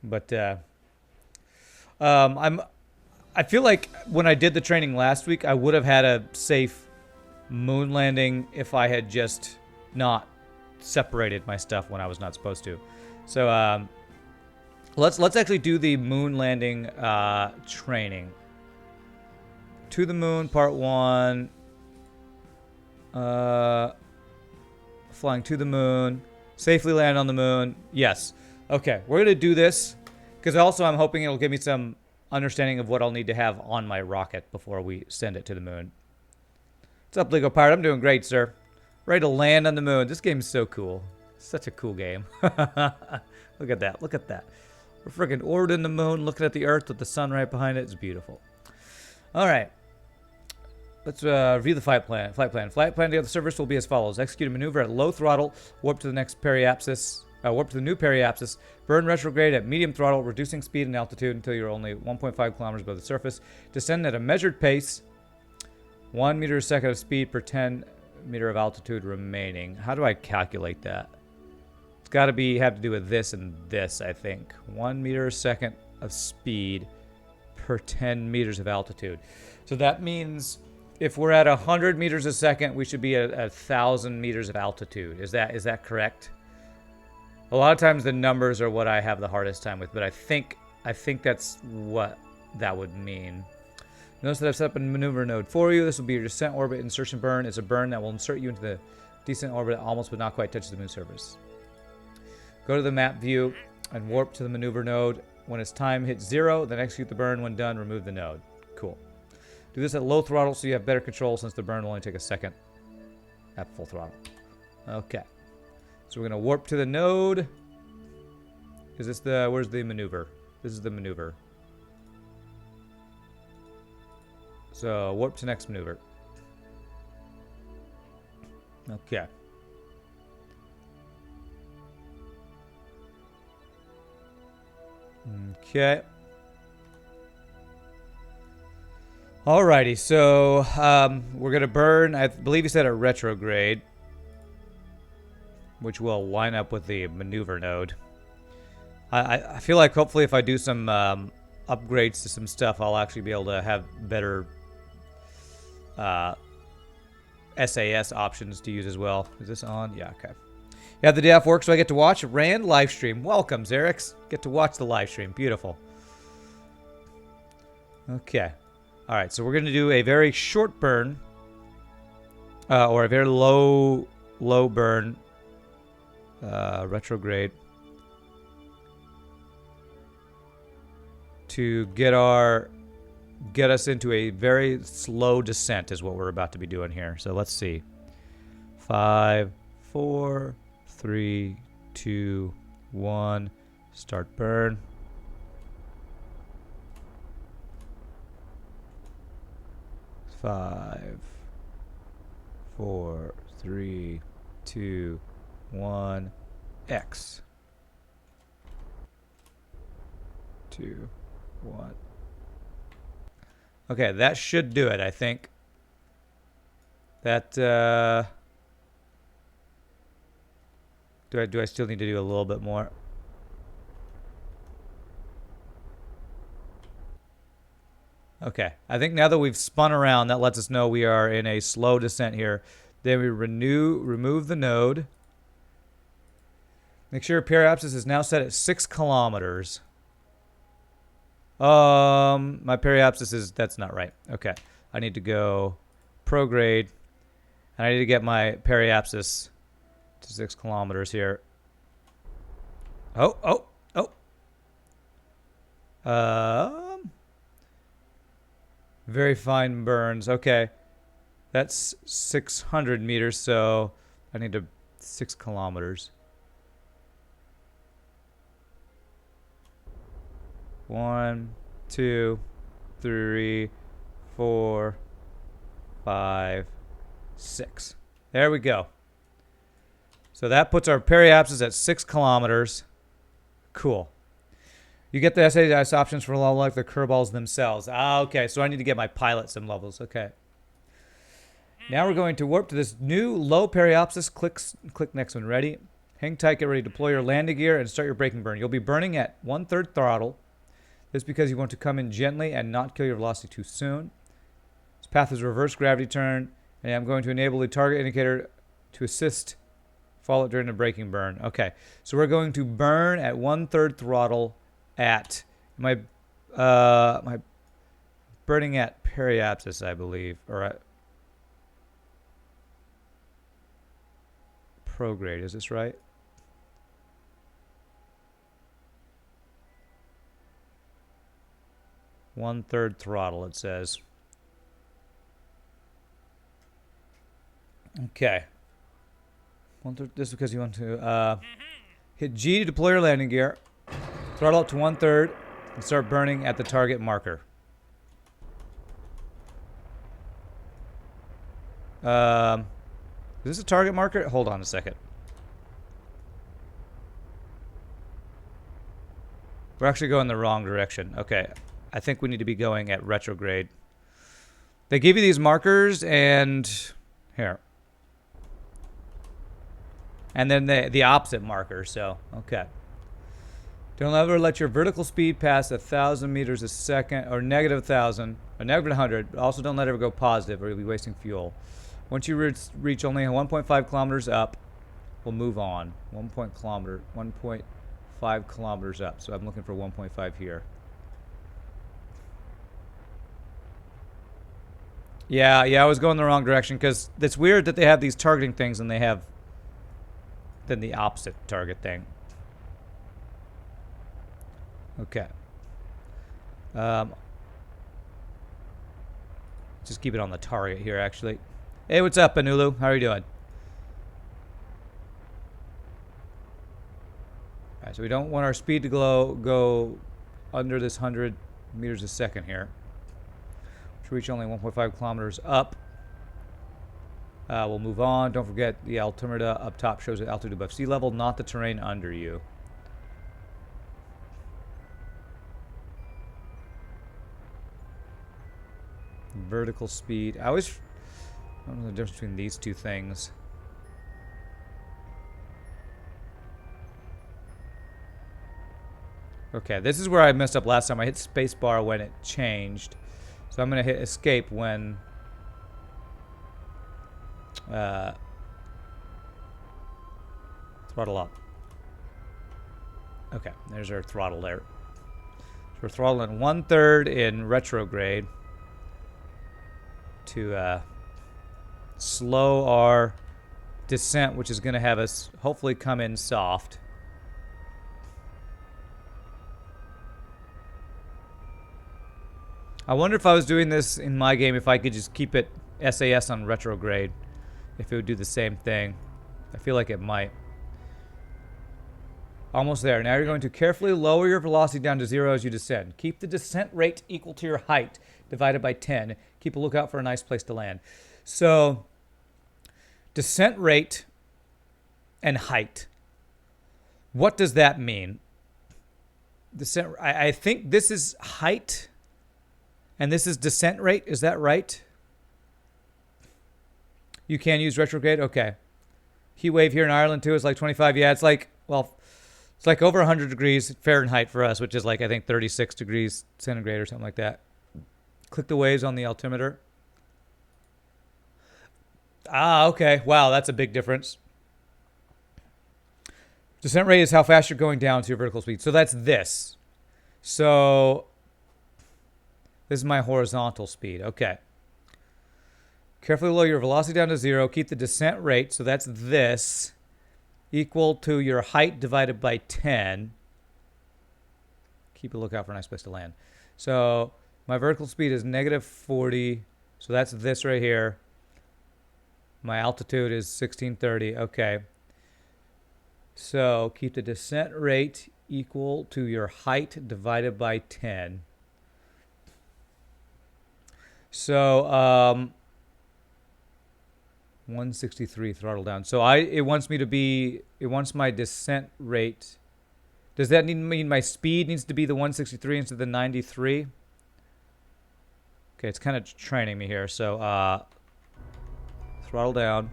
But I feel like when I did the training last week, I would have had a safe moon landing if I had just not separated my stuff when I was not supposed to. So let's actually do the moon landing training. To the moon, part 1. Flying to the moon. Safely land on the moon. Yes. Okay, we're going to do this. Because also I'm hoping it'll give me some understanding of what I'll need to have on my rocket before we send it to the moon. What's up, Lego Pirate? I'm doing great, sir. Ready to land on the moon. This game is so cool. Such a cool game. Look at that. Look at that. We're freaking orbiting the moon, looking at the Earth with the sun right behind it. It's beautiful. All right. Let's review the flight plan. Flight plan to the surface will be as follows. Execute a maneuver at low throttle. Warp to the next periapsis. Warp to the new periapsis. Burn retrograde at medium throttle, reducing speed and altitude until you're only 1.5 kilometers above the surface. Descend at a measured pace. 1 meter a second of speed per 10 meter of altitude remaining. How do I calculate that? It's got to have to do with this and this, I think. 1 meter a second of speed per 10 meters of altitude. So that means if we're at 100 meters a second, we should be at 1,000 meters of altitude. Is that correct? A lot of times the numbers are what I have the hardest time with, but I think that's what that would mean. Notice that I've set up a maneuver node for you. This will be your descent orbit insertion burn. It's a burn that will insert you into the descent orbit that almost but not quite touches the moon surface. Go to the map view and warp to the maneuver node. When its time hits 0, then execute the burn. When done, remove the node. Cool. Do this at low throttle so you have better control since the burn will only take a second at full throttle. Okay. So we're going to warp to the node. Is this where's the maneuver? This is the maneuver. So warp to next maneuver. Okay. Okay. Alrighty, so we're going to burn, I believe you said a retrograde, which will line up with the maneuver node. I feel like hopefully if I do some upgrades to some stuff, I'll actually be able to have better SAS options to use as well. Is this on? Yeah, okay. Yeah, the day off work, so I get to watch Rand live stream. Welcome, Xerix. Get to watch the live stream. Beautiful. Okay. All right, so we're going to do a very short burn, or a very low burn, retrograde, to get us into a very slow descent is what we're about to be doing here. So let's see. 5, 4, 3, 2, 1. Start burn. 5, 4, 3, 2, 1. X. 2, 1. Okay, that should do it, I think. That, do I still need to do a little bit more? Okay, I think now that we've spun around, that lets us know we are in a slow descent here. Then we remove the node. Make sure periapsis is now set at 6 kilometers. My periapsis that's not right. Okay, I need to go prograde, and I need to get my periapsis to 6 kilometers here. Very fine burns. Okay, that's 600 meters, so I need to 6 kilometers. 1, 2, 3, 4, 5, 6. There we go. So that puts our periapsis at 6 kilometers. Cool. You get the SAS options for level like the Kerbals themselves. Ah, okay. So I need to get my pilot sim levels. Okay. Now we're going to warp to this new low periapsis. Click next one. Ready? Hang tight, get ready, deploy your landing gear, and start your braking burn. You'll be burning at 1/3 throttle. This is because you want to come in gently and not kill your velocity too soon. This path is a reverse gravity turn, and I'm going to enable the target indicator to assist follow it during the braking burn. Okay, so we're going to burn at 1/3 throttle at my burning at periapsis, I believe, or at prograde. Is this right? One-third throttle, it says. Okay. This is because you want to hit G to deploy your landing gear. Throttle up to 1/3 and start burning at the target marker. Is this a target marker? Hold on a second. We're actually going the wrong direction. Okay. I think we need to be going at retrograde. They give you these markers and here. And then the opposite marker, so okay. Don't ever let your vertical speed pass 1,000 meters a second, or -1,000, or -100. But also don't let it go positive, or you'll be wasting fuel. Once you reach only 1.5 kilometers up, we'll move on. 1.5 kilometers up. So I'm looking for 1.5 here. Yeah, I was going the wrong direction because it's weird that they have these targeting things and they have then the opposite target thing. Okay. Just keep it on the target here, actually. Hey, what's up, Anulu? How are you doing? All right, so we don't want our speed to go under this 100 meters a second here. To reach only 1.5 kilometers up. We'll move on. Don't forget the altimeter up top shows the altitude above sea level, not the terrain under you. Vertical speed. I don't know the difference between these two things. Okay, this is where I messed up last time. I hit spacebar when it changed. So I'm going to hit escape when throttle up. Okay, there's our throttle there. So we're throttling 1/3 in retrograde to slow our descent, which is going to have us hopefully come in soft. I wonder if I was doing this in my game, if I could just keep it SAS on retrograde, if it would do the same thing. I feel like it might. Almost there. Now you're going to carefully lower your velocity down to 0 as you descend. Keep the descent rate equal to your height divided by 10. Keep a lookout for a nice place to land. So, descent rate and height. What does that mean? Descent. I think this is height. And this is descent rate, is that right? You can use retrograde? Okay. Heat wave here in Ireland too is like 25. Yeah, it's like, well, it's like over 100 degrees Fahrenheit for us, which is like, I think, 36 degrees centigrade or something like that. Click the waves on the altimeter. Ah, okay. Wow, that's a big difference. Descent rate is how fast you're going down to your vertical speed. So that's this. So this is my horizontal speed. Okay. Carefully lower your velocity down to 0. Keep the descent rate, so that's this, equal to your height divided by 10. Keep a lookout for a nice place to land. So my vertical speed is -40. So that's this right here. My altitude is 1630. Okay. So keep the descent rate equal to your height divided by 10. So 163 throttle down. So it wants my descent rate. Does that mean my speed needs to be the 163 instead of the 93? Okay, it's kind of training me here. So throttle down.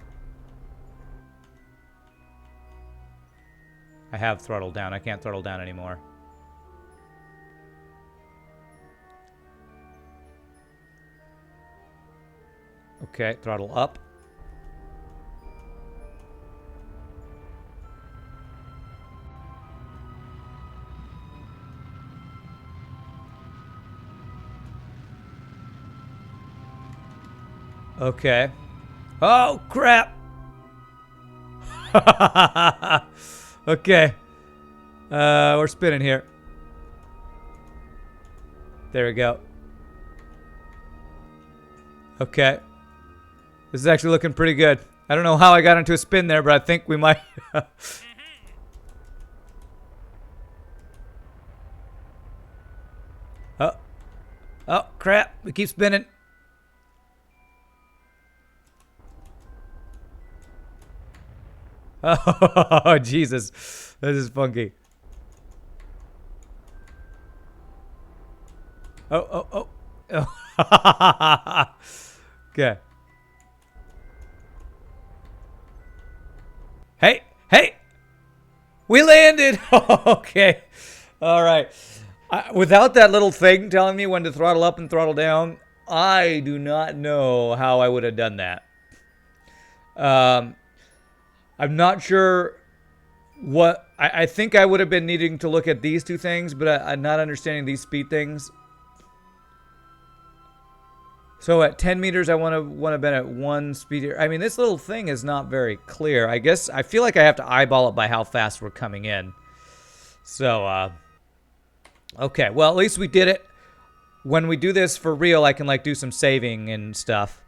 I have throttled down. I can't throttle down anymore. Okay, throttle up. Okay. Oh, crap! Okay. We're spinning here. There we go. Okay. This is actually looking pretty good. I don't know how I got into a spin there, but I think we might. Oh. Oh, crap. We keep spinning. Oh, Jesus. This is funky. Oh. Okay. Hey! We landed! Okay. All right. Without that little thing telling me when to throttle up and throttle down, I do not know how I would have done that. I'm not sure what... I think I would have been needing to look at these two things, but I'm not understanding these speed things. So at 10 meters, I want to have been at 1 speed. I mean, this little thing is not very clear. I guess I feel like I have to eyeball it by how fast we're coming in. So, okay. Well, at least we did it. When we do this for real, I can like do some saving and stuff.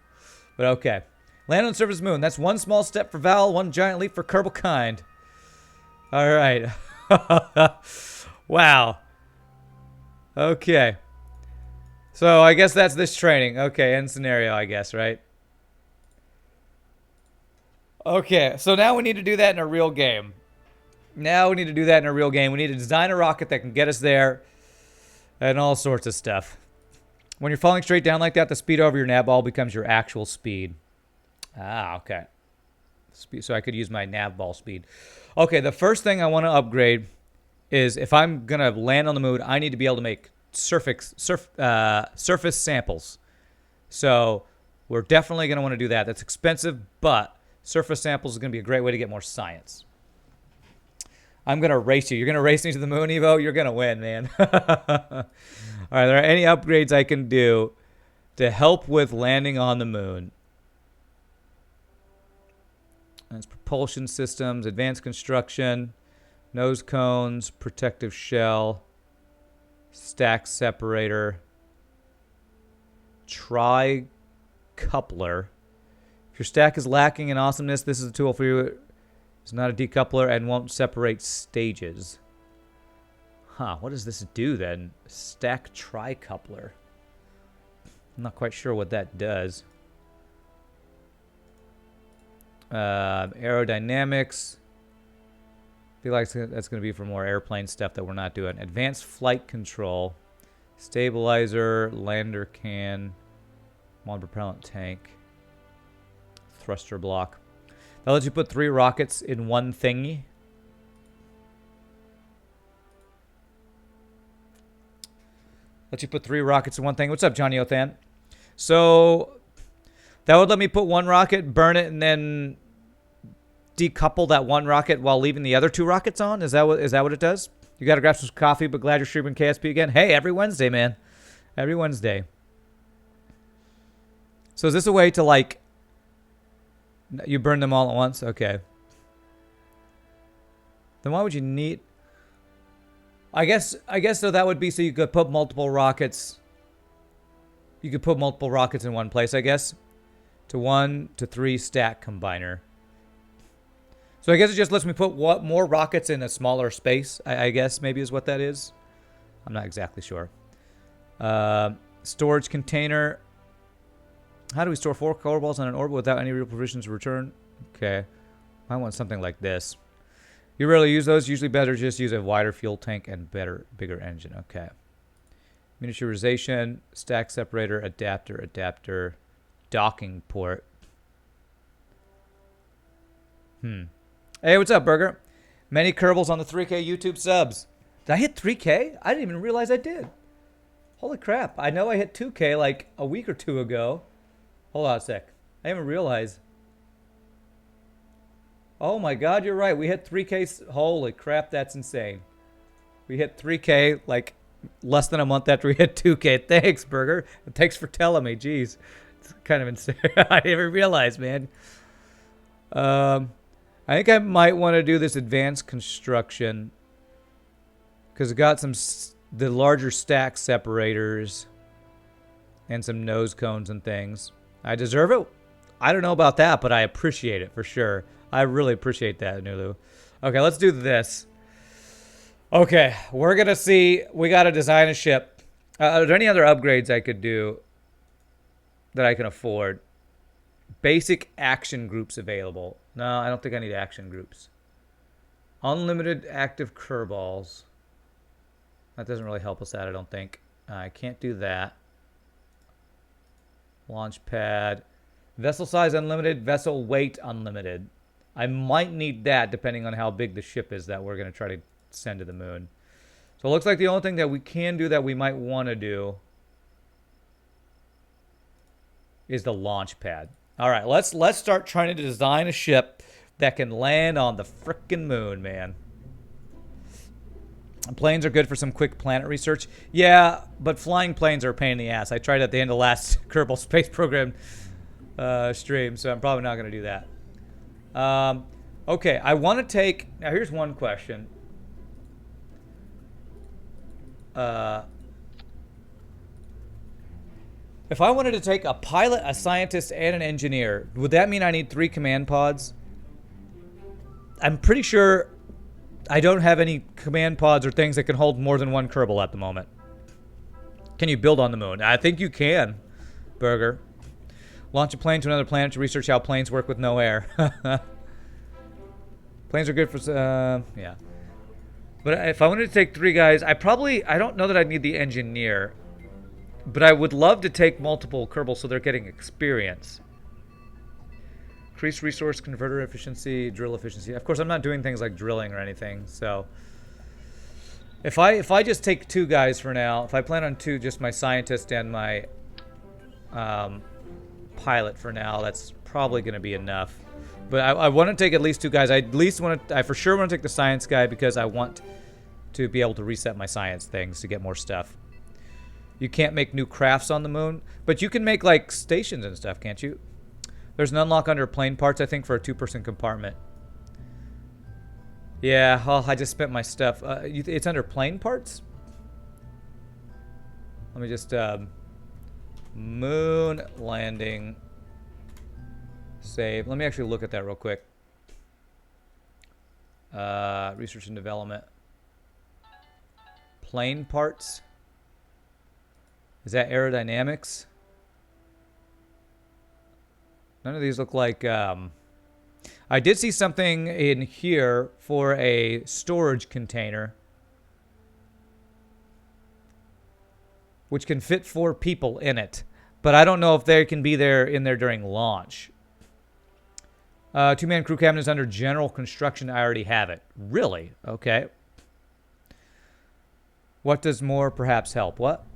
But okay. Land on the surface of the moon. That's one small step for Val, one giant leap for Kerbal kind. All right. Wow. Okay. So I guess that's this training. Okay, end scenario, I guess, right? Okay, so now we need to do that in a real game. We need to design a rocket that can get us there and all sorts of stuff. When you're falling straight down like that, the speed over your nav ball becomes your actual speed. Ah, okay. So I could use my nav ball speed. Okay, the first thing I want to upgrade is if I'm going to land on the moon, I need to be able to make surface samples. So we're definitely going to want to do that. That's expensive, but surface samples is going to be a great way to get more science. I'm going to race you. You're going to race me to the moon, Evo? You're going to win, man. All right, are there any upgrades I can do to help with landing on the moon? That's propulsion systems, advanced construction, nose cones, protective shell, stack separator, tri-coupler. If your stack is lacking in awesomeness, this is a tool for you. It's not a decoupler and won't separate stages. Huh, what does this do then? Stack tri-coupler. I'm not quite sure what that does. Aerodynamics. I feel like that's going to be for more airplane stuff that we're not doing. Advanced flight control. Stabilizer. Lander can. Monopropellant tank. Thruster block. That lets you put 3 rockets in one thingy. Lets you put 3 rockets in one thing. What's up, Johnny Othan? So that would let me put 1 rocket, burn it, and then decouple that 1 rocket while leaving the other 2 rockets on? Is that what it does? You got to grab some coffee, but glad you're streaming KSP again. Hey, every Wednesday, man. Every Wednesday. So is this a way to, like, you burn them all at once? Okay. Then why would you need... I guess so that would be so you could put multiple rockets. You could put multiple rockets in one place, I guess. To 1 to 3 stack combiner. So I guess it just lets me put more rockets in a smaller space, I guess maybe is what that is. I'm not exactly sure. Storage container. How do we store 4 Kerbals on an orbit without any real provisions of return? Okay. I want something like this. You rarely use those. Usually better just use a wider fuel tank and bigger engine. Okay. Miniaturization, stack separator, adapter, docking port. Hey, what's up, Burger? Many Kerbals on the 3K YouTube subs. Did I hit 3K? I didn't even realize I did. Holy crap. I know I hit 2K like a week or two ago. Hold on a sec. I didn't even realize. Oh my god, you're right. We hit 3K. Holy crap, that's insane. We hit 3K like less than a month after we hit 2K. Thanks, Burger. Thanks for telling me. Jeez. It's kind of insane. I didn't even realize, man. I think I might want to do this advanced construction because it got some the larger stack separators and some nose cones and things. I deserve it. I don't know about that, but I appreciate it for sure. I really appreciate that, Nulu. Okay, let's do this. Okay, we're gonna see. We gotta design a ship. Are there any other upgrades I could do that I can afford? Basic action groups available. No, I don't think I need action groups. Unlimited active Kerbals. That doesn't really help us out, I don't think. I can't do that. Launch pad. Vessel size unlimited. Vessel weight unlimited. I might need that depending on how big the ship is that we're going to try to send to the moon. So it looks like the only thing that we can do that we might want to do is the launch pad. All right, let's start trying to design a ship that can land on the frickin' moon, man. Planes are good for some quick planet research. Yeah, but flying planes are a pain in the ass. I tried at the end of last Kerbal Space Program stream, so I'm probably not going to do that. Okay, I want to take... Now, here's one question. If I wanted to take a pilot, a scientist, and an engineer, would that mean I need 3 command pods? I'm pretty sure I don't have any command pods or things that can hold more than 1 Kerbal at the moment. Can you build on the moon? I think you can, Burger. Launch a plane to another planet to research how planes work with no air. Planes are good for... yeah. But if I wanted to take 3 guys, I don't know that I'd need the engineer. But I would love to take multiple Kerbals so they're getting experience. Increase resource converter efficiency, drill efficiency. Of course, I'm not doing things like drilling or anything. So if I just take 2 guys for now, if I plan on 2, just my scientist and my pilot for now, that's probably going to be enough. But I want to take at least 2 guys. I for sure want to take the science guy because I want to be able to reset my science things to get more stuff. You can't make new crafts on the moon, but you can make like stations and stuff, can't you? There's an unlock under plane parts, I think, for a 2-person compartment. Yeah, oh, I just spent my stuff. It's under plane parts? Let me just, moon landing. Save. Let me actually look at that real quick. Research and development. Plane parts. Is that aerodynamics? None of these look like... I did see something in here for a storage container, which can fit 4 people in it. But I don't know if they can be in there during launch. 2-man crew cabin is under general construction. I already have it. Really? Okay. What does more perhaps help? What?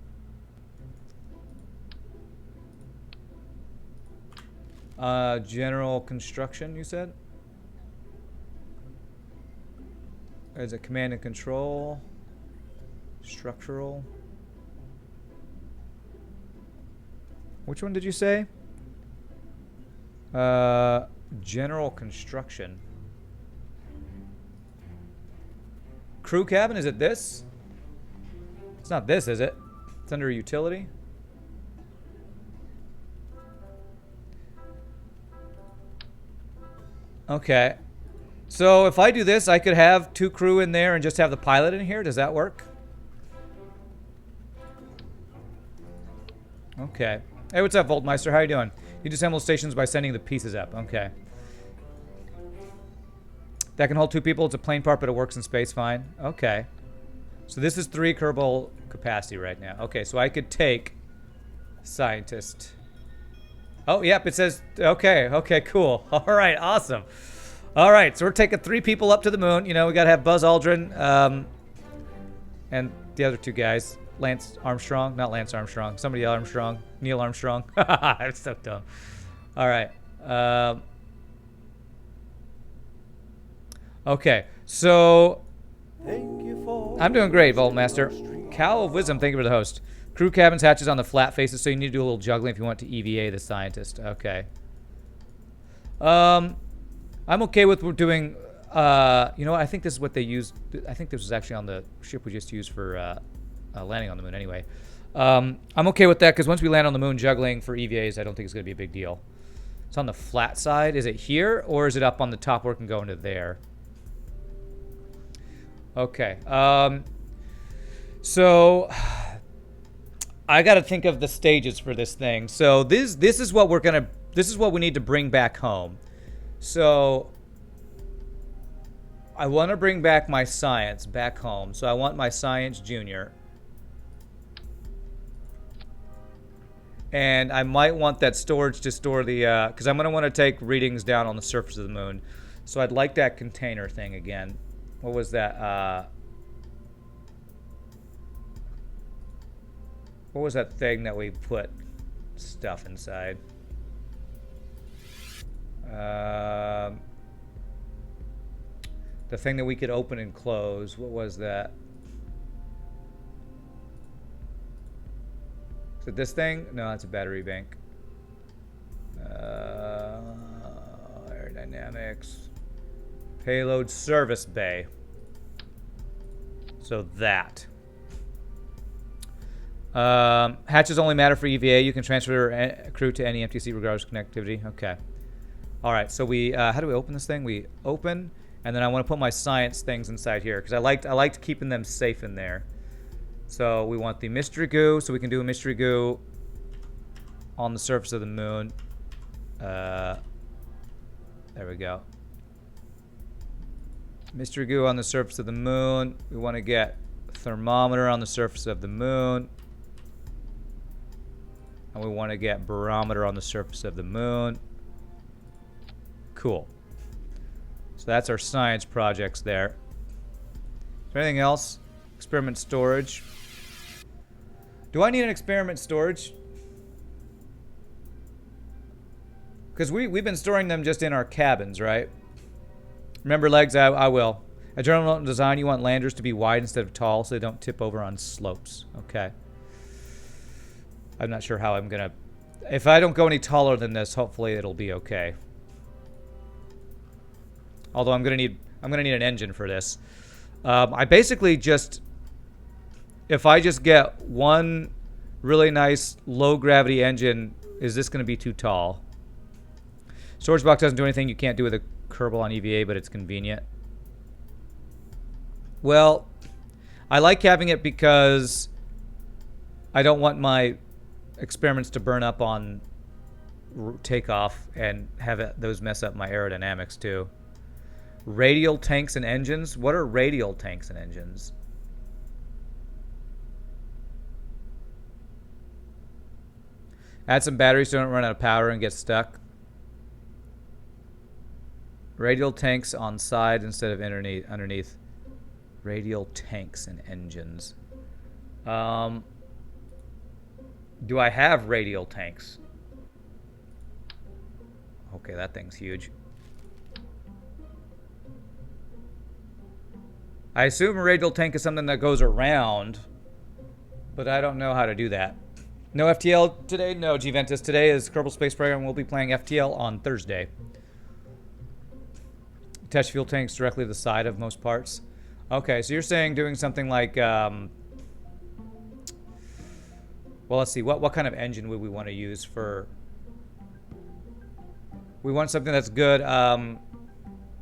General construction, you said? Is it command and control? Structural? Which one did you say? General construction. Crew cabin, is it this? It's not this, is it? It's under utility. Okay. So if I do this, I could have 2 crew in there and just have the pilot in here. Does that work? Okay. Hey, what's up, Voltmeister? How you doing? You disassemble stations by sending the pieces up. Okay. That can hold 2 people. It's a plane part, but it works in space fine. Okay. So this is 3 Kerbal capacity right now. Okay, so I could take scientist. Oh, yep, it says, okay, cool. All right, awesome. All right, so we're taking 3 people up to the moon. You know, we got to have Buzz Aldrin and the other 2 guys. Lance Armstrong. Not Lance Armstrong. Somebody Armstrong. Neil Armstrong. I'm so dumb. All right. Okay, so I'm doing great, Voltmaster. Cow of Wisdom, thank you for the host. Crew cabins hatches on the flat faces, so you need to do a little juggling if you want to EVA the scientist. Okay. I'm okay with doing, you know what, I think this is what they used. I think this was actually on the ship we just used for landing on the moon anyway. I'm okay with that because once we land on the moon, juggling for EVAs, I don't think it's going to be a big deal. It's on the flat side. Is it here or is it up on the top where it can go into there? Okay. So I got to think of the stages for this thing. So this is what we need to bring back home. So I want to bring back my science back home. So I want my science junior. And I might want that storage to store the, because I'm going to want to take readings down on the surface of the moon. So I'd like that container thing again. What was that? What was that thing that we put stuff inside? The thing that we could open and close. What was that? Is it this thing? No, it's a battery bank. Aerodynamics. Payload service bay. So that. Hatches only matter for EVA. You can transfer crew to any empty seat regardless of connectivity. Okay. All right. So we, how do we open this thing? We open, and then I want to put my science things inside here because I liked keeping them safe in there. So we want the mystery goo, so we can do a mystery goo on the surface of the moon. There we go. Mystery goo on the surface of the moon. We want to get thermometer on the surface of the moon. And we want to get barometer on the surface of the moon. Cool. So that's our science projects there. Is there anything else? Experiment storage. Do I need an experiment storage? Because we've been storing them just in our cabins, right? Remember legs? I will. At general design, you want landers to be wide instead of tall so they don't tip over on slopes. Okay. I'm not sure how I'm going to... If I don't go any taller than this, hopefully it'll be okay. Although I'm going to need an engine for this. I basically just... If I just get one really nice low-gravity engine, is this going to be too tall? Storage box doesn't do anything you can't do with a Kerbal on EVA, but it's convenient. Well, I like having it because I don't want my experiments to burn up on takeoff and have those mess up my aerodynamics too. Radial tanks and engines? What are radial tanks and engines? Add some batteries so don't run out of power and get stuck. Radial tanks on side instead of underneath. Radial tanks and engines. Do I have radial tanks? Okay, that thing's huge. I assume a radial tank is something that goes around, but I don't know how to do that. No FTL today? No, G-Ventus. Today is Kerbal Space Program. We'll be playing FTL on Thursday. Attach fuel tanks directly to the side of most parts. Okay, so you're saying doing something like... well, let's see. What kind of engine would we want to use for... We want something that's good.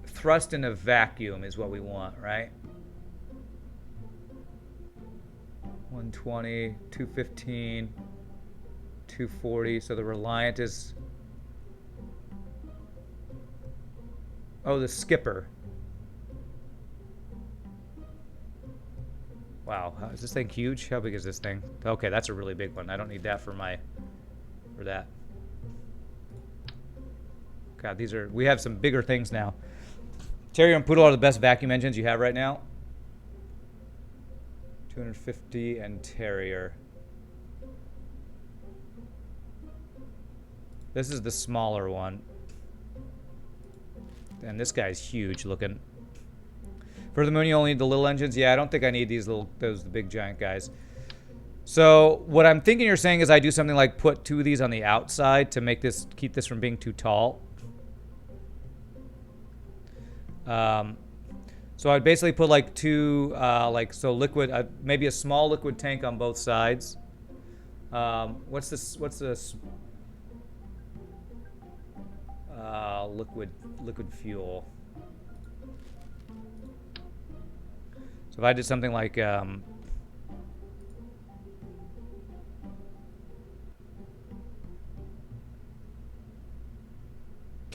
Thrust in a vacuum is what we want, right? 120, 215, 240. So the Reliant is... Oh, the Skipper. Wow, is this thing huge? How big is this thing? Okay, that's a really big one. I don't need that for that. God, we have some bigger things now. Terrier and Poodle are the best vacuum engines you have right now. 250 and Terrier. This is the smaller one. And this guy's huge looking. For the Moon, you only need the little engines. Yeah, I don't think I need these the big giant guys. So what I'm thinking you're saying is I do something like put 2 of these on the outside to make this, keep this from being too tall. So I'd basically put like 2, liquid, maybe a small liquid tank on both sides. What's this? Liquid fuel. So if I did something like, can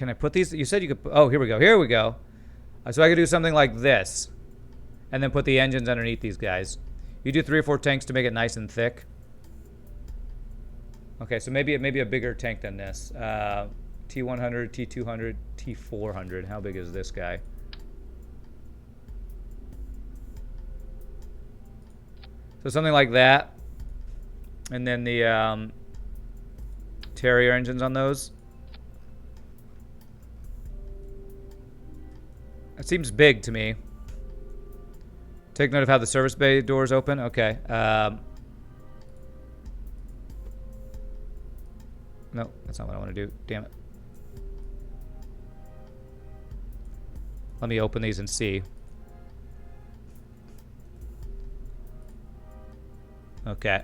I put these? You said you could. Oh, here we go. Here we go. So I could do something like this, and then put the engines underneath these guys. You do 3 or 4 tanks to make it nice and thick. Okay, so maybe a bigger tank than this. T100, T200, T400. How big is this guy? So something like that, and then the Terrier engines on those. It seems big to me. Take note of how the service bay doors open. Okay. No, that's not what I want to do. Damn it. Let me open these and see. Okay.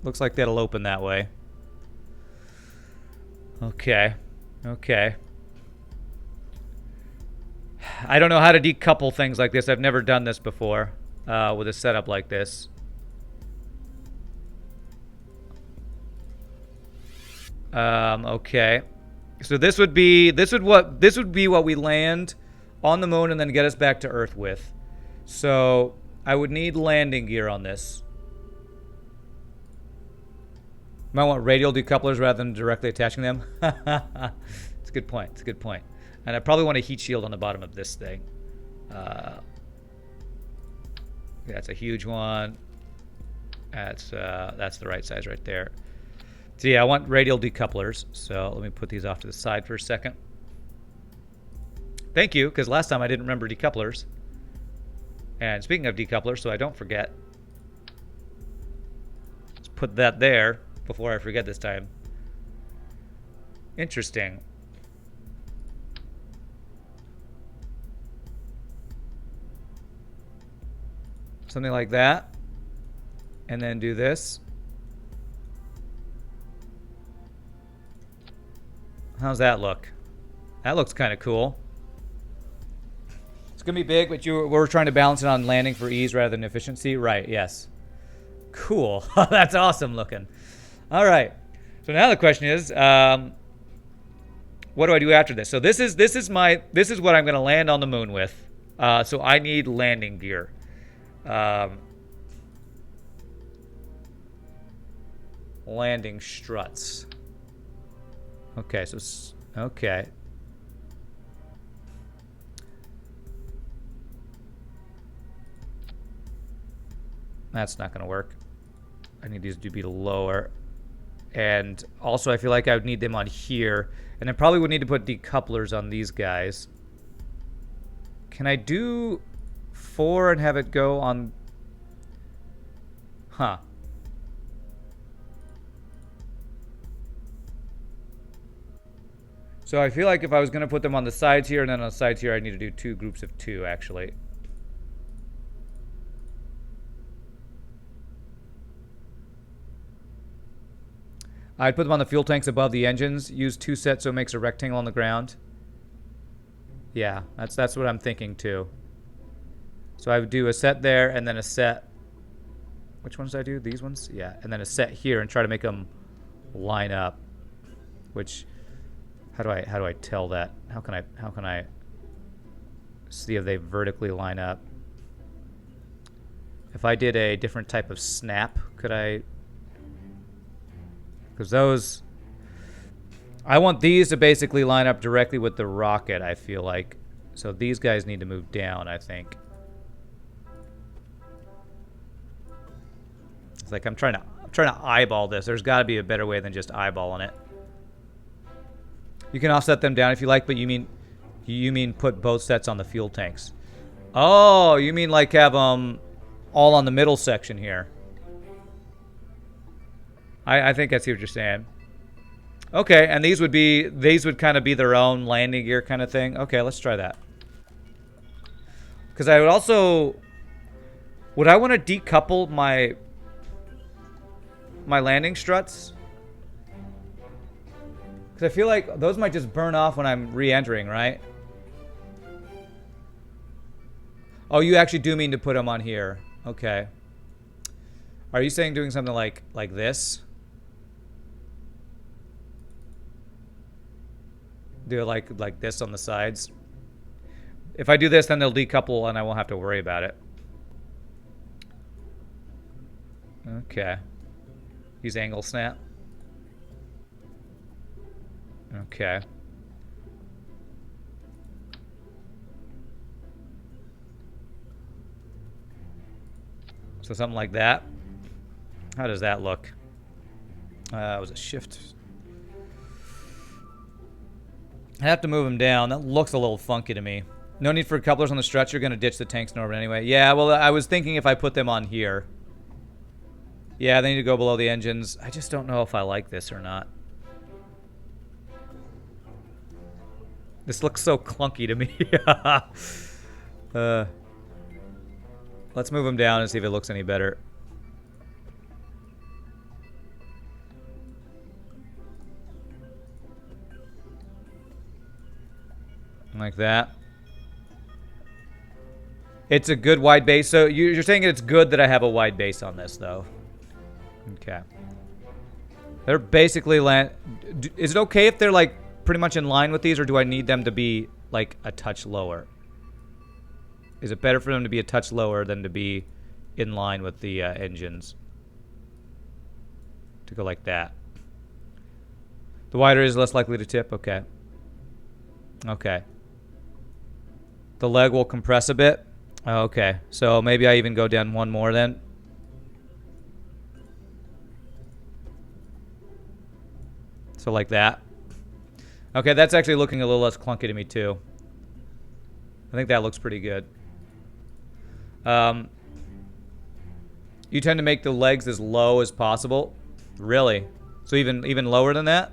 Looks like that'll open that way. Okay. Okay. I don't know how to decouple things like this. I've never done this before with a setup like this. Okay. So this would be what we land on the moon and then get us back to Earth with. So I would need landing gear on this. Might want radial decouplers rather than directly attaching them. It's a good point. It's a good point. And I probably want a heat shield on the bottom of this thing. That's a huge one. That's the right size right there. So yeah, I want radial decouplers. So let me put these off to the side for a second. Thank you, because last time I didn't remember decouplers. And speaking of decouplers, so I don't forget, let's put that there before I forget this time. Interesting. Something like that. And then do this. How's that look? That looks kind of cool. It's going to be big, but we're trying to balance it on landing for ease rather than efficiency. Right, yes. Cool. That's awesome looking. All right. So now the question is, what do I do after this? So this is what I'm going to land on the moon with. So I need landing gear. Landing struts. Okay, so okay. That's not going to work. I need these to be lower. And also I feel like I would need them on here. And I probably would need to put decouplers on these guys. Can I do 4 and have it go on? Huh. So I feel like if I was going to put them on the sides here and then on the sides here, I need to do 2 groups of 2, actually. I'd put them on the fuel tanks above the engines. Use 2 sets so it makes a rectangle on the ground. Yeah, that's what I'm thinking too. So I would do a set there and then a set. Which ones did I do? These ones? Yeah, and then a set here and try to make them line up. Which, how do I tell that? How can I see if they vertically line up? If I did a different type of snap, could I? Because those, I want these to basically line up directly with the rocket, I feel like. So these guys need to move down, I think. It's like I'm trying to eyeball this. There's got to be a better way than just eyeballing it. You can offset them down if you like, but you mean put both sets on the fuel tanks. Oh, you mean like have them all on the middle section here. I think I see what you're saying. Okay, and these would kind of be their own landing gear kind of thing. Okay, let's try that. Because I would also... Would I want to decouple my landing struts? Because I feel like those might just burn off when I'm re-entering, right? Oh, you actually do mean to put them on here. Okay. Are you saying doing something like this? Do it like this on the sides? If I do this, then they'll decouple and I won't have to worry about it. Okay. Use angle snap. Okay. So something like that. How does that look? Was it shift? I have to move them down. That looks a little funky to me. No need for couplers on the struts. You're going to ditch the tanks in orbit anyway. Yeah, well, I was thinking if I put them on here. Yeah, they need to go below the engines. I just don't know if I like this or not. This looks so clunky to me. Let's move them down and see if it looks any better. Like that. It's a good wide base. So you're saying it's good that I have a wide base on this, though. Okay. They're basically land. Is it okay if they're like pretty much in line with these, or do I need them to be like a touch lower? Is it better for them to be a touch lower than to be in line with the engines? To go like that. The wider is less likely to tip. Okay. Okay. The leg will compress a bit. Okay. So maybe I even go down one more then. So like that. Okay, that's actually looking a little less clunky to me too. I think that looks pretty good. You tend to make the legs as low as possible. Really? So even lower than that?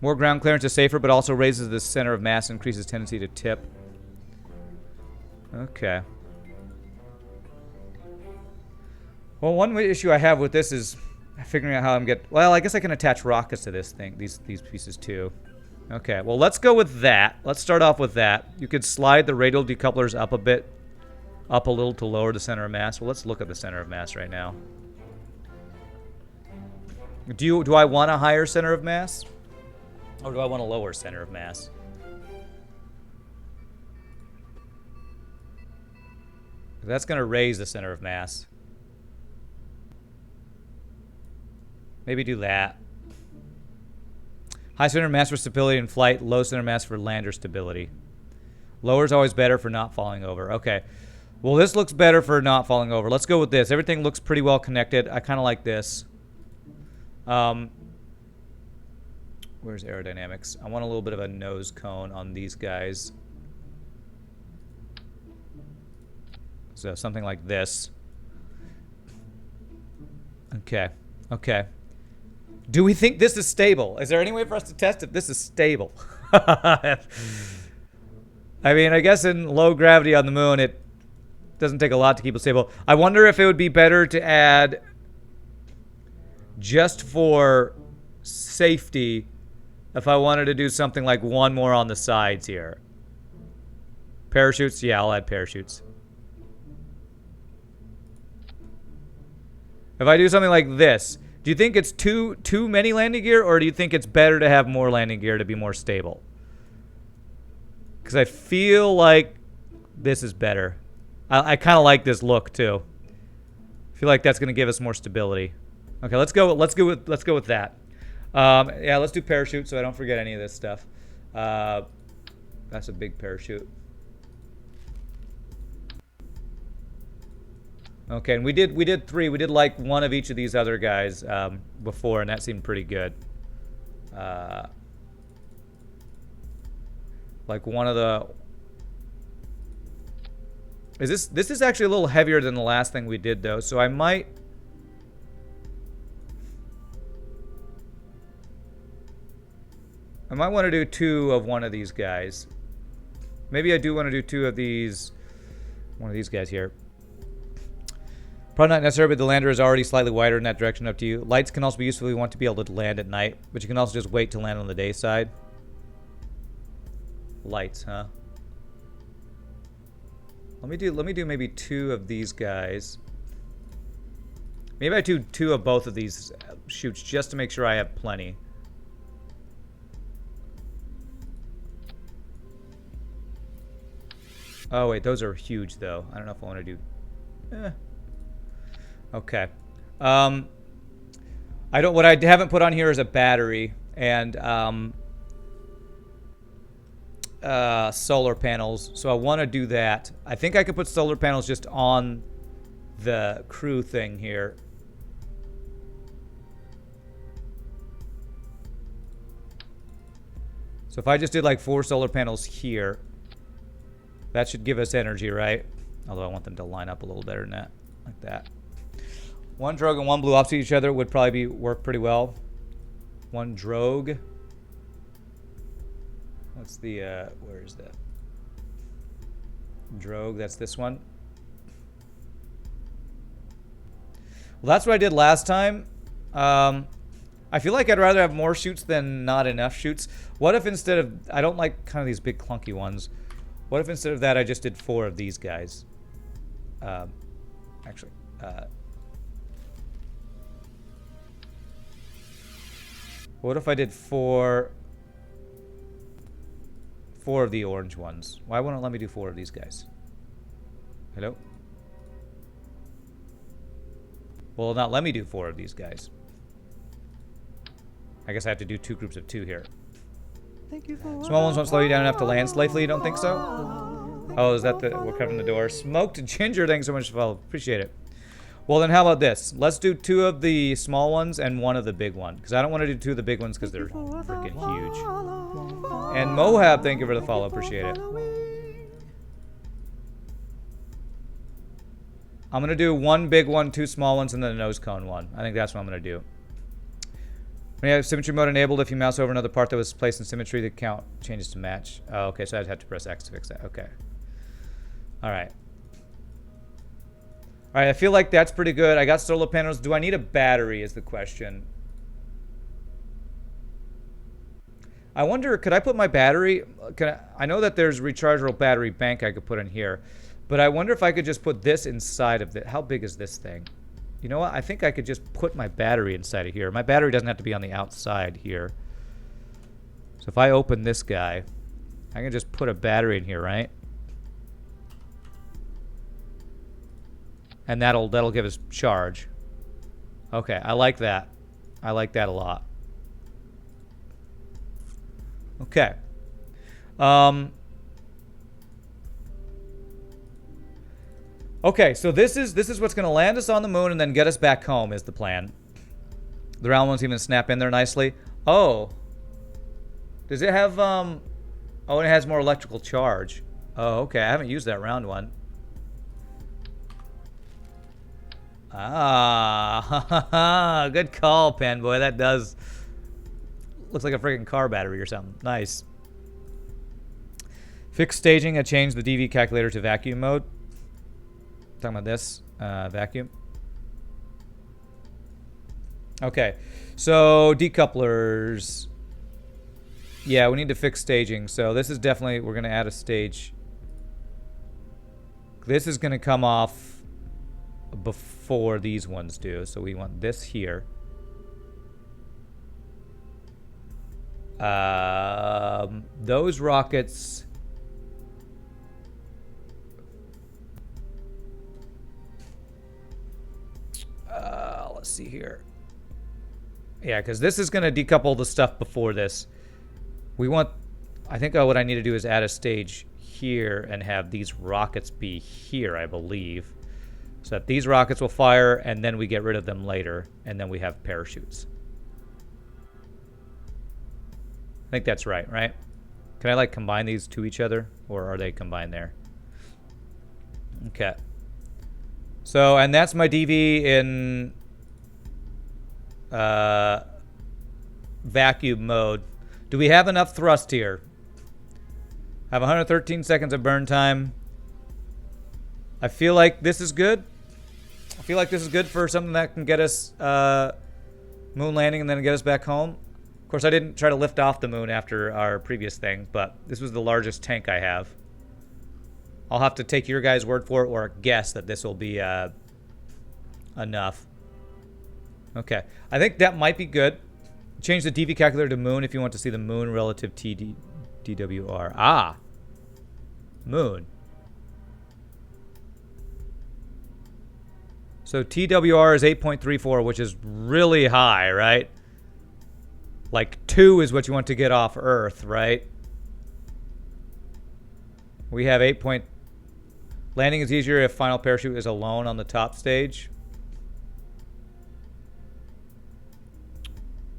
More ground clearance is safer, but also raises the center of mass, increases tendency to tip. Okay. Well, one issue I have with this is figuring out how I'm well, I guess I can attach rockets to this thing, these pieces too. Okay, well, let's go with that. Let's start off with that. You could slide the radial decouplers up a bit, up a little to lower the center of mass. Well, let's look at the center of mass right now. Do I want a higher center of mass? Or do I want a lower center of mass? That's going to raise the center of mass. Maybe do that. High center of mass for stability in flight, low center of mass for lander stability. Lower is always better for not falling over. Okay. Well, this looks better for not falling over. Let's go with this. Everything looks pretty well connected. I kind of like this. Where's aerodynamics? I want a little bit of a nose cone on these guys. So something like this. Okay. Okay. Do we think this is stable? Is there any way for us to test if this is stable? I mean, I guess in low gravity on the moon, it doesn't take a lot to keep it stable. I wonder if it would be better to add, just for safety, if I wanted to do something like one more on the sides here. Parachutes? Yeah, I'll add parachutes. If I do something like this, do you think it's too many landing gear, or do you think it's better to have more landing gear to be more stable? Because I feel like this is better. I kind of like this look too. I feel like that's going to give us more stability. Okay, let's go with that. Yeah, let's do parachute so I don't forget any of this stuff. That's a big parachute. Okay, and we did 3. We did like one of each of these other guys before, and that seemed pretty good. Like one of the... This is actually a little heavier than the last thing we did, though, so I might want to do 2 of one of these guys. Maybe I do want to do 2 of these... One of these guys here. Probably not necessary, but the lander is already slightly wider in that direction, up to you. Lights can also be useful if you want to be able to land at night, but you can also just wait to land on the day side. Lights, huh? Let me do maybe 2 of these guys. Maybe I do 2 of both of these shoots just to make sure I have plenty. Oh wait, those are huge though. I don't know if I want to do... Okay. What I haven't put on here is a battery and solar panels. So I want to do that. I think I could put solar panels just on the crew thing here. So if I just did like 4 solar panels here, that should give us energy, right? Although I want them to line up a little better than that, like that. 1 drogue and 1 blue opposite each other would probably work pretty well. 1 drogue. What's the, where is that? Drogue, that's this one. Well, that's what I did last time. I feel like I'd rather have more shoots than not enough shoots. What if instead of, I don't like kind of these big clunky ones. What if instead of that I just did 4 of these guys? Actually, what if I did 4 of the orange ones? Why won't it let me do 4 of these guys? Hello? Well, not let me do 4 of these guys. I guess I have to do 2 groups of 2 here. Small ones won't slow you down enough to land safely, you don't think so? Oh, is that we're covering the door. Smoked Ginger, thanks so much for follow. Appreciate it. Well, then how about this? Let's do 2 of the small ones and 1 of the big one. Because I don't want to do 2 of the big ones because they're freaking huge. And Mohab, thank you for the follow. Appreciate it. I'm going to do 1 big one, 2 small ones, and then a nose cone one. I think that's what I'm going to do. When you have symmetry mode enabled, if you mouse over another part that was placed in symmetry, the count changes to match. Oh, okay, so I'd have to press X to fix that. Okay. Alright. Alright, I feel like that's pretty good. I got solar panels. Do I need a battery is the question. I wonder, could I put my battery... I know that there's a rechargeable battery bank I could put in here. But I wonder if I could just put this inside of it. How big is this thing? You know what? I think I could just put my battery inside of here. My battery doesn't have to be on the outside here. So if I open this guy, I can just put a battery in here, right? And that'll give us charge. Okay, I like that. I like that a lot. Okay. Okay, so this is what's going to land us on the moon and then get us back home is the plan. The round ones even snap in there nicely. Oh. Does it have, oh, and it has more electrical charge. Oh, okay, I haven't used that round one. Ah, good call, Penboy. That does... Looks like a freaking car battery or something. Nice. Fixed staging. I changed the DV calculator to vacuum mode. Talking about this. Vacuum. Okay. So, decouplers. Yeah, we need to fix staging. So, this is definitely... We're going to add a stage. This is going to come off before these ones do. So, we want this here. Those rockets... see here. Yeah, because this is going to decouple the stuff before this. We want... I think what I need to do is add a stage here and have these rockets be here, I believe. So that these rockets will fire, and then we get rid of them later, and then we have parachutes. I think that's right, right? Can I, like, combine these to each other? Or are they combined there? Okay. So, and that's my DV in vacuum mode. Do we have enough thrust here? I have 113 seconds of burn time. I feel like this is good. I feel like this is good for something that can get us moon landing and then get us back home. Of course, I didn't try to lift off the moon after our previous thing, but this was the largest tank I have. I'll have to take your guys' word for it or guess that this will be enough. Okay. I think that might be good. Change the DV calculator to moon if you want to see the moon relative DWR. Ah. Moon. So TWR is 8.34, which is really high, right? Like 2 is what you want to get off Earth, right? We have 8 point... Landing is easier if final parachute is alone on the top stage.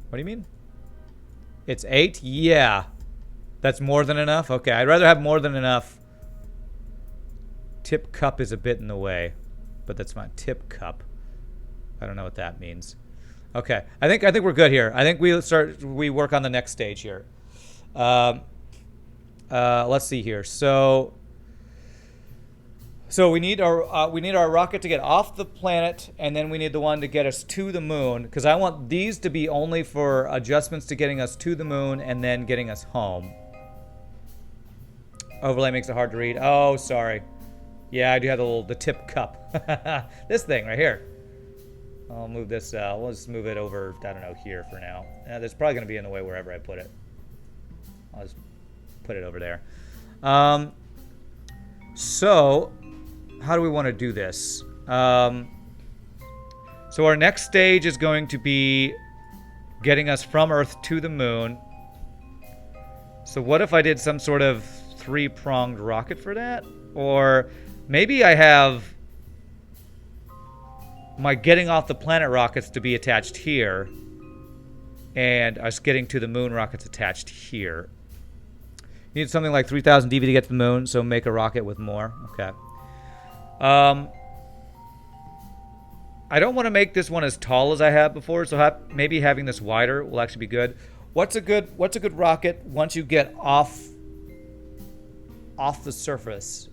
What do you mean? It's 8? Yeah. That's more than enough? Okay, I'd rather have more than enough. Tip cup is a bit in the way. But that's fine. Tip cup. I don't know what that means. Okay, I think we're good here. I think we work on the next stage here. Let's see here. So we need our rocket to get off the planet, and then we need the one to get us to the moon. Because I want these to be only for adjustments to getting us to the moon and then getting us home. Overlay makes it hard to read. Oh, sorry. Yeah, I do have the tip cup. This thing right here. I'll move this. We'll just move it over, I don't know, here for now. There's probably going to be in the way wherever I put it. I'll just put it over there. So, how do we want to do this? So our next stage is going to be getting us from Earth to the moon. So what if I did some sort of 3-pronged rocket for that? Or maybe I have my getting off the planet rockets to be attached here, and us getting to the moon rockets attached here. You need something like 3,000 DV to get to the moon, so make a rocket with more. Okay. I don't want to make this one as tall as I have before, so maybe having this wider will actually be good. What's a good rocket once you get off the surface?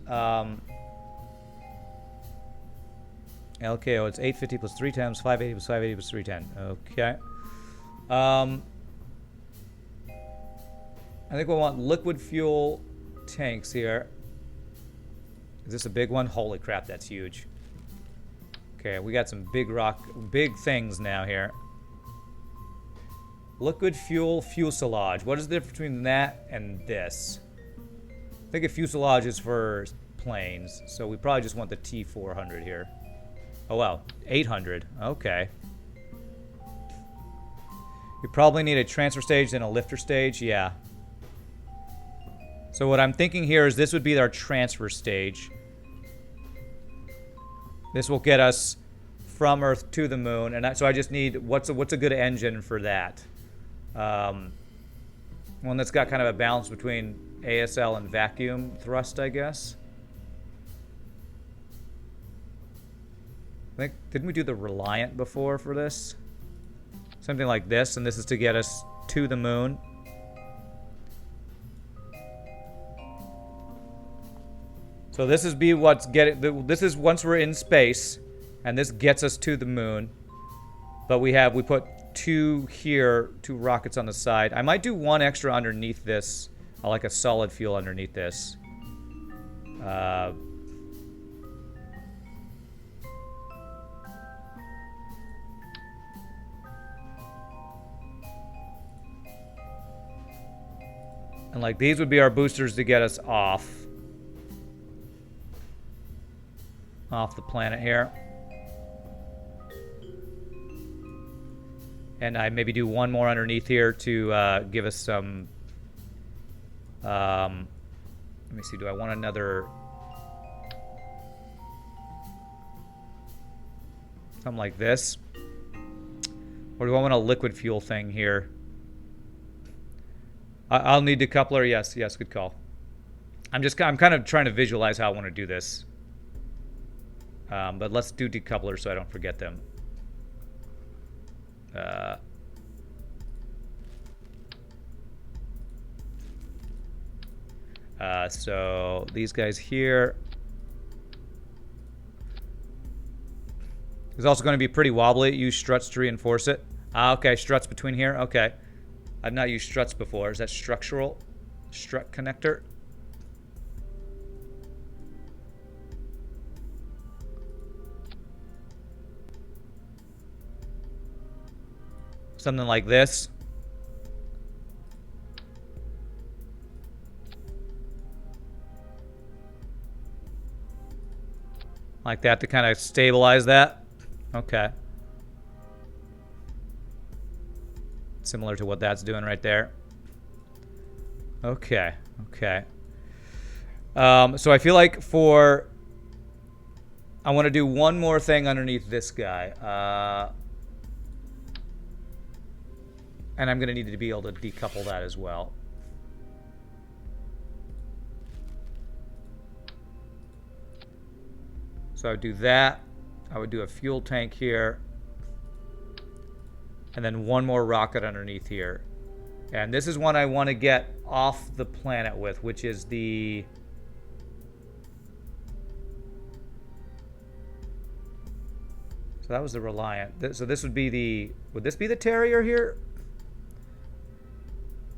LKO, it's 850 plus 3 times 580 plus 580 plus 310. Okay. I think we'll want liquid fuel tanks here. Is this a big one? Holy crap, that's huge. Okay, we got some big things now here. Liquid fuel fuselage. What is the difference between that and this? I think a fuselage is for planes, so we probably just want the T400 here. Oh, well, 800. Okay. You probably need a transfer stage and a lifter stage. Yeah. So what I'm thinking here is this would be our transfer stage. This will get us from Earth to the moon, and so I just need what's a good engine for that. One that's got kind of a balance between ASL and vacuum thrust, I guess. I think, didn't we do the Reliant before for this? Something like this, and this is to get us to the moon. So this is this is once we're in space, and this gets us to the moon. But we put 2 here, 2 rockets on the side. I might do 1 extra underneath this, like a solid fuel underneath this. And like these would be our boosters to get us off the planet here. And I maybe do one more underneath here to give us some... let me see, do I want another... something like this? Or do I want a liquid fuel thing here? I'll need decoupler. Yes, good call. I'm kind of trying to visualize how I want to do this. But let's do decouplers so I don't forget them. So these guys here. It's also going to be pretty wobbly. Use struts to reinforce it. Okay, struts between here. Okay. I've not used struts before. Is that structural? Strut connector? Something like this. Like that to kind of stabilize that. Okay. Similar to what that's doing right there. Okay. So I feel like I want to do one more thing underneath this guy. And I'm going to need to be able to decouple that as well. So I would do that. I would do a fuel tank here. And then one more rocket underneath here. And this is one I want to get off the planet with, which is the... So that was the Reliant. So this would be the... Would this be the Terrier here?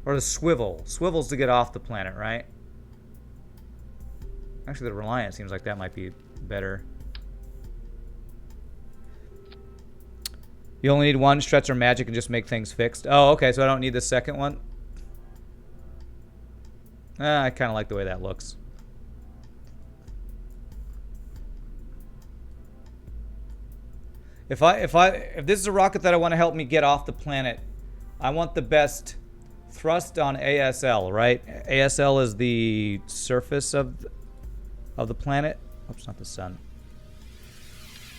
Or the Swivel? Swivel's to get off the planet, right? Actually, the Reliant seems like that might be better. You only need one. Struts or magic and just make things fixed. Oh, okay, so I don't need the second one. I kind of like the way that looks. If this is a rocket that I want to help me get off the planet, I want the best thrust on ASL, right? ASL is the surface of the planet. Oops, not the sun.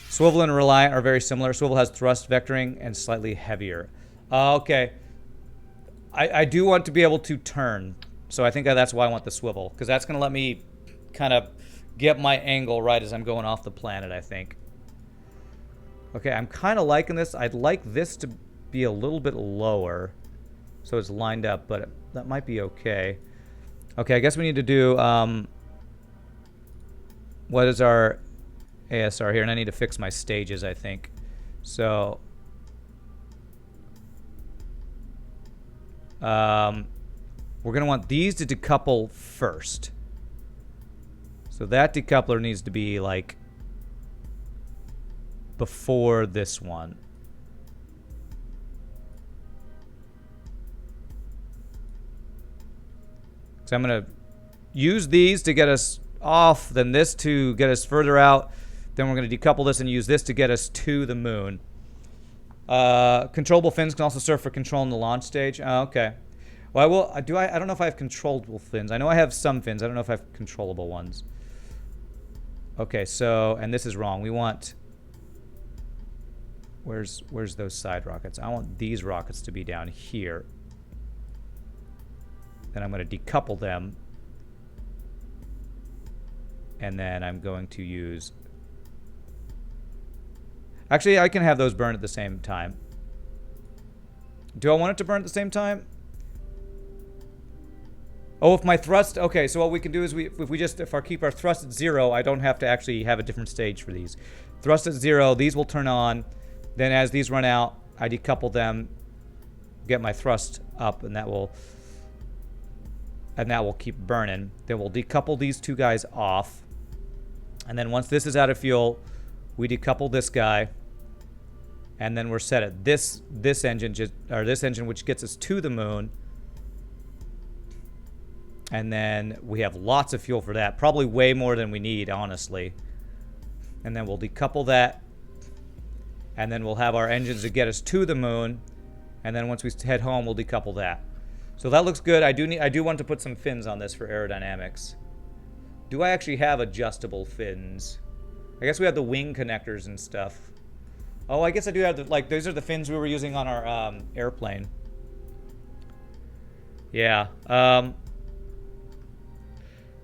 Swivel and Reliant are very similar. Swivel has thrust vectoring and slightly heavier. Okay. I do want to be able to turn. So I think that's why I want the Swivel. Because that's going to let me kind of get my angle right as I'm going off the planet, I think. Okay, I'm kind of liking this. I'd like this to be a little bit lower. So it's lined up, but that might be okay. Okay, I guess we need to do... what is our... ASR here, and I need to fix my stages, I think. So, we're going to want these to decouple first. So that decoupler needs to be, like, before this one. So I'm going to use these to get us off, then this to get us further out. Then we're going to decouple this and use this to get us to the moon. Controllable fins can also serve for controlling the launch stage. Oh, okay. Well, I don't know if I have controllable fins. I know I have some fins. I don't know if I have controllable ones. Okay, so, and this is wrong. We want... Where's those side rockets? I want these rockets to be down here. Then I'm going to decouple them. And then I'm going to use... Actually, I can have those burn at the same time. Do I want it to burn at the same time? Oh, if my thrust... Okay, so what we can do is if I keep our thrust at 0, I don't have to actually have a different stage for these. Thrust at 0, these will turn on. Then as these run out, I decouple them, get my thrust up, and that will keep burning. Then we'll decouple these two guys off. And then once this is out of fuel, we decouple this guy. And then we're set at this engine which gets us to the moon. And then we have lots of fuel for that. Probably way more than we need, honestly. And then we'll decouple that. And then we'll have our engines to get us to the moon. And then once we head home, we'll decouple that. So that looks good. I do want to put some fins on this for aerodynamics. Do I actually have adjustable fins? I guess we have the wing connectors and stuff. Oh, I guess I do have the, like, those are the fins we were using on our airplane. Yeah.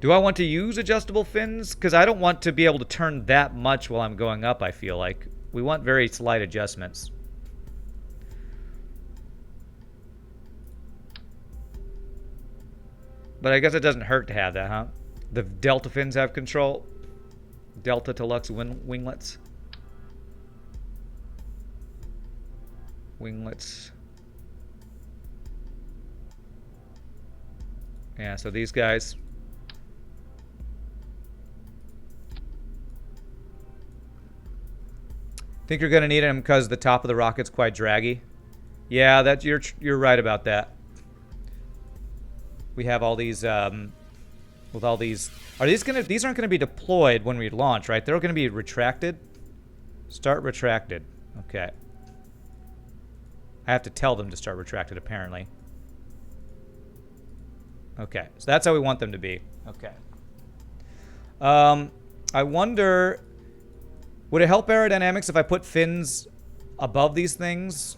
Do I want to use adjustable fins? Because I don't want to be able to turn that much while I'm going up, I feel like. We want very slight adjustments. But I guess it doesn't hurt to have that, huh? The Delta fins have control. Delta Deluxe winglets. Winglets. Yeah, so these guys. Think you're gonna need them because the top of the rocket's quite draggy. Yeah, that's you're right about that. We have all these with all these. Are these aren't gonna be deployed when we launch, right? They're gonna be retracted. Start retracted. Okay. I have to tell them to start retracted apparently. Okay, so that's how we want them to be. Okay. I wonder, would it help aerodynamics if I put fins above these things?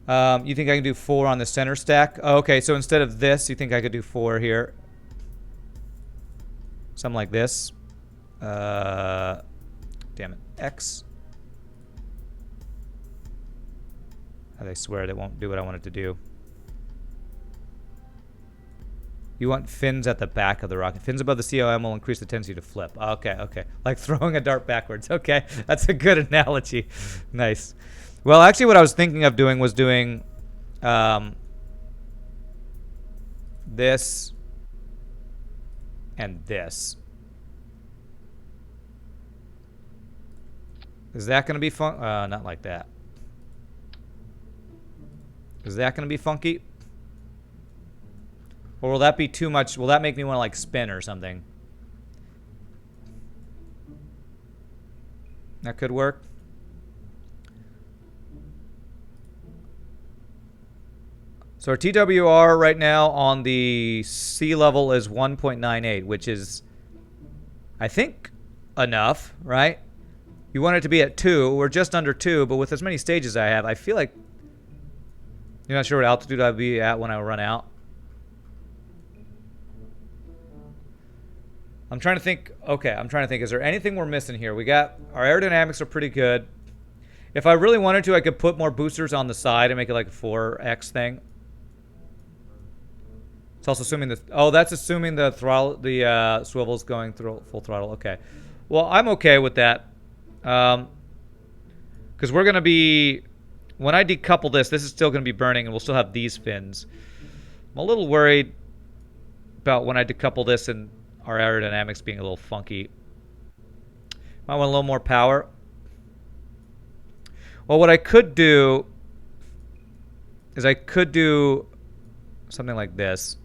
You think I can do 4 on the center stack? Oh, okay, so instead of this, you think I could do 4 here? Something like this. Damn it. X. I swear they won't do what I want it to do. You want fins at the back of the rocket. Fins above the COM will increase the tendency to flip. Okay, okay. Like throwing a dart backwards. Okay, that's a good analogy. Nice. Well, actually what I was thinking of doing was doing this and this. Is that going to be fun? Not like that. Is that going to be funky? Or will that be too much? Will that make me want to like spin or something? That could work. So our TWR right now on the sea level is 1.98, which is, I think, enough, right? You want it to be at 2. We're just under 2, but with as many stages as I have, I feel like you're not sure what altitude I'll be at when I run out. I'm trying to think. Okay, I'm trying to think. Is there anything we're missing here? We got our aerodynamics are pretty good. If I really wanted to, I could put more boosters on the side and make it like a 4x thing. It's also assuming the. Oh, that's assuming the throttle, the swivel's going through full throttle. Okay. Well, I'm okay with that. Because we're gonna be. When I decouple this, this is still going to be burning, and we'll still have these fins. I'm a little worried about when I decouple this and our aerodynamics being a little funky. Might want a little more power. Well, what I could do is I could do something like this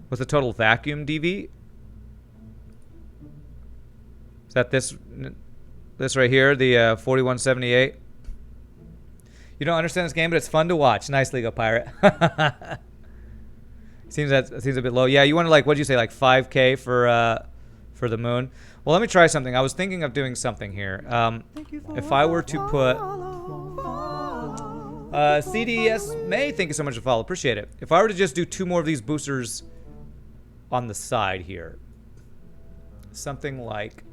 with a total vacuum DV. Is that this right here, the 4178? You don't understand this game, but it's fun to watch. Nice, Lego Pirate. seems a bit low. Yeah, you want to like, what'd you say, like 5K for the moon? Well, let me try something. I was thinking of doing something here. If I were to put CDS May, thank you so much for follow. Appreciate it. If I were to just do 2 more of these boosters on the side here, something like.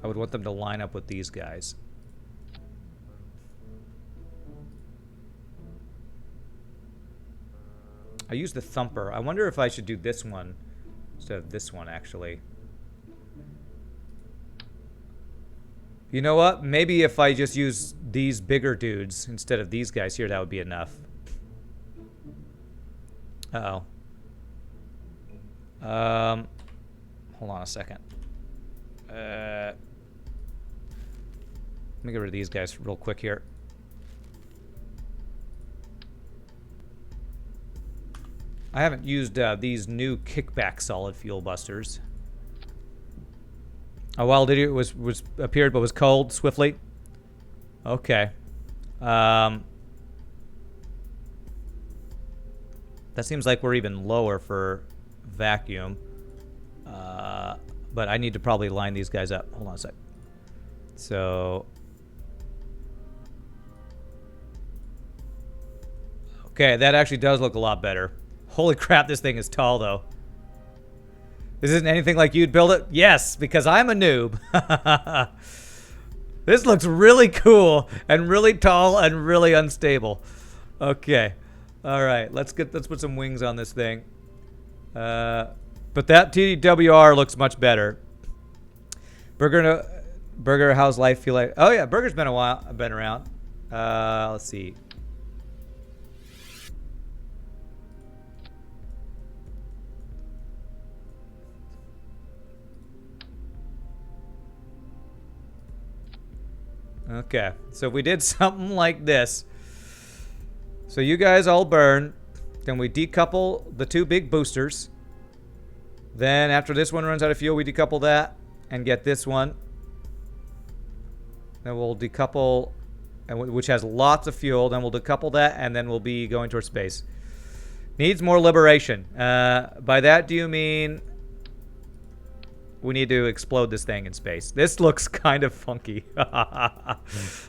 I would want them to line up with these guys. I use the thumper. I wonder if I should do this one instead of this one, actually. You know what? Maybe if I just use these bigger dudes instead of these guys here, that would be enough. Uh-oh. Hold on a second. Let me get rid of these guys real quick here. I haven't used these new kickback solid fuel busters. Oh, well, did it was appeared but was cold swiftly? Okay. That seems like we're even lower for vacuum. But I need to probably line these guys up. Hold on a sec. So... Okay, that actually does look a lot better. Holy crap, this thing is tall, though. This isn't anything like you'd build it? Yes, because I'm a noob. This looks really cool and really tall and really unstable. Okay. All right, let's put some wings on this thing. But that TWR looks much better. Burger, how's life feel like? Oh yeah, Burger's been around. Let's see. Okay, so if we did something like this. So you guys all burn. Then we decouple the two big boosters. Then after this one runs out of fuel, we decouple that and get this one. Then we'll decouple, which has lots of fuel. Then we'll decouple that, and then we'll be going towards space. Needs more liberation. By that, do you mean we need to explode this thing in space? This looks kind of funky.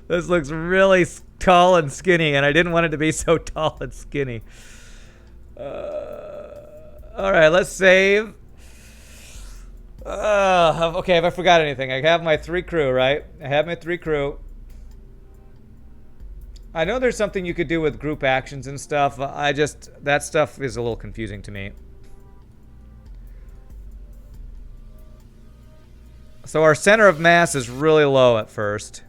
This looks really tall and skinny, and I didn't want it to be so tall and skinny. All right, let's save. Okay, have I forgot anything? I have my 3 crew, right? I have my 3 crew. I know there's something you could do with group actions and stuff. That stuff is a little confusing to me. So our center of mass is really low at first.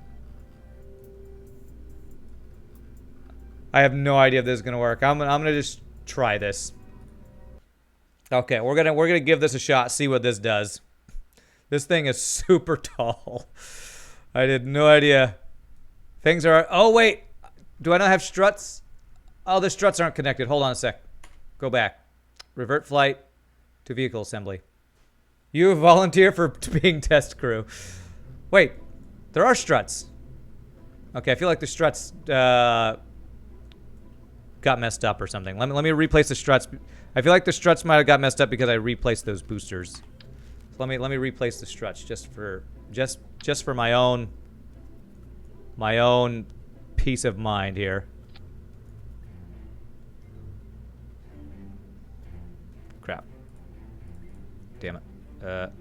I have no idea if this is gonna work. I'm gonna just try this. Okay, we're gonna give this a shot, see what this does. This thing is super tall. I had no idea. Things are... Oh, wait. Do I not have struts? Oh, the struts aren't connected. Hold on a sec. Go back. Revert flight to vehicle assembly. You volunteer for being test crew. Wait. There are struts. Okay, I feel like the struts got messed up or something. Let me replace the struts. I feel like the struts might have got messed up because I replaced those boosters. Let me replace the struts just for my own peace of mind here. Crap. Damn it.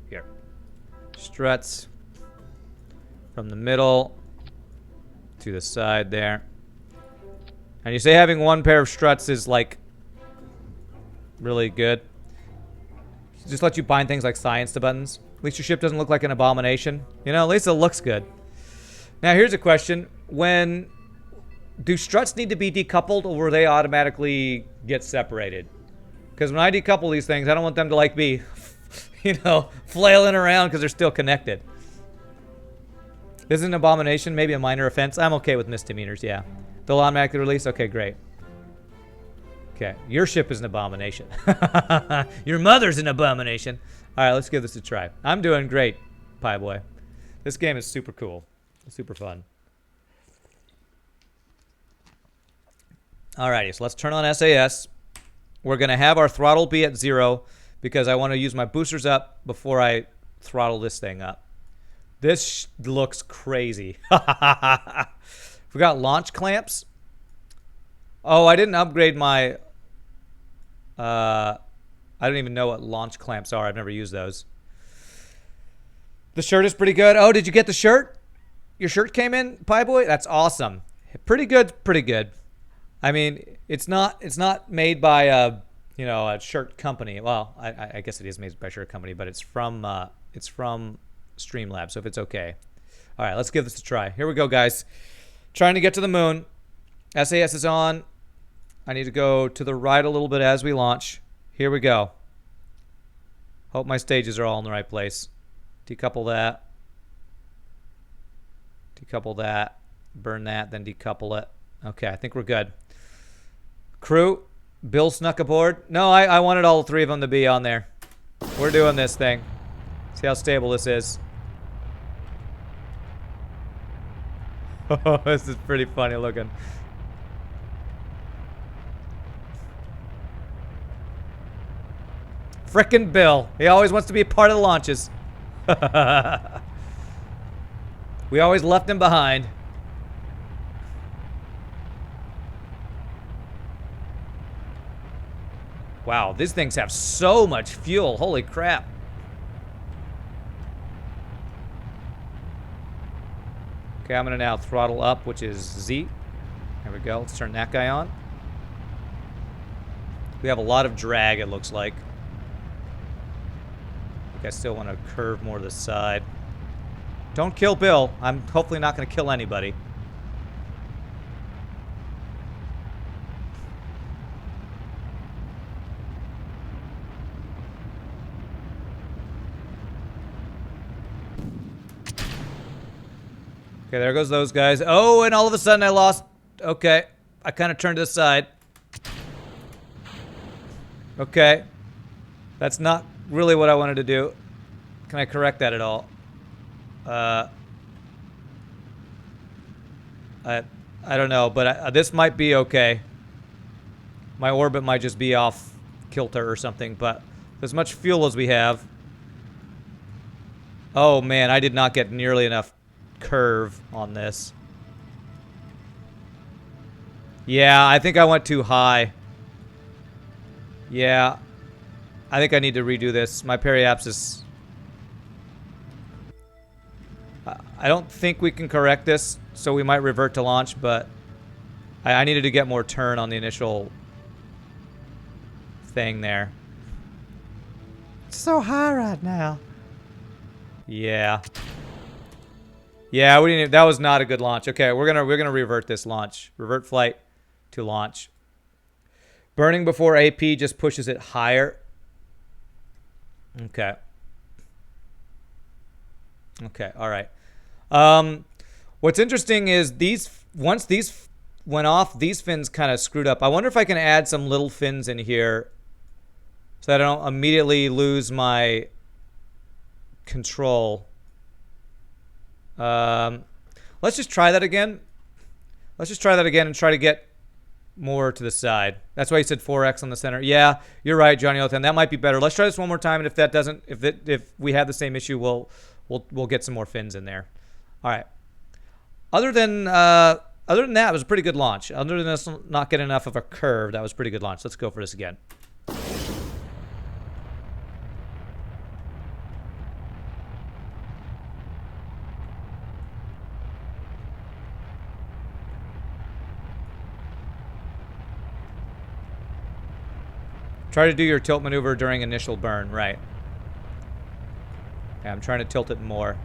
Here. Struts from the middle to the side there. And you say having one pair of struts is, like, really good. Just let you bind things like science to buttons. At least your ship doesn't look like an abomination. You know, at least it looks good. Now, here's a question. Do struts need to be decoupled, or will they automatically get separated? Because when I decouple these things, I don't want them to, like, be, you know, flailing around because they're still connected. This is an abomination, maybe a minor offense. I'm okay with misdemeanors, yeah. They'll automatically release? Okay, great. Okay, your ship is an abomination. Your mother's an abomination. All right, let's give this a try. I'm doing great, Pie Boy. This game is super cool. Super fun. Alrighty, so let's turn on SAS. We're going to have our throttle be at 0 because I want to use my boosters up before I throttle this thing up. This looks crazy. We got launch clamps. Oh, I didn't upgrade my... I don't even know what launch clamps are. I've never used those. The shirt is pretty good. Oh, did you get the shirt? Your shirt came in, Pie Boy? That's awesome. Pretty good, pretty good. I mean, it's not made by a shirt company. Well, I guess it is made by a shirt company, but it's from Streamlabs, so if it's okay. All right, let's give this a try. Here we go, guys. Trying to get to the moon. SAS is on. I need to go to the right a little bit as we launch. Here we go. Hope my stages are all in the right place. Decouple that. Decouple that. Burn that, then decouple it. Okay, I think we're good. Crew, Bill snuck aboard. No, I wanted all three of them to be on there. We're doing this thing. See how stable this is. Oh, this is pretty funny looking. Frickin' Bill. He always wants to be a part of the launches. We always left him behind. Wow, these things have so much fuel. Holy crap. Okay, I'm gonna now throttle up, which is Z. There we go. Let's turn that guy on. We have a lot of drag, it looks like. I still want to curve more to the side. Don't kill Bill. I'm hopefully not going to kill anybody. Okay, there goes those guys. Oh, and all of a sudden I lost. Okay, I kind of turned to the side. Okay. That's not really what I wanted to do. Can I correct that at all? I don't know, but this might be okay. My orbit might just be off kilter or something, but as much fuel as we have. Oh man, I did not get nearly enough curve on this. Yeah, I think I went too high. Yeah. I think I need to redo this. My periapsis. I don't think we can correct this, so we might revert to launch, but I needed to get more turn on the initial thing there. It's so high right now. Yeah. Yeah, we didn't. That was not a good launch. Okay, we're gonna revert this launch. Revert flight to launch. Burning before AP just pushes it higher. Okay. Okay, all right. What's interesting is once these went off, these fins kind of screwed up. I wonder if I can add some little fins in here so that I don't immediately lose my control. Let's just try that again. Let's just try that again and try to get more to the side. That's why you said 4x on the center. Yeah, you're right, Johnny Othan. That might be better. Let's try this one more time, and if that doesn't, if we have the same issue, we'll get some more fins in there. All right. Other than that, it was a pretty good launch. Other than us not getting enough of a curve, that was a pretty good launch. Let's go for this again. Try to do your tilt maneuver during initial burn, right. Yeah, I'm trying to tilt it more.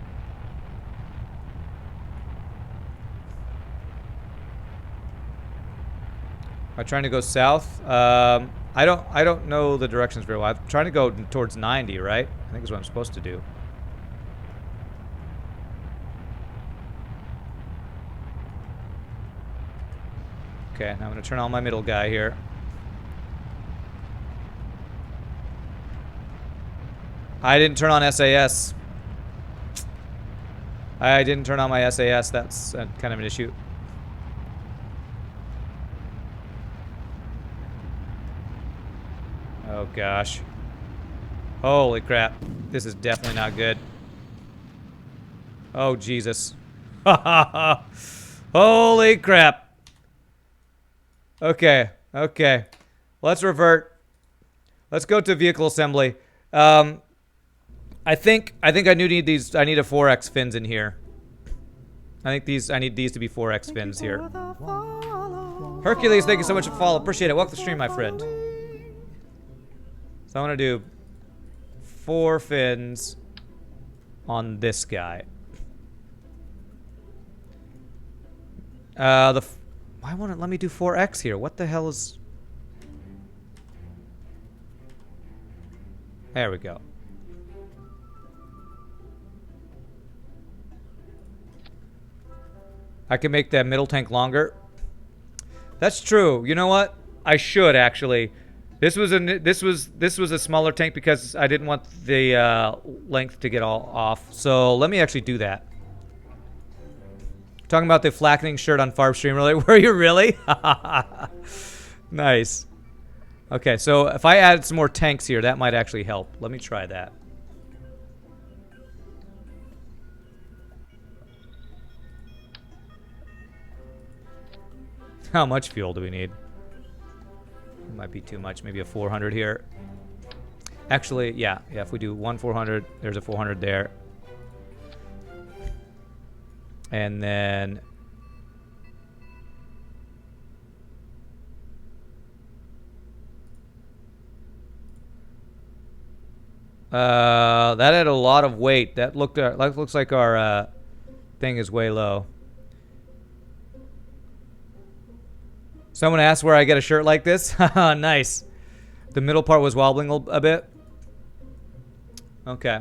Am I trying to go south? I don't know the directions very well. I'm trying to go towards 90, right? I think is what I'm supposed to do. Okay, now I'm going to turn on my middle guy here. I didn't turn on SAS. I didn't turn on my SAS. That's kind of an issue. Oh, gosh. Holy crap. This is definitely not good. Oh, Jesus. Holy crap. Okay. Okay. Let's revert. Let's go to vehicle assembly. I think I need these. I need a 4x fins in here. I need these to be 4x fins here. Hercules, thank you so much for the follow. Appreciate it. Welcome to the stream, my friend. So I want to do 4 fins on this guy. Why won't it let me do 4x here? What the hell is... There we go. I can make that middle tank longer. That's true. You know what? I should actually. This was a smaller tank because I didn't want the length to get all off. So let me actually do that. Talking about the flackening shirt on Farb stream earlier. Were you really? Nice. Okay, so if I add some more tanks here, that might actually help. Let me try that. How much fuel do we need? It might be too much. Maybe a 400 here. Actually, yeah. If we do one 400, there's a 400 there. And then... that had a lot of weight. That looks like our thing is way low. Someone asked where I get a shirt like this. Nice. The middle part was wobbling a bit. Okay.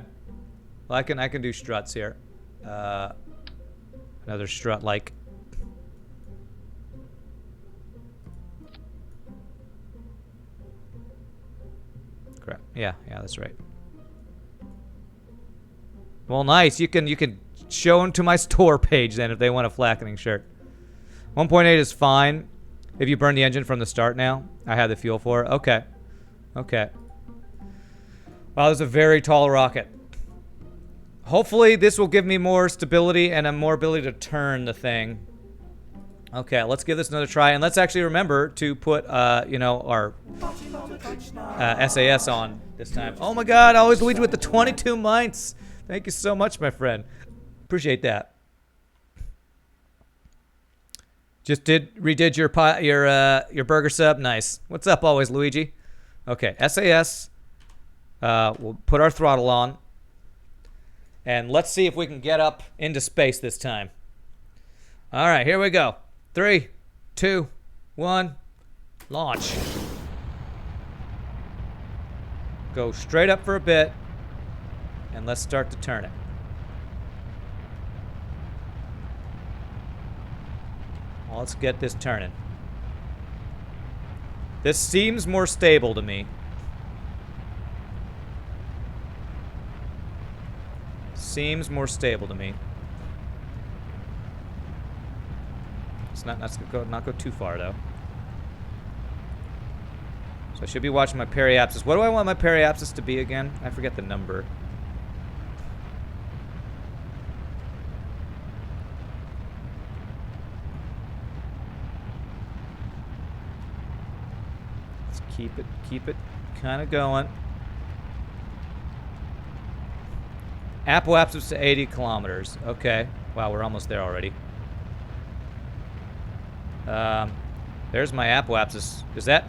Well, I can do struts here. Another strut like. Crap. Yeah, that's right. Well, nice. You can show them to my store page then if they want a flackening shirt. 1.8 is fine. If you burn the engine from the start now, I have the fuel for it. Okay. Okay. Wow, this is a very tall rocket. Hopefully this will give me more stability and a more ability to turn the thing. Okay, let's give this another try. And let's actually remember to put, you know, our SAS on this time. Oh my god, always Luigi with the 22 months. Thank you so much, my friend. Appreciate that. Just redid your burger sub. Nice. What's up, always Luigi? Okay, SAS. We'll put our throttle on, and let's see if we can get up into space this time. All right, here we go. 3, 2, 1, launch. Go straight up for a bit, and let's start to turn it. Let's get this turning. This seems more stable to me. Seems more stable to me. Let's not go too far though. So I should be watching my periapsis. What do I want my periapsis to be again? I forget the number. Keep it kind of going. Apoapsis to 80 kilometers. Okay. Wow, we're almost there already. There's my apoapsis. Is that?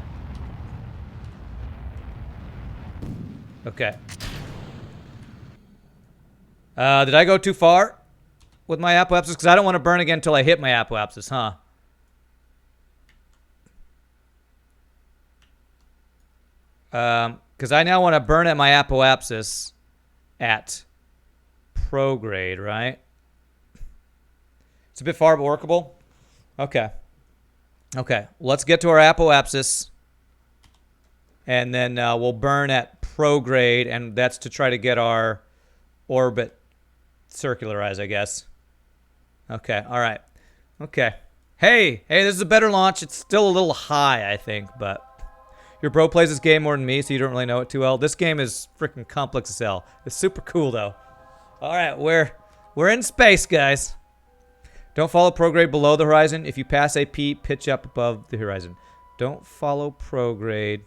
Okay. Did I go too far with my apoapsis? Because I don't want to burn again until I hit my apoapsis, huh? Because I now want to burn at my apoapsis at prograde, right? It's a bit far, but workable. Okay. Okay, let's get to our apoapsis, and then we'll burn at prograde, and that's to try to get our orbit circularized, I guess. Okay, all right. Okay. Hey, this is a better launch. It's still a little high, I think, but... Your bro plays this game more than me, so you don't really know it too well. This game is freaking complex as hell. It's super cool, though. All right, we're in space, guys. Don't follow prograde below the horizon. If you pass AP, pitch up above the horizon. Don't follow prograde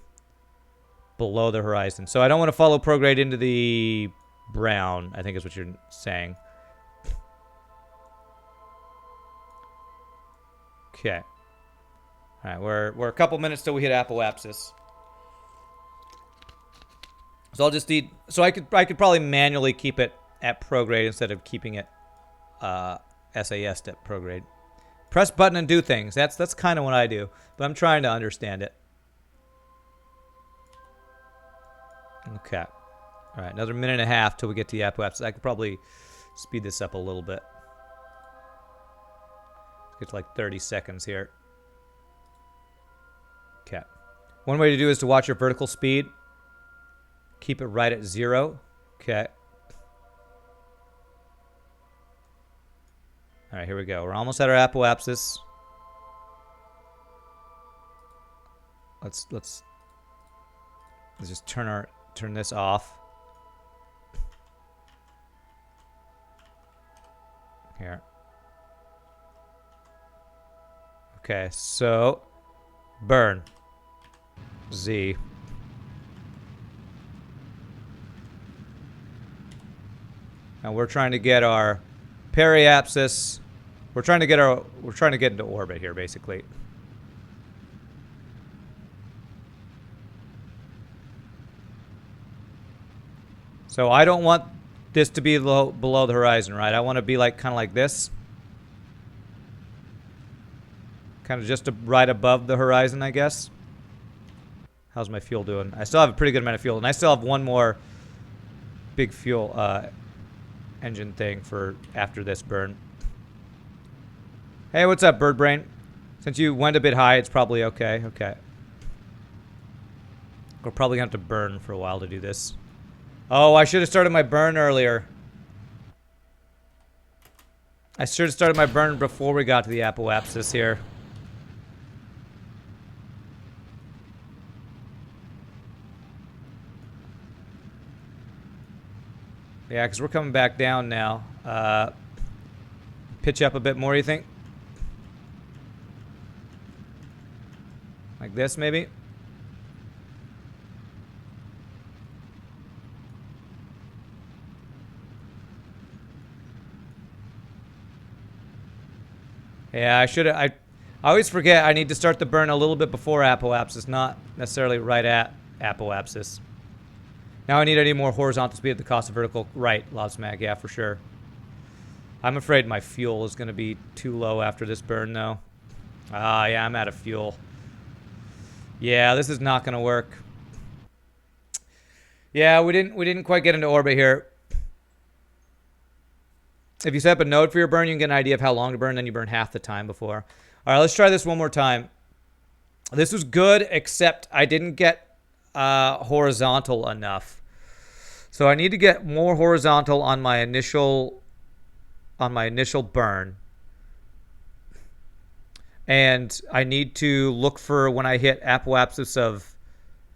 below the horizon. So I don't want to follow prograde into the brown, I think is what you're saying. Okay. All right, we're a couple minutes till we hit apoapsis. So I'll just need... So I could probably manually keep it at prograde instead of keeping it SAS at prograde. Press button and do things. That's kind of what I do. But I'm trying to understand it. Okay. All right, another minute and a half till we get to the apoapsis. I could probably speed this up a little bit. Let's get to like 30 seconds here. Okay. One way to do it is to watch your vertical speed. Keep it right at 0. Okay. All right, here we go. We're almost at our apoapsis. Let's just turn this off. Here. Okay, so burn. Z. Now we're trying to get our periapsis. We're trying to get into orbit here, basically. So I don't want this to be below the horizon, right? I want to be like kind of like this. Kind of just right above the horizon, I guess. How's my fuel doing? I still have a pretty good amount of fuel, and I still have one more big fuel engine thing for after this burn. Hey, what's up, bird brain? Since you went a bit high, it's probably okay. Okay. We're probably going to have to burn for a while to do this. Oh, I should have started my burn earlier. I should have started my burn before we got to the apoapsis here. Yeah, because we're coming back down now. Pitch up a bit more, you think? Like this, maybe? Yeah, I always forget I need to start the burn a little bit before apoapsis, not necessarily right at apoapsis. Now I need more horizontal speed at the cost of vertical. Right, Lobsmag, yeah, for sure. I'm afraid my fuel is going to be too low after this burn, though. Ah, yeah, I'm out of fuel. Yeah, this is not going to work. Yeah, we didn't quite get into orbit here. If you set up a node for your burn, you can get an idea of how long to burn, then you burn half the time before. All right, let's try this one more time. This was good, except I didn't get horizontal enough. So I need to get more horizontal on my initial burn. And I need to look for when I hit apoapsis of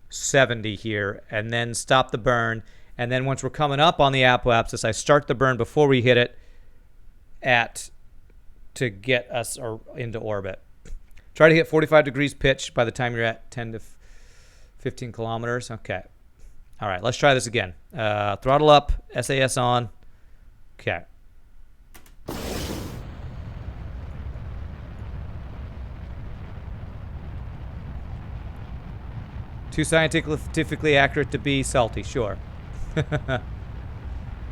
70 here, and then stop the burn. And then once we're coming up on the apoapsis, I start the burn before we hit it to get us into orbit. Try to hit 45 degrees pitch by the time you're at 10 to 15 kilometers. Okay. All right, let's try this again. Throttle up, SAS on. Okay. Too scientifically accurate to be salty, sure.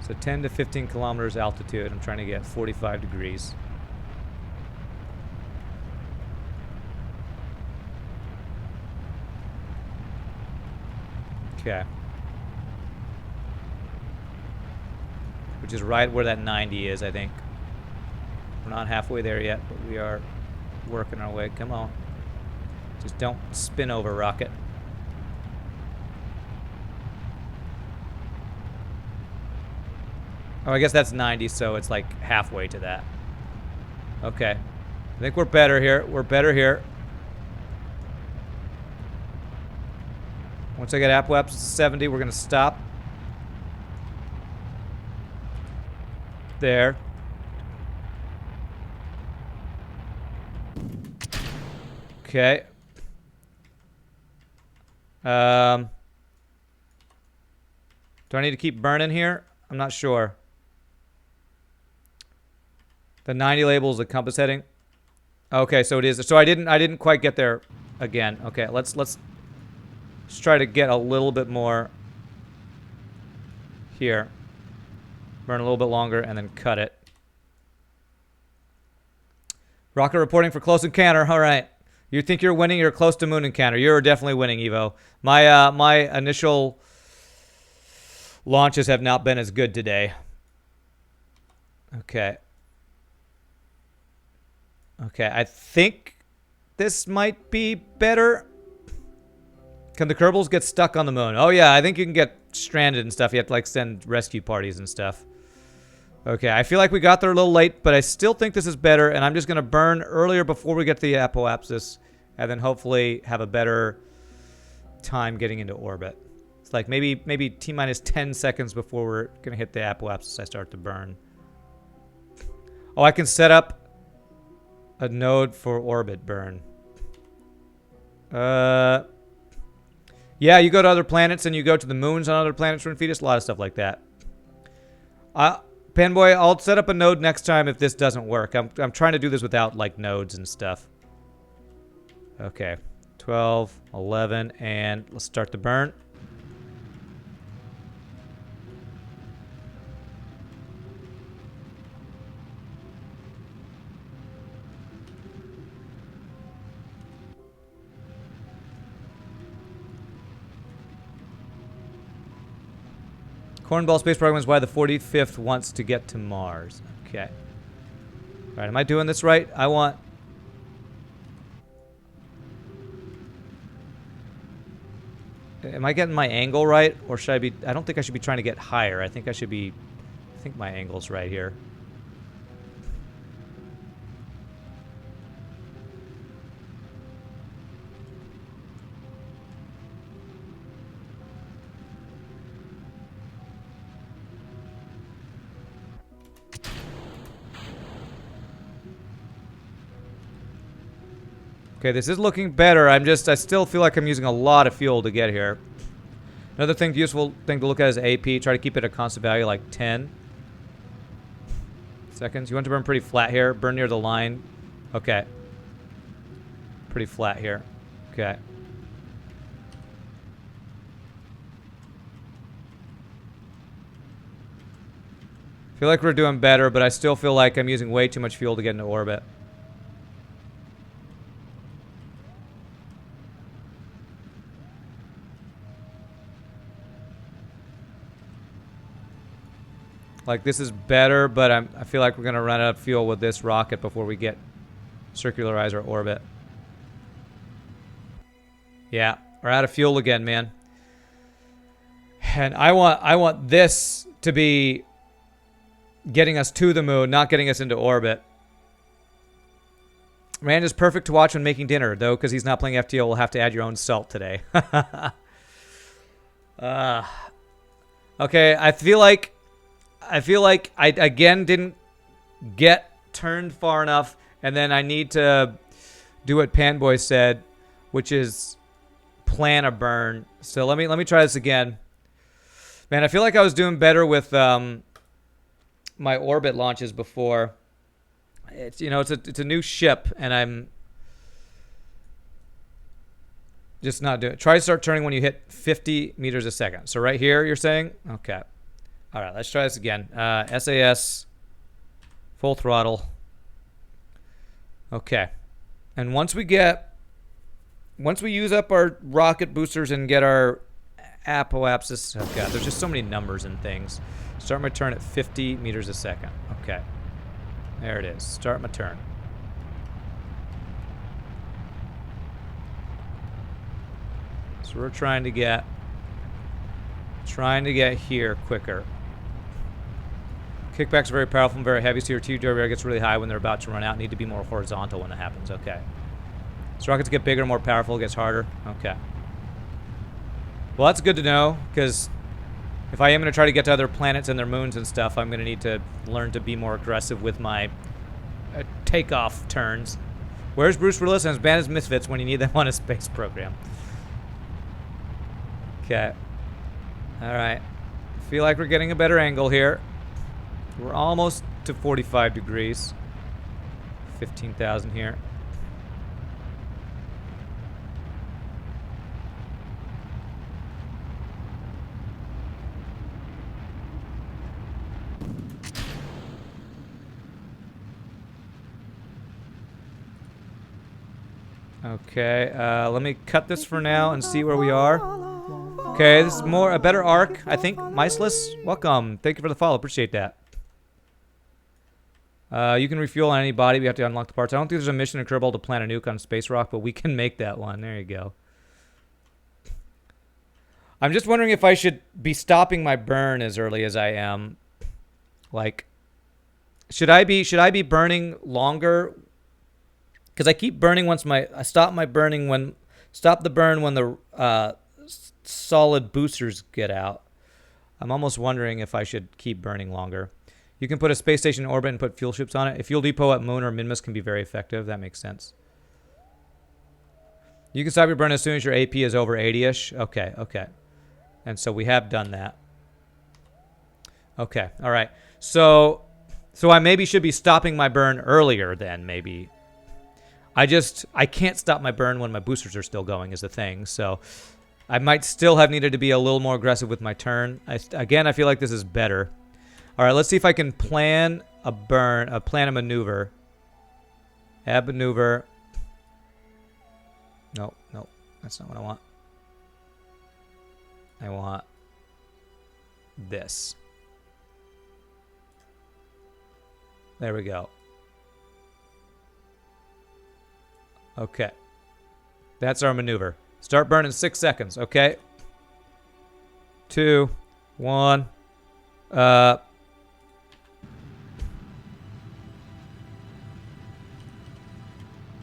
So 10 to 15 kilometers altitude. I'm trying to get 45 degrees. Okay. Which is right where that 90 is, I think. We're not halfway there yet, but we are working our way. Come on. Just don't spin over, rocket. Oh, I guess that's 90, so it's like halfway to that. Okay. I think we're better here. We're better here. Once I get apoapsis to 70, we're going to stop. There. Okay. Do I need to keep burning here? I'm not sure. The 90 label is the compass heading. Okay, so it is. So I didn't quite get there again. Okay, let's try to get a little bit more here. Burn a little bit longer and then cut it. Rocket reporting for close encounter. All right. You think you're winning? You're close to moon encounter. You're definitely winning, Evo. My initial launches have not been as good today. Okay. Okay, I think this might be better. Can the Kerbals get stuck on the moon? Oh yeah, I think you can get stranded and stuff. You have to like send rescue parties and stuff. Okay, I feel like we got there a little late, but I still think this is better, and I'm just going to burn earlier before we get to the apoapsis, and then hopefully have a better time getting into orbit. It's like maybe T-minus 10 seconds before we're going to hit the apoapsis, I start to burn. Oh, I can set up a node for orbit burn. Yeah, you go to other planets, and you go to the moons on other planets from Fetus, a lot of stuff like that. Panboy, I'll set up a node next time if this doesn't work. I'm trying to do this without, like, nodes and stuff. Okay. 12, 11, and let's start the burn. Cornball Space Program is why the 45th wants to get to Mars. Okay. All right, am I doing this right? I want... Am I getting my angle right? Or should I be... I don't think I should be trying to get higher. I think I should be... I think my angle's right here. Okay, this is looking better. I still feel like I'm using a lot of fuel to get here. Another useful thing to look at is AP. Try to keep it a constant value, like 10 seconds. You want to burn pretty flat here. Burn near the line. Okay. Pretty flat here. Okay. Feel like we're doing better, but I still feel like I'm using way too much fuel to get into orbit. Like, this is better, but I feel like we're going to run out of fuel with this rocket before we get circularize our orbit. Yeah, we're out of fuel again, man. And I want this to be getting us to the moon, not getting us into orbit. Rand is perfect to watch when making dinner, though, because he's not playing FTL. We'll have to add your own salt today. Okay, I feel like I again didn't get turned far enough, and then I need to do what Panboy said, which is plan a burn. So let me try this again. Man, I feel like I was doing better with my orbit launches before. It's it's a new ship, and I'm just not doing it. Try to start turning when you hit 50 meters a second. So right here, you're saying? Okay. All right, let's try this again. SAS, full throttle. Okay. And once we use up our rocket boosters and get our apoapsis, oh god, there's just so many numbers and things. Start my turn at 50 meters a second. Okay. There it is. Start my turn. So we're trying to get here quicker. Kickbacks are very powerful and very heavy, so your TWR gets really high when they're about to run out. Need to be more horizontal when it happens. Okay. So rockets get bigger, more powerful, it gets harder. Okay. Well, that's good to know, because if I am going to try to get to other planets and their moons and stuff, I'm going to need to learn to be more aggressive with my takeoff turns. Where's Bruce Willis and his band as Misfits when you need them on a space program? Okay. Alright. Feel like we're getting a better angle here. We're almost to 45 degrees. 15,000 here. Okay, let me cut this for now and see where we are. Okay, this is a better arc, I think. Miceless, welcome. Thank you for the follow. Appreciate that. You can refuel on any body. We have to unlock the parts. I don't think there's a mission in Kerbal to plant a nuke on Space Rock, but we can make that one. There you go. I'm just wondering if I should be stopping my burn as early as I am. Like, should I be burning longer? Because I keep burning once I stop the burn when the solid boosters get out. I'm almost wondering if I should keep burning longer. You can put a space station in orbit and put fuel ships on it. A fuel depot at Moon or Minmus can be very effective. That makes sense. You can stop your burn as soon as your AP is over 80-ish. Okay, okay. And so we have done that. Okay, all right. So I maybe should be stopping my burn earlier then, maybe. I can't stop my burn when my boosters are still going is the thing. So I might still have needed to be a little more aggressive with my turn. Again, I feel like this is better. All right, let's see if I can plan a maneuver. Add maneuver. No, that's not what I want. I want this. There we go. Okay. That's our maneuver. Start burn in 6 seconds, okay? 2, 1.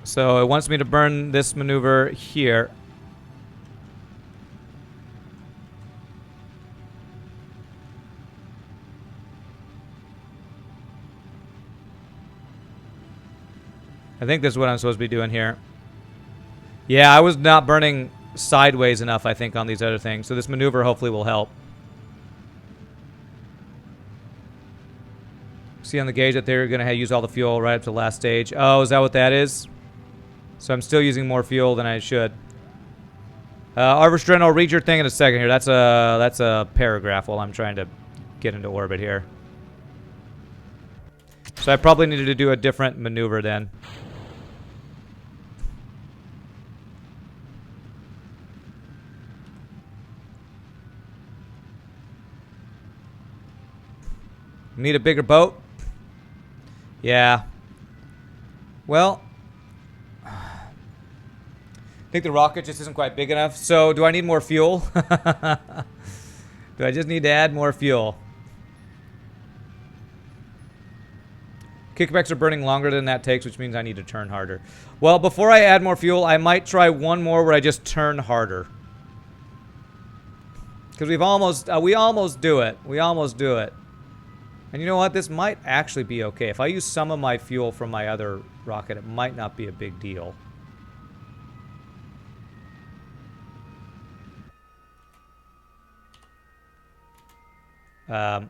So it wants me to burn this maneuver here. I think this is what I'm supposed to be doing here. Yeah, I was not burning sideways enough, I think, on these other things. So this maneuver hopefully will help. See on the gauge that they're going to use all the fuel right up to the last stage. Oh, is that what that is? So I'm still using more fuel than I should. Arvistren, I'll read your thing in a second here. That's a paragraph while I'm trying to get into orbit here. So I probably needed to do a different maneuver then. Need a bigger boat? Yeah. Well, I think the rocket just isn't quite big enough. So do I need more fuel? Do I just need to add more fuel? Kickbacks are burning longer than that takes, which means I need to turn harder. Well, before I add more fuel, I might try one more where I just turn harder. Because we almost do it. We almost do it. And you know what? This might actually be okay. If I use some of my fuel from my other rocket, it might not be a big deal. Do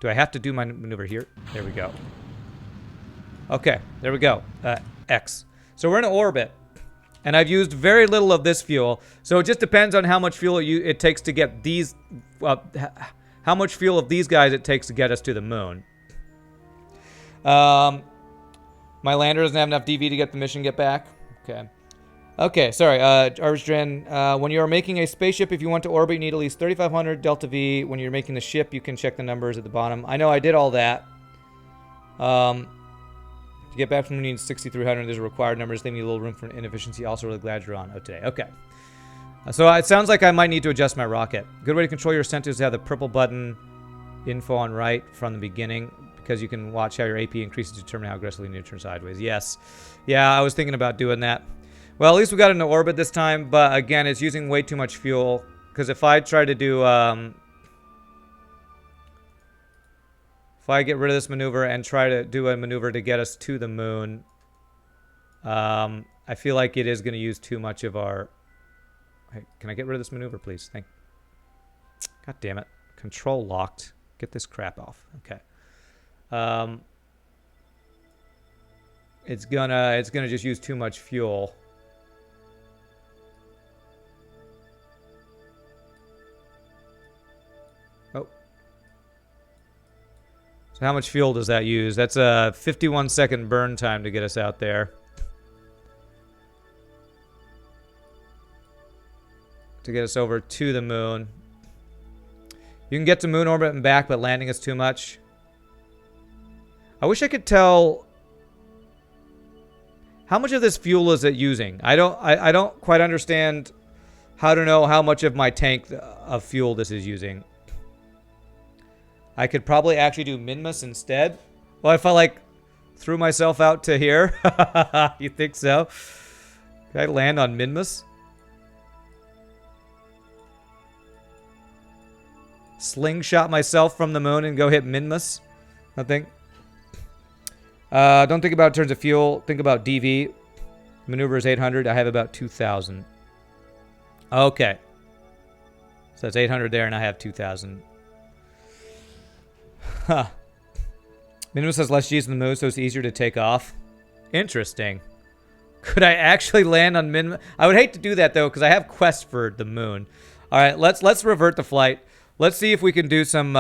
I have to do my maneuver here? There we go. Okay, there we go. X. So we're in orbit. And I've used very little of this fuel. So it just depends on how much fuel it takes to get these... how much fuel of these guys it takes to get us to the moon. My lander doesn't have enough DV to get the mission get back. Okay. Okay, sorry. Arvistren, when you are making a spaceship, if you want to orbit, you need at least 3,500 Delta V. When you're making the ship, you can check the numbers at the bottom. I know I did all that. To get back from the moon, 6,300. There's a required number. Just leaving you a little room for inefficiency. Also, really glad you're on today. Okay. So it sounds like I might need to adjust my rocket. Good way to control your incentives is to have the purple button info on right from the beginning, because you can watch how your AP increases to determine how aggressively you need to turn sideways. Yes. Yeah, I was thinking about doing that. Well, at least we got into orbit this time, but again, it's using way too much fuel. Because if I try to do... if I get rid of this maneuver and try to do a maneuver to get us to the moon, I feel like it is going to use too much of our... Hey, can I get rid of this maneuver, please? God damn it. Control locked. Get this crap off. Okay. It's gonna just use too much fuel. Oh. So how much fuel does that use? That's a 51-second burn time to get us out there. To get us over to the moon. You can get to moon orbit and back, but landing is too much. I wish I could tell... How much of this fuel is it using? I don't quite understand how to know how much of my tank of fuel this is using. I could probably actually do Minmus instead. Well, if I like threw myself out to here. You think so? Can I land on Minmus? Slingshot myself from the moon and go hit Minmus? Nothing. Don't think about turns of fuel. Think about DV. Maneuver is 800. I have about 2,000. Okay. So that's 800 there, and I have 2,000. Huh. Minmus has less G's than the moon, so it's easier to take off. Interesting. Could I actually land on Minmus? I would hate to do that, though, because I have quests for the moon. All right, let's revert the flight. Let's see if we can do some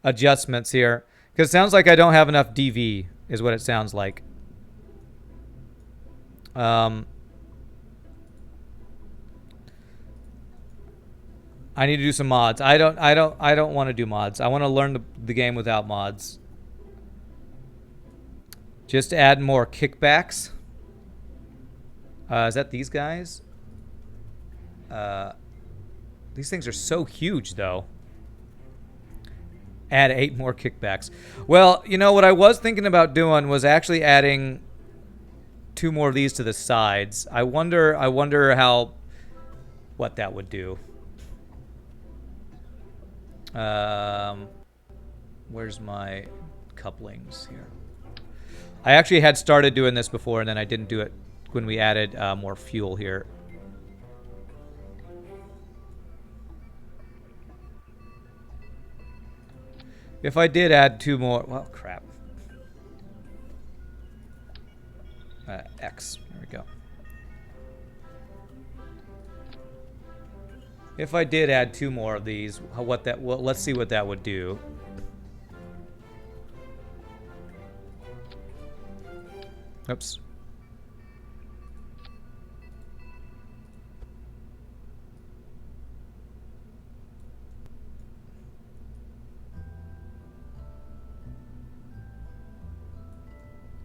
adjustments here. Because it sounds like I don't have enough DV, is what it sounds like. I need to do some mods. I don't want to do mods. I want to learn the game without mods. Just add more kickbacks. Is that these guys? These things are so huge, though. Add 8 more kickbacks. Well, you know, what I was thinking about doing was actually adding 2 more of these to the sides. I wonder what that would do. Where's my couplings here? I actually had started doing this before, and then I didn't do it when we added more fuel here. If I did add 2 more... Well, crap. X. There we go. If I did add 2 more of these, let's see what that would do. Oops.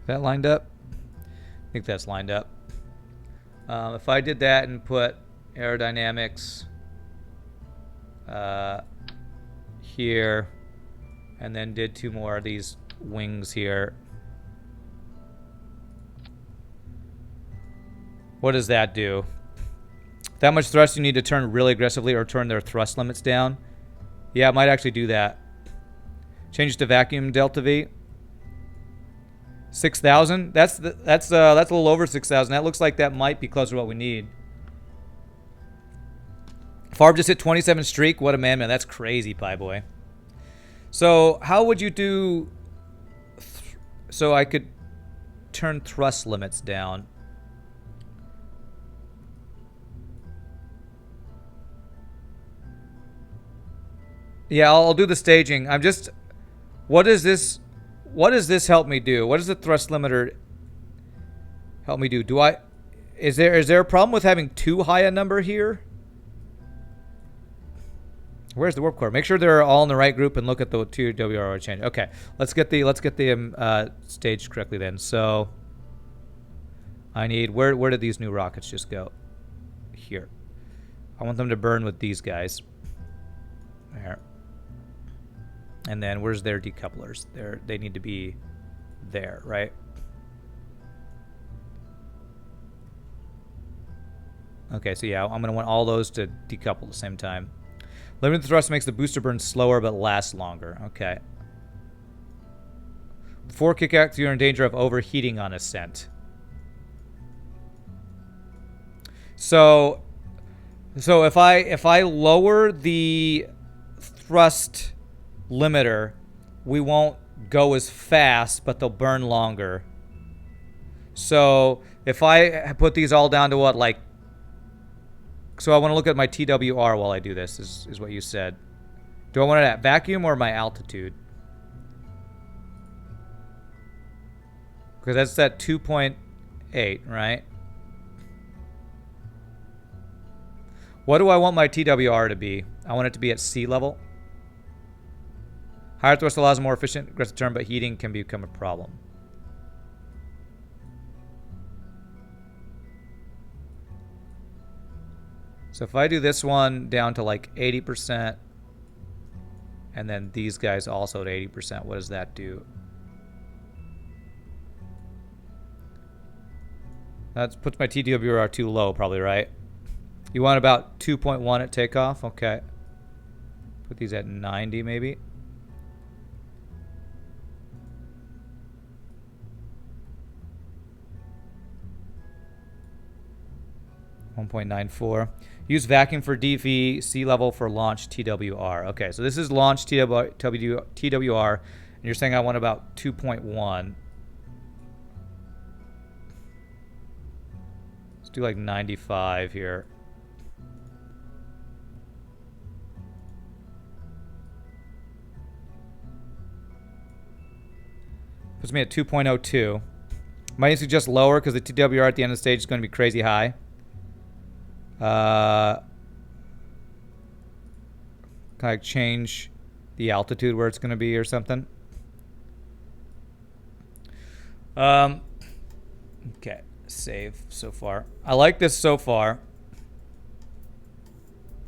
That lined up? I think that's lined up. If I did that and put aerodynamics here, and then did 2 more of these wings here, what does that do? That much thrust you need to turn really aggressively or turn their thrust limits down. Yeah, it might actually do that. Change to vacuum delta V. 6,000. That's a little over 6,000. That looks like that might be closer to what we need. Farb just hit 27 streak. What a man. That's crazy, Pie Boy. So how would you do? So I could turn thrust limits down. Yeah, I'll do the staging. I'm just. What is this? What does this help me do? What does the thrust limiter help me do? Is there a problem with having too high a number here? Where's the warp core? Make sure they're all in the right group and look at the 2 WRO change. Okay, let's get the staged correctly then. So I need where did these new rockets just go? Here. I want them to burn with these guys. There. And then where's their decouplers? They need to be there, right? Okay, so yeah, I'm going to want all those to decouple at the same time. Limited thrust makes the booster burn slower but last longer. Okay. Before kickbacks, you're in danger of overheating on ascent. So if I lower the thrust limiter, we won't go as fast, but they'll burn longer. So if I put these all down to what, like, so I want to look at my TWR while I do this, is what you said. Do I want it at vacuum or my altitude? Because that's at 2.8, right? What do I want my TWR to be? I want it to be at sea level. Higher thrust allows a more efficient aggressive turn, but heating can become a problem. So if I do this one down to like 80%, and then these guys also at 80%, what does that do? That puts my TWR too low, probably, right? You want about 2.1 at takeoff? Okay. Put these at 90, maybe. .94. Use vacuum for DV, sea level for launch TWR. Okay, so this is launch TWR, and you're saying I want about 2.1. Let's do like 95 here. Puts me at 2.02. Might need to suggest lower because the TWR at the end of the stage is going to be crazy high. Can I change the altitude where it's going to be or something? Okay, save so far. I like this so far.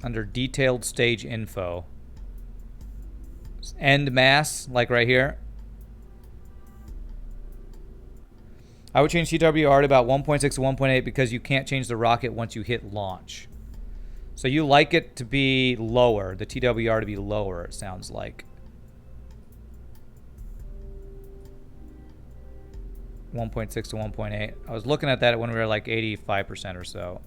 Under detailed stage info. End mass, like right here. I would change TWR to about 1.6 to 1.8 because you can't change the rocket once you hit launch. So you like it to be lower, the TWR to be lower, it sounds like. 1.6 to 1.8. I was looking at that when we were like 85% or so.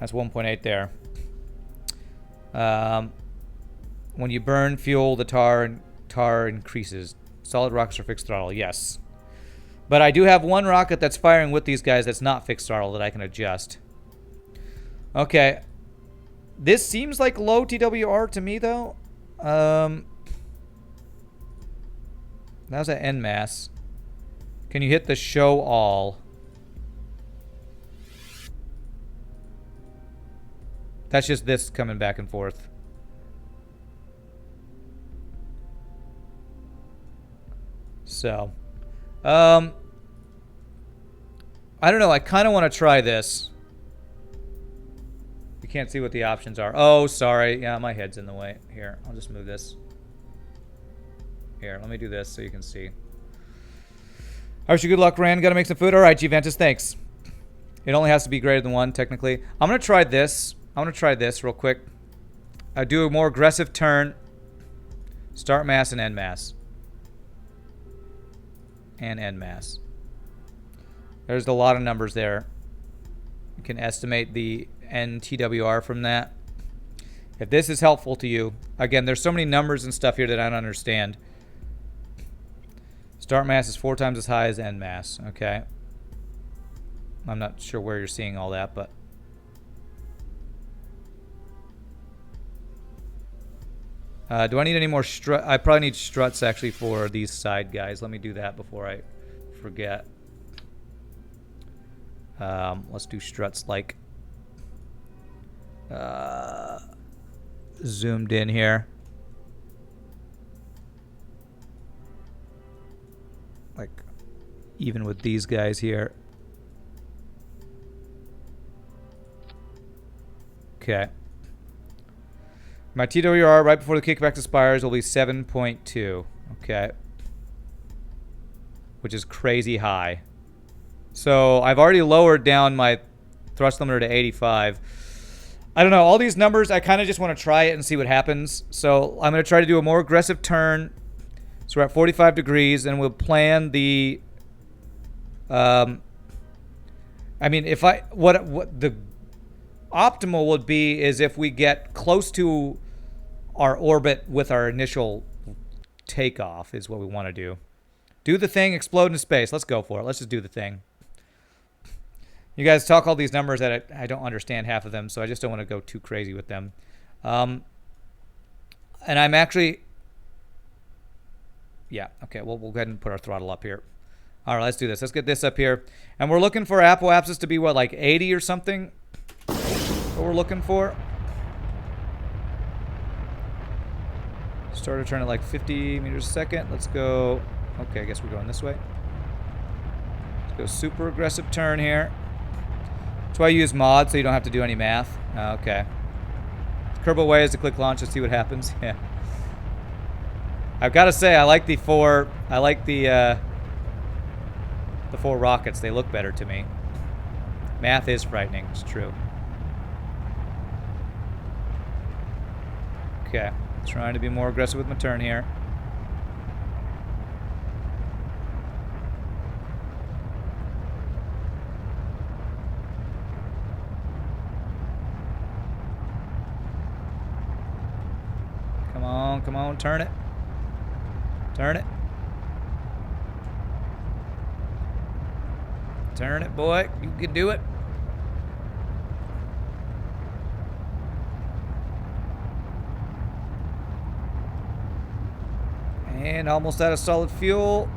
That's 1.8 there. When you burn fuel, the tar increases. Solid rockets are fixed throttle, yes. But I do have one rocket that's firing with these guys that's not fixed throttle that I can adjust. Okay. This seems like low TWR to me, though. That was at end mass. Can you hit the show all? That's just this coming back and forth. So, I don't know. I kind of want to try this. You can't see what the options are. Oh, sorry. Yeah, my head's in the way. Here, I'll just move this. Here, let me do this so you can see. I wish you good luck, Rand. Gotta make some food. All right, Juventus, thanks. It only has to be greater than 1, technically. I'm going to try this. I'm going to try this real quick. I do a more aggressive turn. Start mass and end mass. And end mass. There's a lot of numbers there. You can estimate the NTWR from that. If this is helpful to you, again, there's so many numbers and stuff here that I don't understand. Start mass is 4 times as high as end mass. Okay. I'm not sure where you're seeing all that, but do I need any more strut? I probably need struts actually for these side guys. Let me do that before I forget. Let's do struts like zoomed in here. Like even with these guys here. Okay. My TWR right before the kickback expires will be 7.2. Okay. Which is crazy high. So I've already lowered down my thrust limiter to 85. I don't know. All these numbers, I kind of just want to try it and see what happens. So I'm going to try to do a more aggressive turn. So we're at 45 degrees, and we'll plan the... I mean, if I... What the optimal would be is if we get close to our orbit with our initial takeoff is what we want to do. Do the thing, explode into space. Let's go for it. Let's just do the thing. You guys talk all these numbers that I don't understand half of them, so I just don't want to go too crazy with them. And I'm actually... Yeah, okay, we'll go ahead and put our throttle up here. All right, let's do this. Let's get this up here. And we're looking for apoapsis to be, what, like 80 or something? What we're looking for. Started turning at like 50 meters a second. Let's go. Okay, I guess we're going this way. Let's go super aggressive turn here. That's why I use mod, so you don't have to do any math. Okay. Kerbal way is to click launch and see what happens. Yeah. I've got to say, I like the four rockets. They look better to me. Math is frightening. It's true. Okay. Trying to be more aggressive with my turn here. Come on, turn it. Turn it. Turn it, boy. You can do it. And almost out of solid fuel.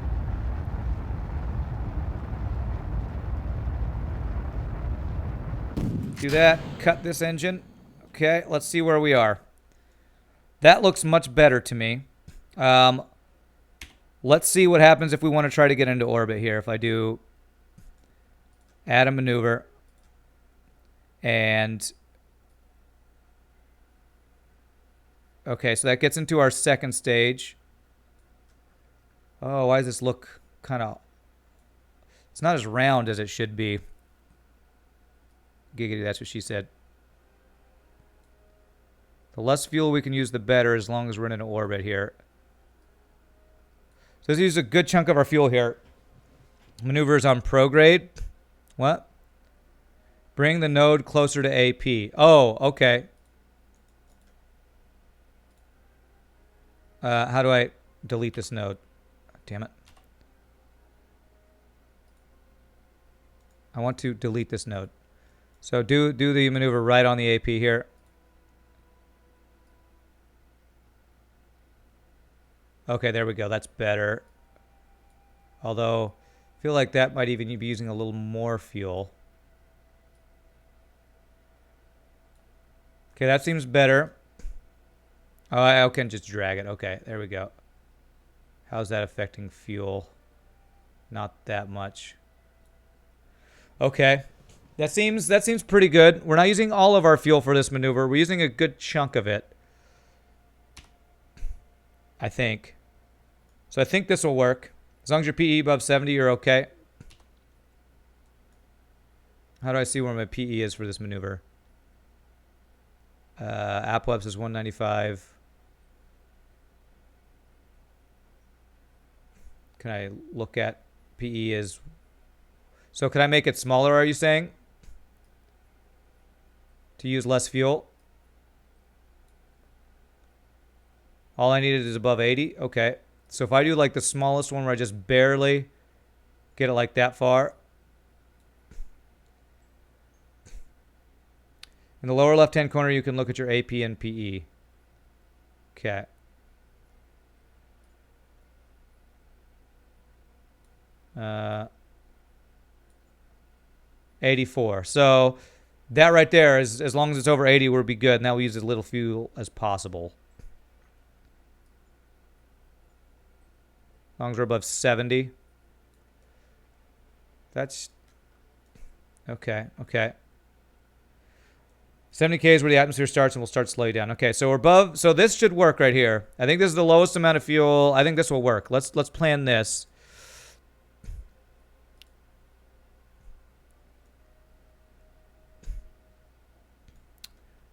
Do that. Cut this engine. Okay, let's see where we are. That looks much better to me. Let's see what happens if we want to try to get into orbit here. If I do add a maneuver and okay, so that gets into our second stage. Oh, why does this look kind of... It's not as round as it should be. Giggity, that's what she said. The less fuel we can use, the better, as long as we're in an orbit here. So let's use a good chunk of our fuel here. Maneuvers on prograde. What? Bring the node closer to AP. Oh, okay. How do I delete this node? Damn it. I want to delete this node. So do the maneuver right on the AP here. Okay, there we go. That's better. Although, I feel like that might even be using a little more fuel. Okay, that seems better. Oh, I can just drag it. Okay, there we go. How's that affecting fuel? Not that much. Okay. That seems pretty good. We're not using all of our fuel for this maneuver. We're using a good chunk of it. I think. So I think this will work. As long as your PE above 70, you're okay. How do I see where my PE is for this maneuver? Apoap's is 195. Can I look at PE is... So can I make it smaller, are you saying? To use less fuel? All I needed is above 80? Okay. So if I do like the smallest one where I just barely get it like that far. In the lower left-hand corner, you can look at your AP and PE. Okay. Uh, 84. So that right there is, as long as it's over 80, we'll be good. Now we use as little fuel as possible. As long as we're above 70. That's... Okay, okay. 70K is where the atmosphere starts, and we'll start slowing down. Okay, so we're above... So this should work right here. I think this is the lowest amount of fuel. I think this will work. Let's plan this.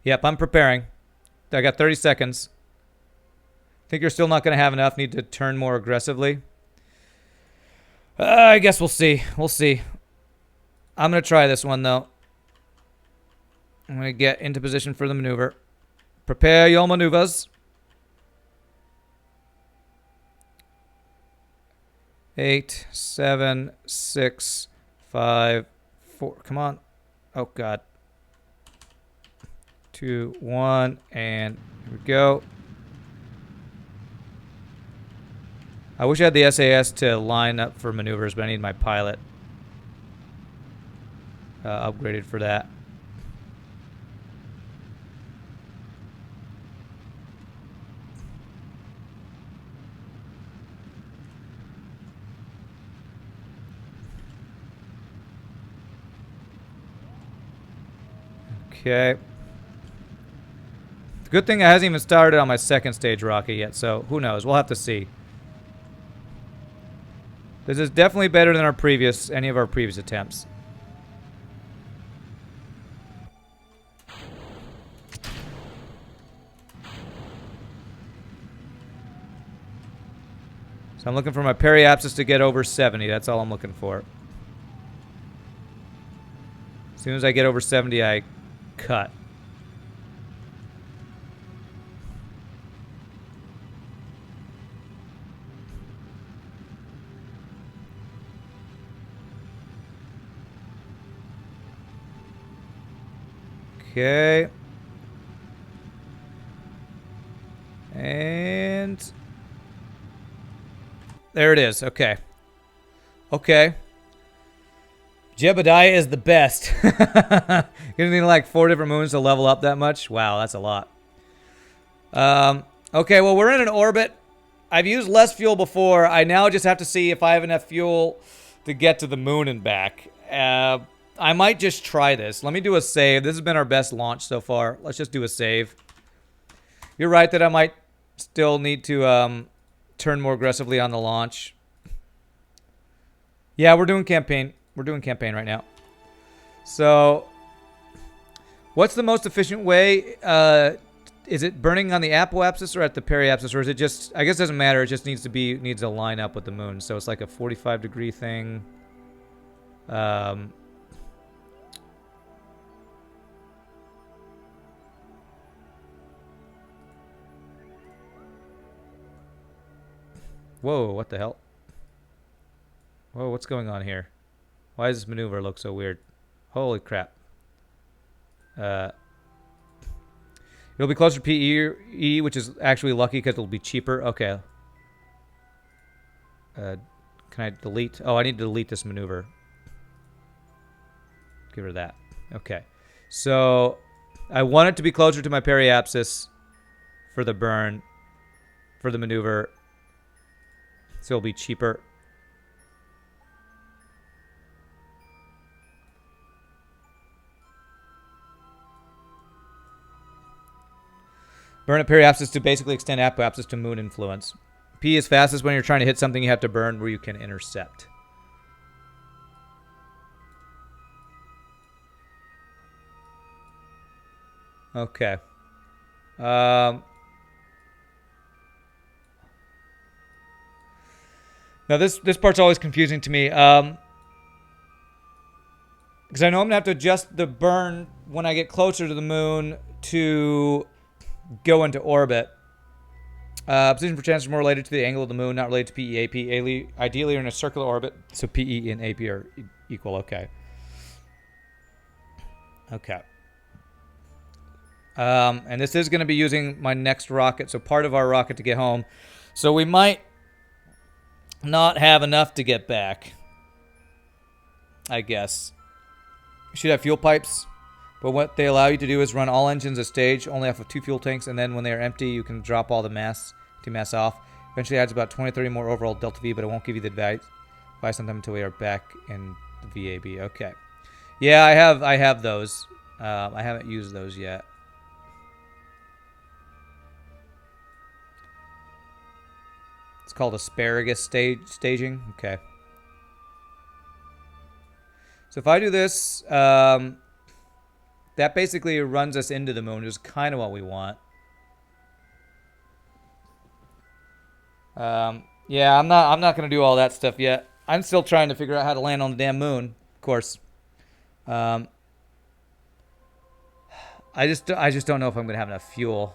Yep, I'm preparing. I got 30 seconds. Think you're still not going to have enough. Need to turn more aggressively. I guess we'll see. We'll see. I'm going to try this one, though. I'm going to get into position for the maneuver. Prepare your maneuvers. 8, 7, 6, 5, 4. Come on. Oh, God. 2, 1, and here we go. I wish I had the SAS to line up for maneuvers, but I need my pilot upgraded for that. Okay. Good thing I hasn't even started on my second stage rocket yet, so who knows? We'll have to see. This is definitely better than any of our previous attempts. So I'm looking for my periapsis to get over 70. That's all I'm looking for. As soon as I get over 70, I cut. Okay. And there it is. Okay. Okay. Jebediah is the best. Gonna need like 4 different moons to level up that much? Wow, that's a lot. Okay, well, we're in an orbit. I've used less fuel before. I now just have to see if I have enough fuel to get to the moon and back. I might just try this. Let me do a save. This has been our best launch so far. Let's just do a save. You're right that I might still need to turn more aggressively on the launch. Yeah, we're doing campaign. We're doing campaign right now. So, what's the most efficient way? Is it burning on the apoapsis or at the periapsis, or is it just? I guess it doesn't matter. It just needs to line up with the moon. So it's like a 45-degree thing. Whoa! What the hell? Whoa! What's going on here? Why does this maneuver look so weird? Holy crap. It'll be closer to PE, which is actually lucky because it'll be cheaper. Okay. Can I delete? Oh, I need to delete this maneuver. Get rid of that. Okay. So, I want it to be closer to my periapsis for the burn, for the maneuver. So it'll be cheaper. Burn at periapsis to basically extend apoapsis to moon influence. P is fastest when you're trying to hit something you have to burn where you can intercept. Okay. Now this part's always confusing to me. Because I know I'm gonna have to adjust the burn when I get closer to the moon to go into orbit. Position for chance is more related to the angle of the moon, not related to PE, AP. Ideally, you're in a circular orbit, so PE and AP are equal. Okay. Okay. And this is going to be using my next rocket, so part of our rocket to get home. So we might not have enough to get back, I guess. You should have fuel pipes, but what they allow you to do is run all engines a stage, only off of 2 fuel tanks, and then when they are empty, you can drop all the mass off. Eventually adds about 20-30 more overall delta V, but it won't give you the advice sometime until we are back in the VAB. Okay. Yeah, I have those. I haven't used those yet. It's called asparagus staging. Okay. So if I do this, that basically runs us into the moon, which is kind of what we want. Yeah, I'm not gonna do all that stuff yet. I'm still trying to figure out how to land on the damn moon, of course. I just don't know if I'm gonna have enough fuel.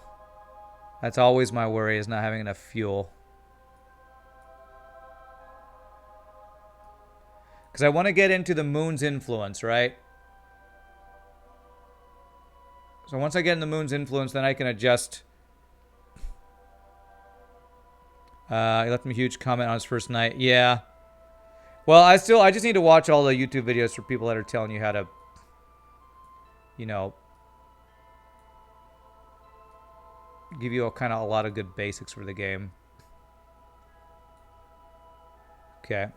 That's always my worry, is not having enough fuel. Because I want to get into the moon's influence, right? So once I get in the moon's influence, then I can adjust. He left me a huge comment on his first night. Yeah. Well, I just need to watch all the YouTube videos for people that are telling you how to, you know, give you a lot of good basics for the game. Okay.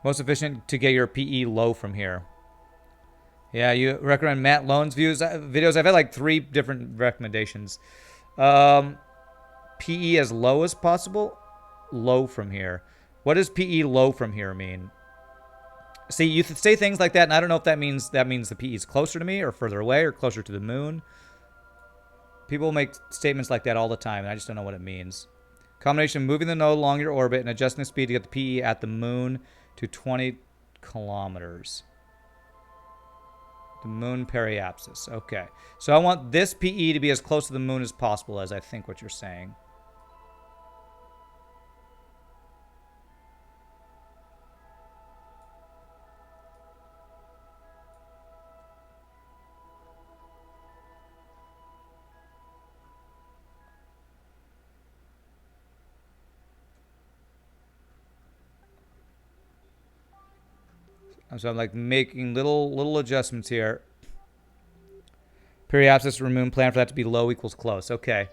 Most efficient to get your PE low from here. Yeah, you recommend Matt Lone's videos? I've had like 3 different recommendations. PE as low as possible? Low from here. What does PE low from here mean? See, you say things like that, and I don't know if that means the PE is closer to me or further away or closer to the moon. People make statements like that all the time, and I just don't know what it means. Combination of moving the node along your orbit and adjusting the speed to get the PE at the moon to 20 kilometers. The moon periapsis. Okay. So I want this PE to be as close to the moon as possible, as I think what you're saying. So I'm like making little adjustments here. Periapsis or moon, plan for that to be low equals close. Okay.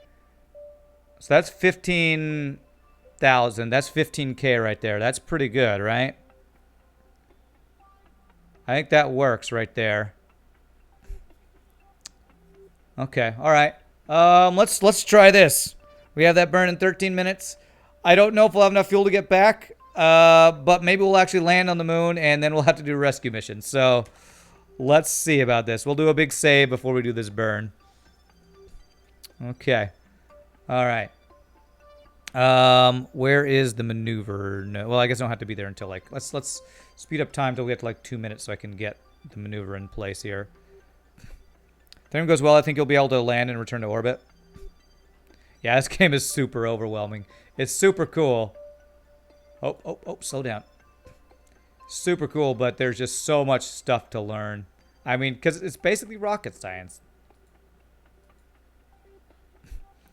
So that's 15,000. That's 15K right there. That's pretty good, right? I think that works right there. Okay. All right. Let's try this. We have that burn in 13 minutes. I don't know if we'll have enough fuel to get back. But maybe we'll actually land on the moon, and then we'll have to do a rescue mission. So let's see about this. We'll do a big save before we do this burn. Okay. All right. Where is the maneuver? No, well, I guess I don't have to be there until like let's speed up time till we get to like 2 minutes so I can get the maneuver in place here. If everything goes well, I think you'll be able to land and return to orbit. Yeah, this game is super overwhelming. It's super cool. Oh, slow down. Super cool, but there's just so much stuff to learn. I mean, because it's basically rocket science.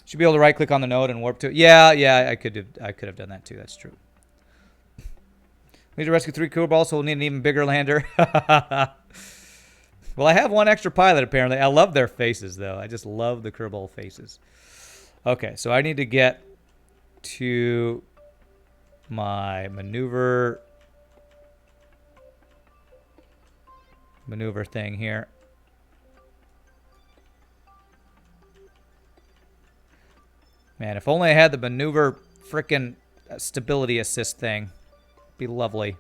Should be able to right-click on the node and warp to it. Yeah, I could have done that too. That's true. We need to rescue 3 Kerbals, so we'll need an even bigger lander. Well, I have 1 extra pilot, apparently. I love their faces, though. I just love the Kerbal faces. Okay, so I need to get to my maneuver thing here. Man, if only I had the maneuver frickin' stability assist thing. It'd be lovely.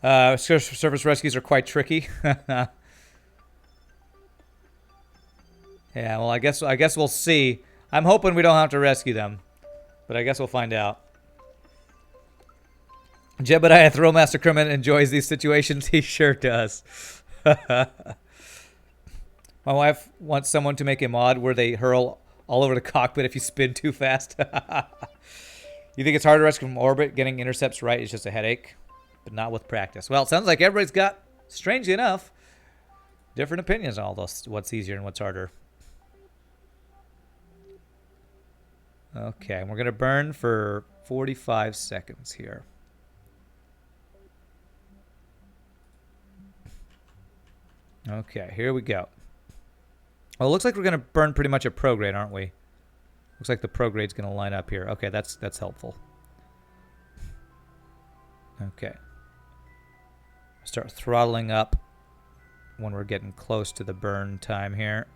Surface rescues are quite tricky. Yeah, well, I guess we'll see. I'm hoping we don't have to rescue them, but I guess we'll find out. Jebediah Throwmaster Kermit enjoys these situations. He sure does. My wife wants someone to make a mod where they hurl all over the cockpit if you spin too fast. You think it's hard to rescue from orbit? Getting intercepts right is just a headache, but not with practice. Well, it sounds like everybody's got, strangely enough, different opinions on all those. What's easier and what's harder. Okay, we're going to burn for 45 seconds here. Okay, here we go. Well, it looks like we're going to burn pretty much a prograde, aren't we? Looks like the prograde's going to line up here. Okay, that's helpful. Okay. Start throttling up when we're getting close to the burn time here.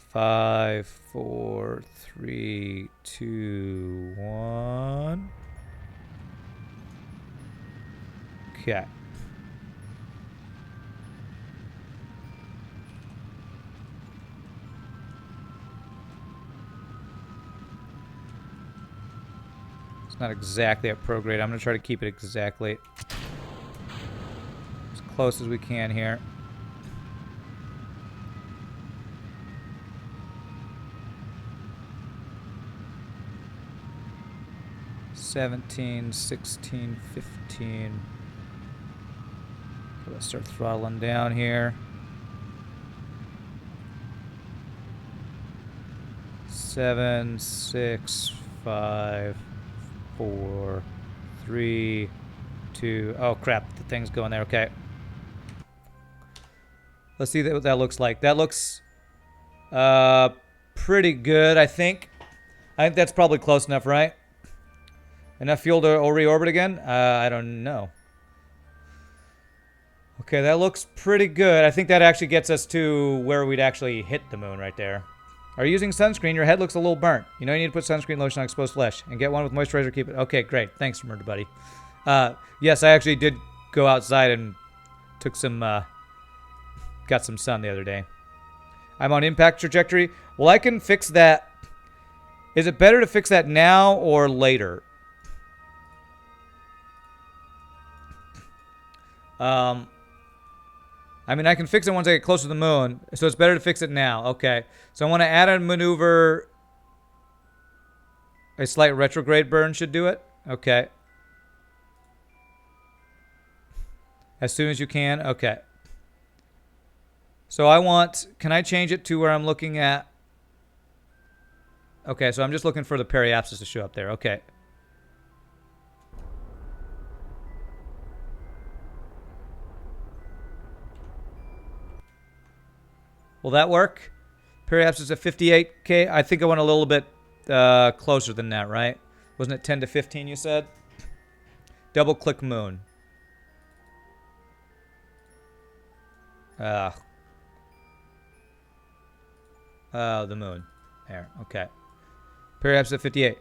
5, 4, 3, 2, 1. Okay. It's not exactly at prograde. I'm going to try to keep it exactly as close as we can here. $17, $16, $15. Let's start throttling down here. 7, 6, 5, 4, 3, 2. Oh crap! The thing's going there. Okay. Let's see what that looks like. That looks pretty good, I think. I think that's probably close enough, right? Enough fuel to reorbit again? I don't know. Okay, that looks pretty good. I think that actually gets us to where we'd actually hit the moon right there. Are you using sunscreen? Your head looks a little burnt. You know you need to put sunscreen lotion on exposed flesh. And get one with moisturizer. Keep it. Okay, great. Thanks, murder buddy. Yes, I actually did go outside and took some, got some sun the other day. I'm on impact trajectory. Well, I can fix that. Is it better to fix that now or later? I mean, I can fix it once I get closer to the moon, so it's better to fix it now. Okay. So I want to add a maneuver. A slight retrograde burn should do it. Okay. As soon as you can. Okay. So I want... Can I change it to where I'm looking at... Okay, so I'm just looking for the periapsis to show up there. Okay. Will that work? Periapsis at 58K. I think I went a little bit closer than that, right? Wasn't it 10 to 15 you said? Double click moon. Oh, the moon. There. Okay. Periapsis at 58.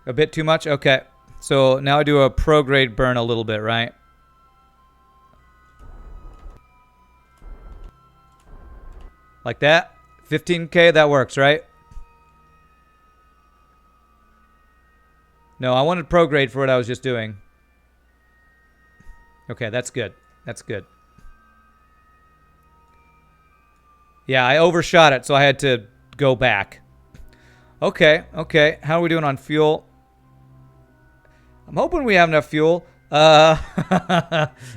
A bit too much? Okay. So now I do a prograde burn a little bit, right? Like that? 15K, that works, right? No, I wanted prograde for what I was just doing. Okay, that's good. That's good. Yeah, I overshot it, so I had to go back. Okay, okay. How are we doing on fuel? I'm hoping we have enough fuel. I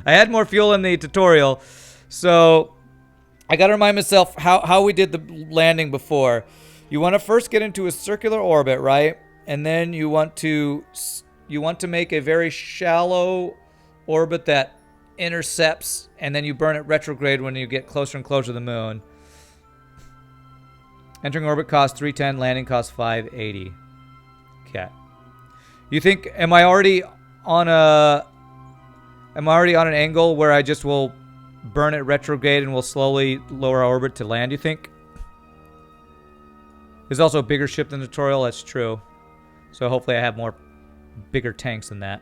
had more fuel in the tutorial, so I gotta remind myself how we did the landing before. You want to first get into a circular orbit, right? And then you want to make a very shallow orbit that intercepts, and then you burn it retrograde when you get closer and closer to the moon. Entering orbit costs 310, landing costs 580. Okay. You think am I already on an angle where I just will burn it retrograde and will slowly lower our orbit to land, you think? There's also a bigger ship than the tutorial, that's true. So hopefully I have bigger tanks than that.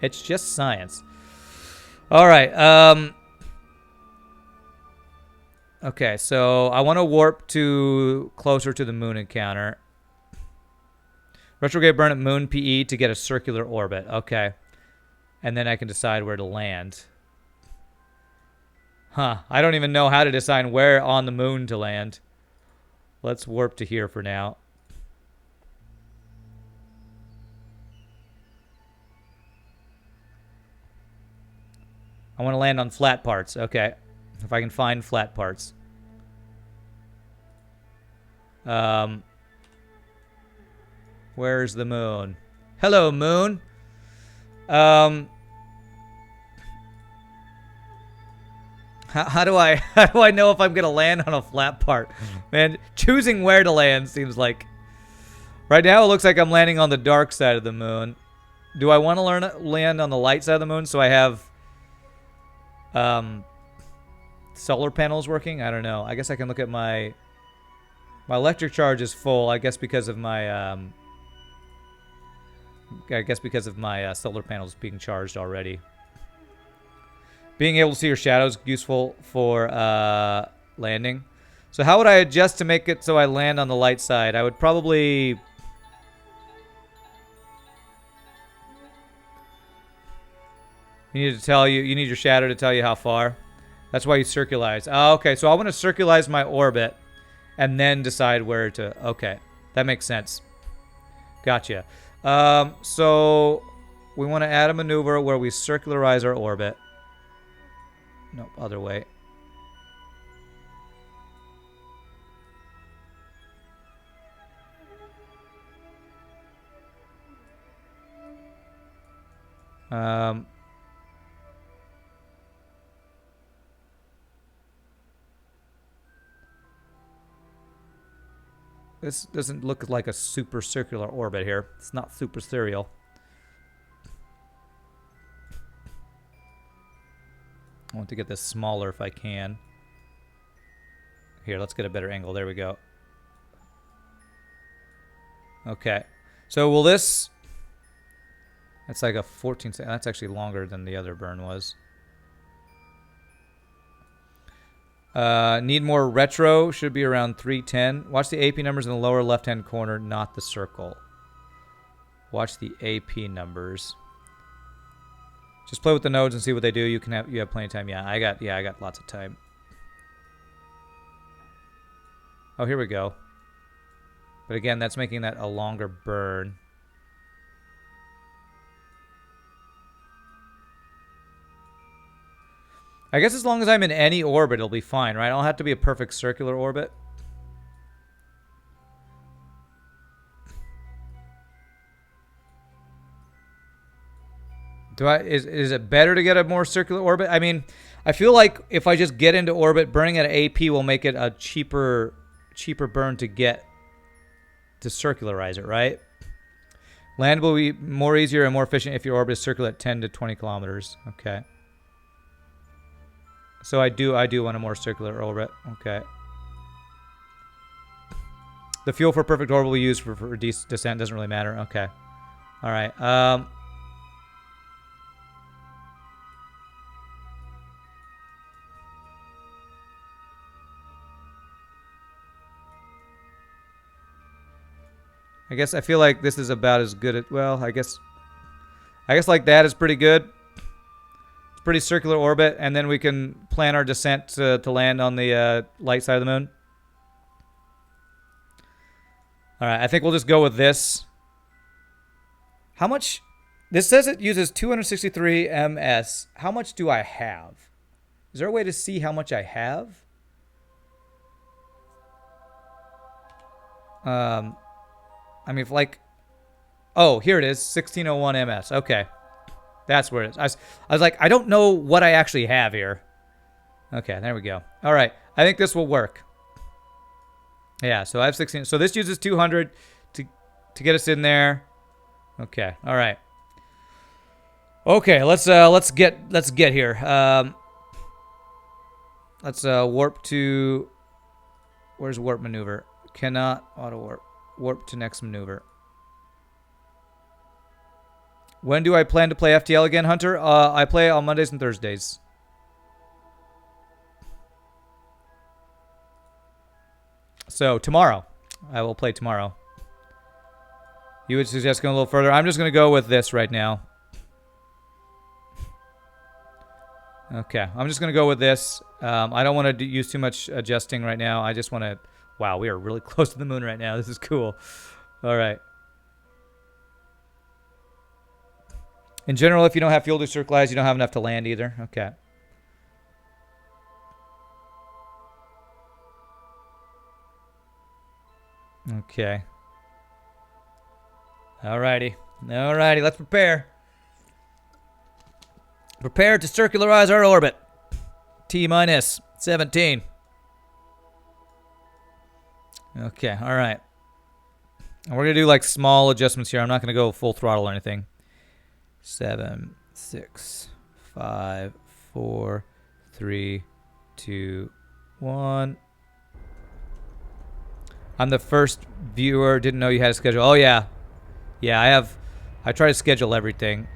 It's just science. Alright, okay, so I want to warp to closer to the moon encounter. Retrograde burn at moon PE to get a circular orbit. Okay. And then I can decide where to land. Huh. I don't even know how to decide where on the moon to land. Let's warp to here for now. I want to land on flat parts. Okay. If I can find flat parts. Where's the moon? Hello, moon. How do I know if I'm gonna land on a flat part? Man, choosing where to land seems like... Right now it looks like I'm landing on the dark side of the moon. Do I want to land on the light side of the moon so I have solar panels working? I don't know. I guess I can look at my electric charge is full. I guess because of my solar panels being charged already. Being able to see your shadows useful for landing. So how would I adjust to make it so I land on the light side? I would probably... You need your shadow to tell you how far. That's why you circularize. Oh, okay, so I want to circularize my orbit and then decide where to... Okay, that makes sense. Gotcha. So we want to add a maneuver where we circularize our orbit. Nope, other way. This doesn't look like a super circular orbit here. It's not super serial. I want to get this smaller if I can. Here, let's get a better angle. There we go. Okay. So will this... That's like a 14 second. That's actually longer than the other burn was. Need more retro. Should be around 310. Watch the AP numbers in the lower left-hand corner, not the circle. Watch the AP numbers. Just play with the nodes and see what they do. You have plenty of time. Yeah, I got lots of time. Oh, here we go. But again, that's making that a longer burn. I guess as long as I'm in any orbit, it'll be fine, right? I don't have to be a perfect circular orbit. Is it better to get a more circular orbit? I mean, I feel like if I just get into orbit, burning at an AP will make it a cheaper burn to get to circularize it, right? Land will be more easier and more efficient if your orbit is circular at 10 to 20 kilometers. Okay. So I do want a more circular orbit. Okay. The fuel for perfect orbit we use for descent doesn't really matter. Okay. All right. I guess I feel like this is about as good at, well, I guess like that is pretty good. It's pretty circular orbit, and then we can plan our descent to land on the light side of the moon. All right, I think we'll just go with this. How much? This says it uses 263 ms. How much do I have? Is there a way to see how much I have? I mean, if like... Oh, here it is. 1601 ms. Okay. That's where it is. I was like, I don't know what I actually have here. Okay, there we go. All right. I think this will work. Yeah, so I have 16. So this uses 200 to get us in there. Okay. All right. Okay, let's get here. Let's warp to... Where's warp maneuver? Cannot auto warp. Warp to next maneuver. When do I plan to play FTL again, Hunter? I play on Mondays and Thursdays. So tomorrow. I will play tomorrow. You would suggest going a little further. I'm just going to go with this right now. Okay. I'm just going to go with this. I don't want to use too much adjusting right now. I just want to... Wow, we are really close to the moon right now. This is cool. All right. In general, if you don't have fuel to circularize, you don't have enough to land either. Okay. Okay. Alrighty. Alrighty, let's prepare. Prepare to circularize our orbit. T-minus 17. Okay, alright. And we're going to do like small adjustments here. I'm not going to go full throttle or anything. 7, 6, 5, 4, 3, 2, 1. I'm the first viewer. Didn't know you had a schedule. Oh, yeah. Yeah, I try to schedule everything.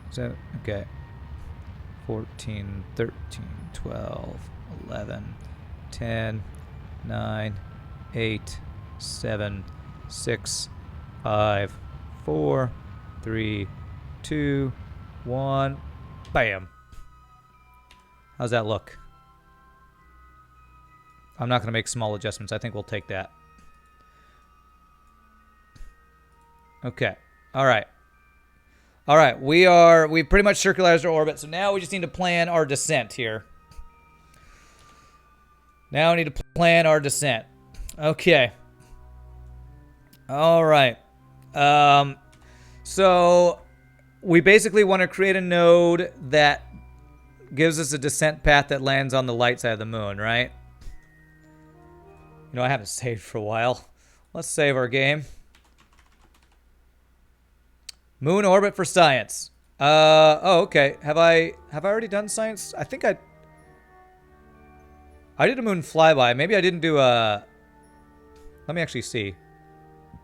So, okay. 14, 13, 12, 11, 10, 9, 8, 7, 6, 5, 4, 3, 2, 1. Bam. How's that look? I'm not going to make small adjustments. I think we'll take that. Okay. All right. All right. We've pretty much circularized our orbit. So now we just need to plan our descent here. Now we need to plan our descent. Okay. All right. So we basically want to create a node that gives us a descent path that lands on the light side of the moon, right? You know, I haven't saved for a while. Let's save our game. Moon orbit for science. Oh, okay. Have I already done science? I think I did a moon flyby. Maybe I didn't do a... Let me actually see.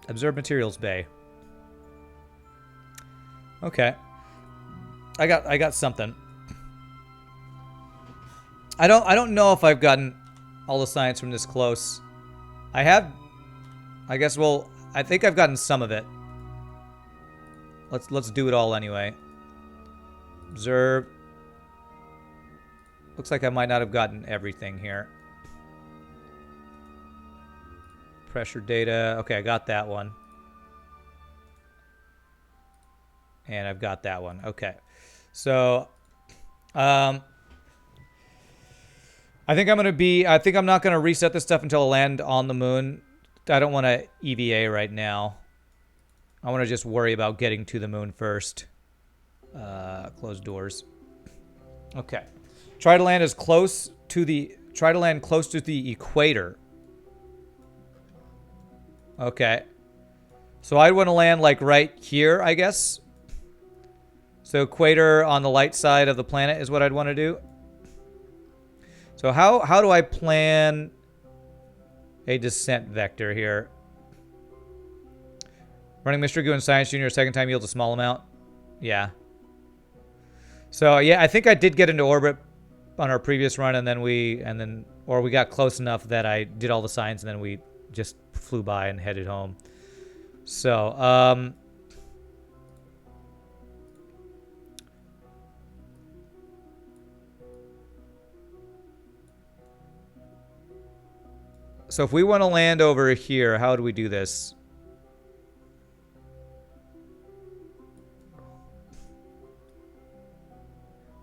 Observe materials bay. Okay. I got something. I don't know if I've gotten all the science from this close. I have. I guess. Well, I think I've gotten some of it. Let's do it all anyway. Observe. Looks like I might not have gotten everything here. Pressure data. Okay, I got that one. And I've got that one. Okay. So, I think I'm not going to reset this stuff until I land on the moon. I don't want to EVA right now. I want to just worry about getting to the moon first. Close doors. Okay. Try to land close to the equator. Okay. So I'd want to land like right here, I guess. So equator on the light side of the planet is what I'd want to do. So how do I plan a descent vector here? Running Mr. Goo in Science Junior second time yields a small amount. Yeah. So yeah, I think I did get into orbit on our previous run, and then we got close enough that I did all the science, and then we just flew by and headed home. So So if we want to land over here, how do we do this?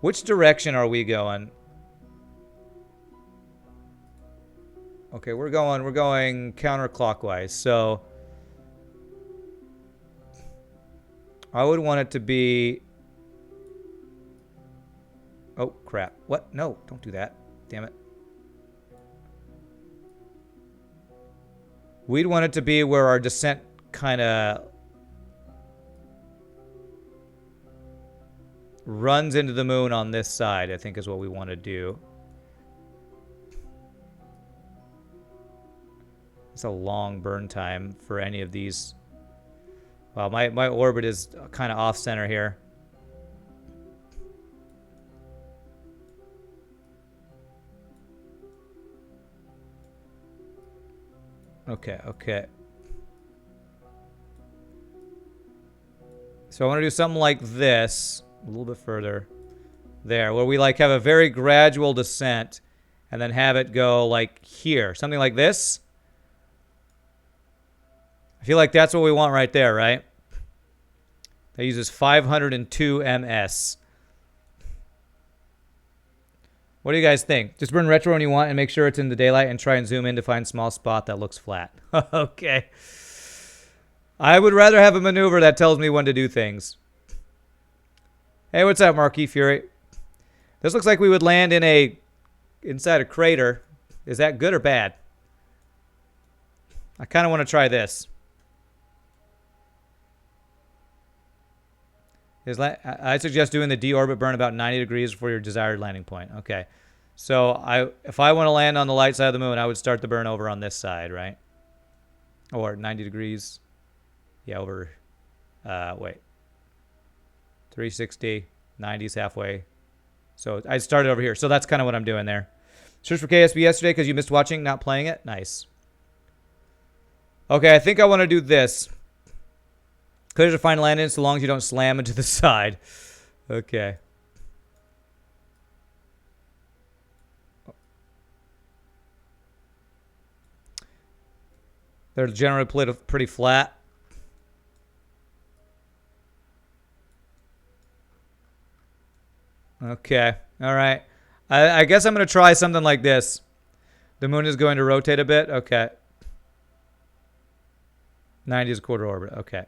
Which direction are we going? Okay, we're going counterclockwise. So I would want it to be... Oh, crap. What? No, don't do that. Damn it. We'd want it to be where our descent kind of runs into the moon on this side, I think is what we want to do. It's a long burn time for any of these. Well, my orbit is kind of off-center here. Okay, okay. So I want to do something like this, a little bit further. There, where we like have a very gradual descent and then have it go like here. Something like this. I feel like that's what we want right there, right? That uses 502 ms. What do you guys think? Just burn retro when you want and make sure it's in the daylight and try and zoom in to find a small spot that looks flat. Okay. I would rather have a maneuver that tells me when to do things. Hey, what's up, Marquis Fury? This looks like we would land inside a crater. Is that good or bad? I kind of want to try this. I suggest doing the deorbit burn about 90 degrees for your desired landing point. Okay. So if I want to land on the light side of the moon, I would start the burn over on this side, right? Or 90 degrees. Yeah, over, wait. 360, 90's halfway. So I started over here. So that's kind of what I'm doing there. Search for KSB yesterday because you missed watching, not playing it. Nice. Okay, I think I want to do this. Clear to find landing so long as you don't slam into the side. Okay. They're generally pretty flat. Okay. All right. I guess I'm going to try something like this. The moon is going to rotate a bit. Okay. 90 is a quarter orbit. Okay.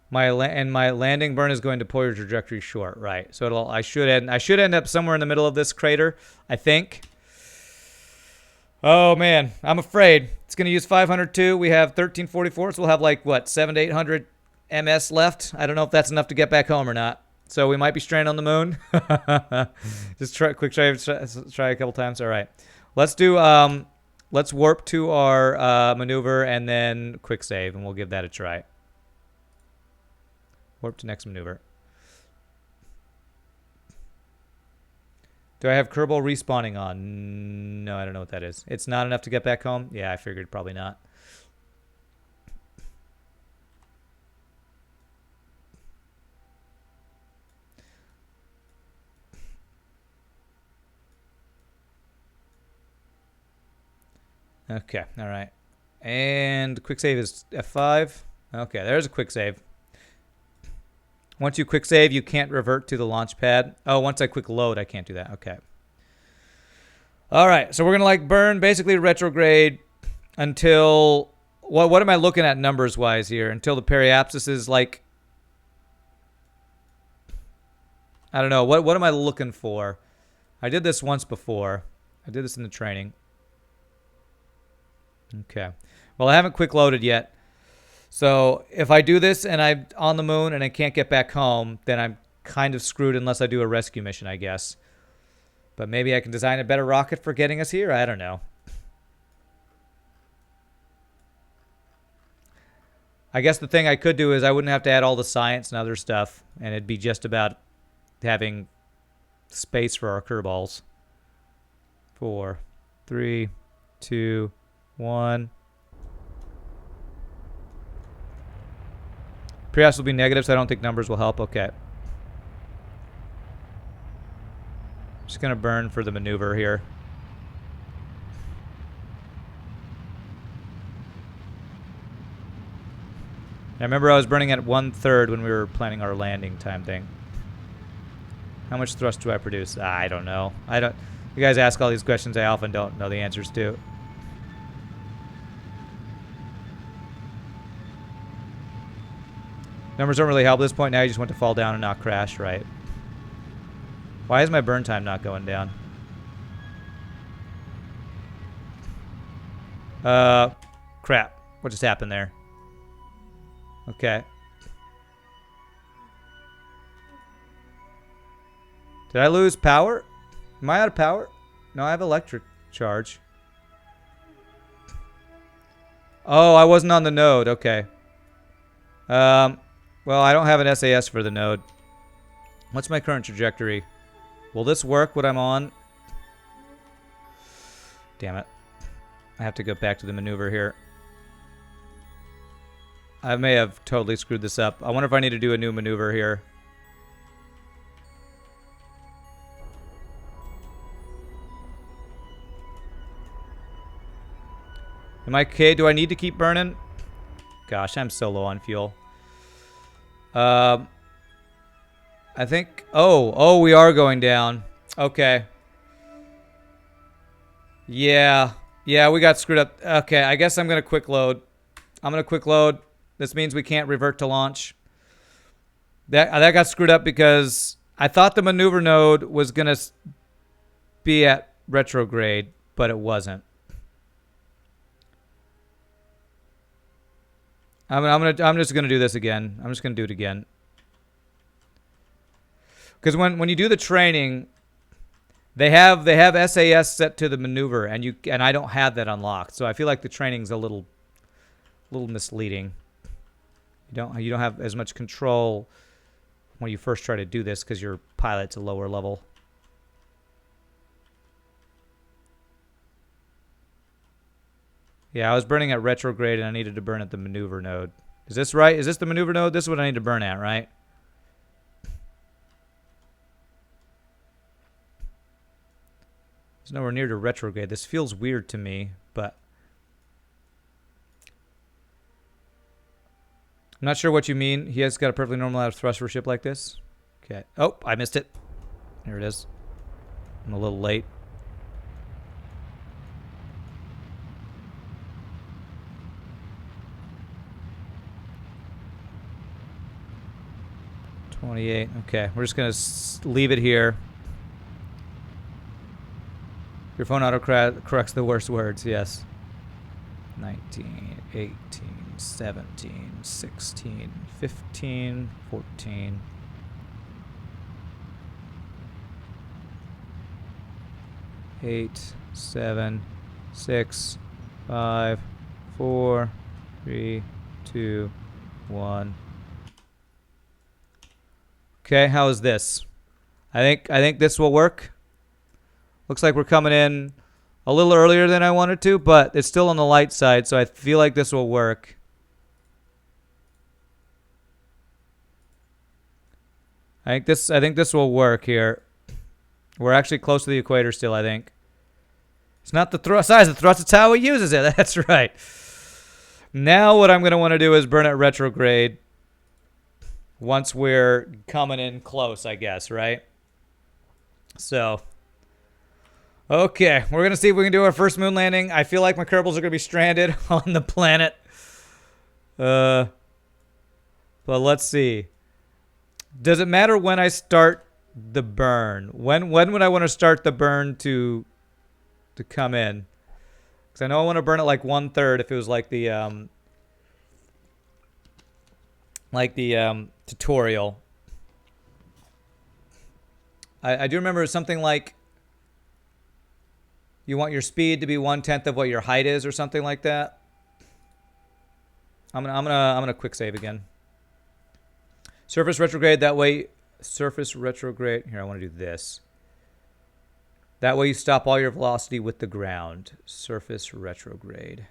My landing burn is going to pull your trajectory short, right? So I should end up somewhere in the middle of this crater, I think. Oh, man. I'm afraid. It's going to use 502. We have 1344, so we'll have like, what, 700 to 800 MS left? I don't know if that's enough to get back home or not. So we might be stranded on the moon. Just try a couple times. All right. Let's do, let's warp to our maneuver and then quick save, and we'll give that a try. Warp to next maneuver. Do I have Kerbal respawning on? No, I don't know what that is. It's not enough to get back home? Yeah, I figured probably not. Okay, all right. And quick save is F5. Okay, there's a quick save. Once you quick save, you can't revert to the launch pad. Oh, once I quick load, I can't do that. Okay. All right, so we're going to like burn basically retrograde until... What am I looking at numbers-wise here? Until the periapsis is like... I don't know. What am I looking for? I did this once before. I did this in the training. Okay. Well, I haven't quick loaded yet. So if I do this and I'm on the moon and I can't get back home, then I'm kind of screwed unless I do a rescue mission, I guess. But maybe I can design a better rocket for getting us here. I don't know. I guess the thing I could do is I wouldn't have to add all the science and other stuff, and it'd be just about having space for our Kerbals. 4, 3, 2, 1. Pre-house will be negative, so I don't think numbers will help. Okay. Just going to burn for the maneuver here. I remember I was burning at 1/3 when we were planning our landing time thing. How much thrust do I produce? I don't know. You guys ask all these questions I often don't know the answers to. Numbers don't really help at this point. Now you just want to fall down and not crash, right? Why is my burn time not going down? Crap. What just happened there? Okay. Did I lose power? Am I out of power? No, I have electric charge. Oh, I wasn't on the node. Okay. Well, I don't have an SAS for the node. What's my current trajectory? Will this work, what I'm on? Damn it. I have to go back to the maneuver here. I may have totally screwed this up. I wonder if I need to do a new maneuver here. Am I okay? Do I need to keep burning? Gosh, I'm so low on fuel. I think... Oh, we are going down. Okay. Yeah, we got screwed up. Okay, I guess I'm going to quick load. I'm going to quick load. This means we can't revert to launch. That got screwed up because I thought the maneuver node was going to be at retrograde, but it wasn't. I'm just gonna do this again. I'm just gonna do it again. Because when you do the training, they have SAS set to the maneuver, and I don't have that unlocked. So I feel like the training's a little misleading. You don't have as much control when you first try to do this because your pilot's a lower level. Yeah, I was burning at retrograde, and I needed to burn at the maneuver node. Is this right? Is this the maneuver node? This is what I need to burn at, right? It's nowhere near to retrograde. This feels weird to me, but... I'm not sure what you mean. He has got a perfectly normal out of thrust for a ship like this. Okay. Oh, I missed it. There it is. I'm a little late. Okay, we're just going to leave it here. Your phone corrects the worst words, yes. 19, 18, 17, 16, 15, 14. Eight, 7, 6, 5, 4, 3, 2, 1. Okay, how is this? I think this will work. Looks like we're coming in a little earlier than I wanted to, but it's still on the light side, so I feel like this will work. I think this will work here. We're actually close to the equator still, I think. It's not the size of the thrust, it's how it uses it. That's right. Now what I'm going to want to do is burn at retrograde once we're coming in close, I guess, right? So, okay. We're going to see if we can do our first moon landing. I feel like my Kerbals are going to be stranded on the planet. But let's see. Does it matter when I start the burn? When would I want to start the burn to come in? Because I know I want to burn it like 1/3 if it was like the tutorial. I do remember something like you want your speed to be 1/10 of what your height is or something like that. I'm gonna quick save again. Surface retrograde, that way. Surface retrograde. Here, I want to do this. That way you stop all your velocity with the ground. Surface retrograde.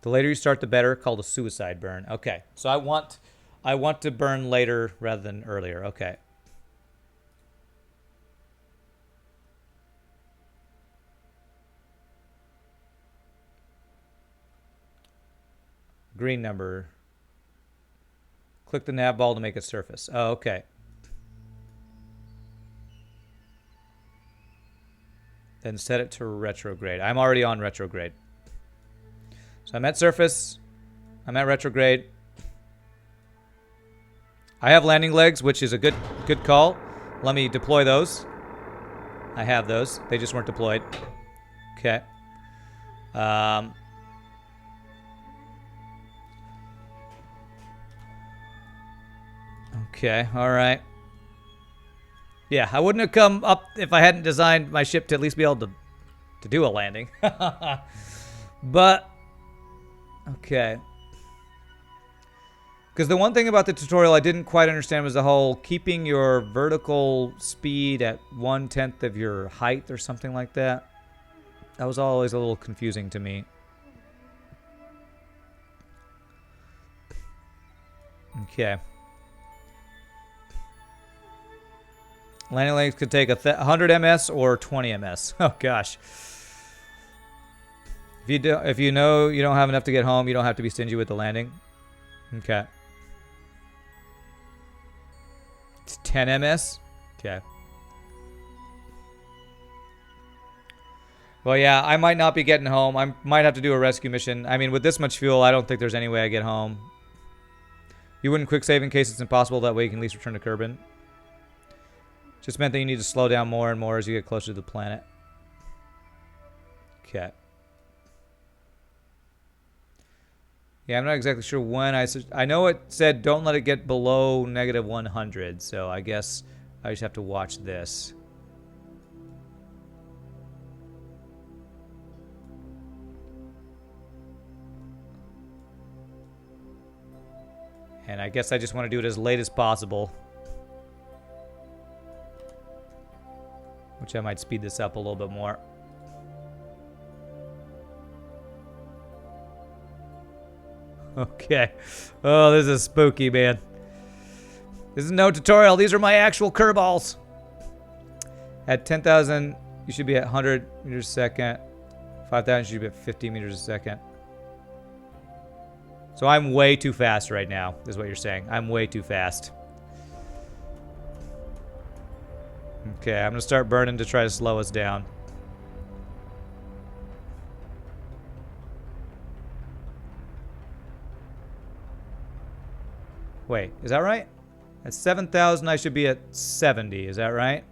The later you start, the better. Called a suicide burn. Okay, so I want to burn later rather than earlier. Okay. Green number. Click the nav ball to make it surface. Oh, okay. Then set it to retrograde. I'm already on retrograde. So I'm at surface. I'm at retrograde. I have landing legs, which is a good call. Let me deploy those. I have those. They just weren't deployed. Okay. Okay, all right. Yeah, I wouldn't have come up if I hadn't designed my ship to at least be able to do a landing. But, okay. Because the one thing about the tutorial I didn't quite understand was the whole keeping your vertical speed at 1/10 of your height or something like that. That was always a little confusing to me. Okay. Landing legs could take 100 ms or 20 ms. Oh gosh. If you know you don't have enough to get home, you don't have to be stingy with the landing. Okay. It's 10 ms. Okay. Well, yeah, I might not be getting home. I might have to do a rescue mission. I mean, with this much fuel, I don't think there's any way I get home. You wouldn't quick save in case it's impossible. That way you can at least return to Kerbin. Just meant that you need to slow down more and more as you get closer to the planet. Okay. Yeah, I'm not exactly sure when I know it said don't let it get below -100, so I guess I just have to watch this. And I guess I just want to do it as late as possible. Which I might speed this up a little bit more. Okay. Oh, this is spooky, man. This is no tutorial. These are my actual Kerbals. At 10,000, you should be at 100 meters a second. 5,000, you should be at 50 meters a second. So I'm way too fast right now, is what you're saying. I'm way too fast. Okay, I'm going to start burning to try to slow us down. Wait, is that right? At 7,000, I should be at 70. Is that right?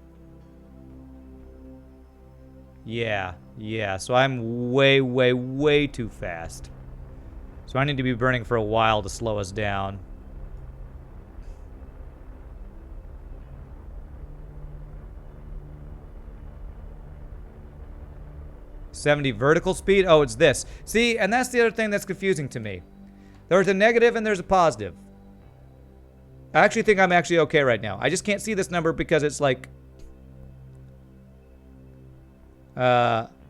Yeah, yeah. So I'm way, way, way too fast. So I need to be burning for a while to slow us down. $70 vertical speed? Oh, it's this. See, and that's the other thing that's confusing to me. There's a negative and there's a positive. I actually think I'm actually okay right now. I just can't see this number because it's like...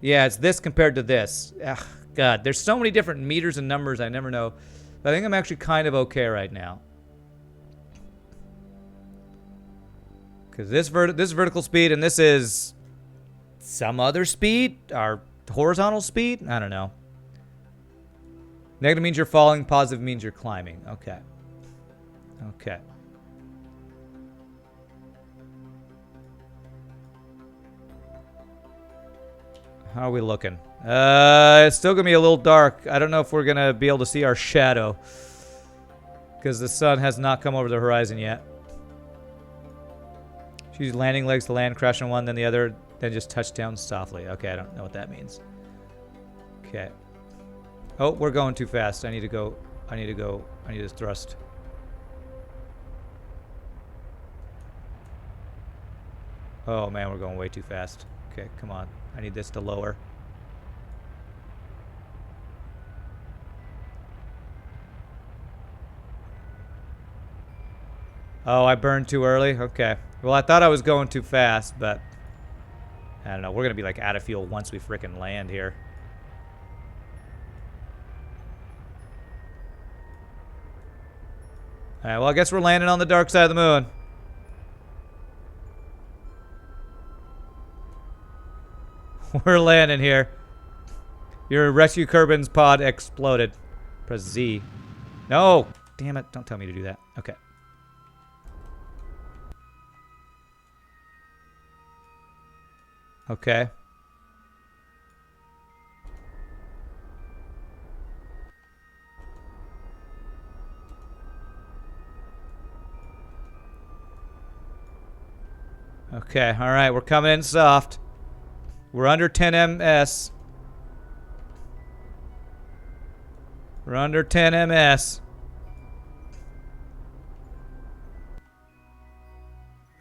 yeah, it's this compared to this. Ugh, God, there's so many different meters and numbers I never know. But I think I'm actually kind of okay right now. Because this vertical speed and this is some other speed? Our horizontal speed? I don't know. Negative means you're falling. Positive means you're climbing. Okay. Okay. How are we looking? It's still going to be a little dark. I don't know if we're going to be able to see our shadow. Because the sun has not come over the horizon yet. She's landing legs to land, crash on one, then the other, then just touch down softly. Okay, I don't know what that means. Okay. Oh, we're going too fast. I need to go. I need to go. I need to thrust. Oh, man, we're going way too fast. Okay, come on. I need this to lower. Oh, I burned too early? Okay. Well, I thought I was going too fast, but... I don't know. We're going to be, like, out of fuel once we frickin' land here. Alright, well, I guess we're landing on the dark side of the moon. We're landing here. Your rescue Kerbin's pod exploded. Press Z. No! Damn it. Don't tell me to do that. Okay. Okay. Okay, alright, we're coming in soft. We're under 10 ms. We're under 10 ms.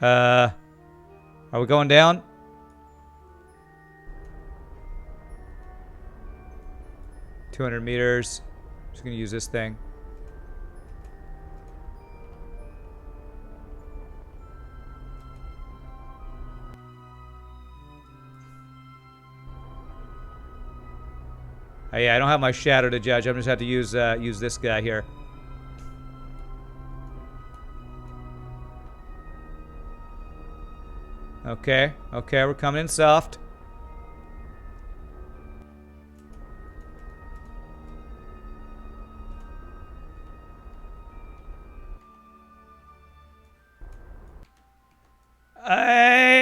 Are we going down? $200 meters. Just gonna use this thing. Oh, yeah, I don't have my shadow to judge. I'm just have to use this guy here. Okay, okay, we're coming in soft.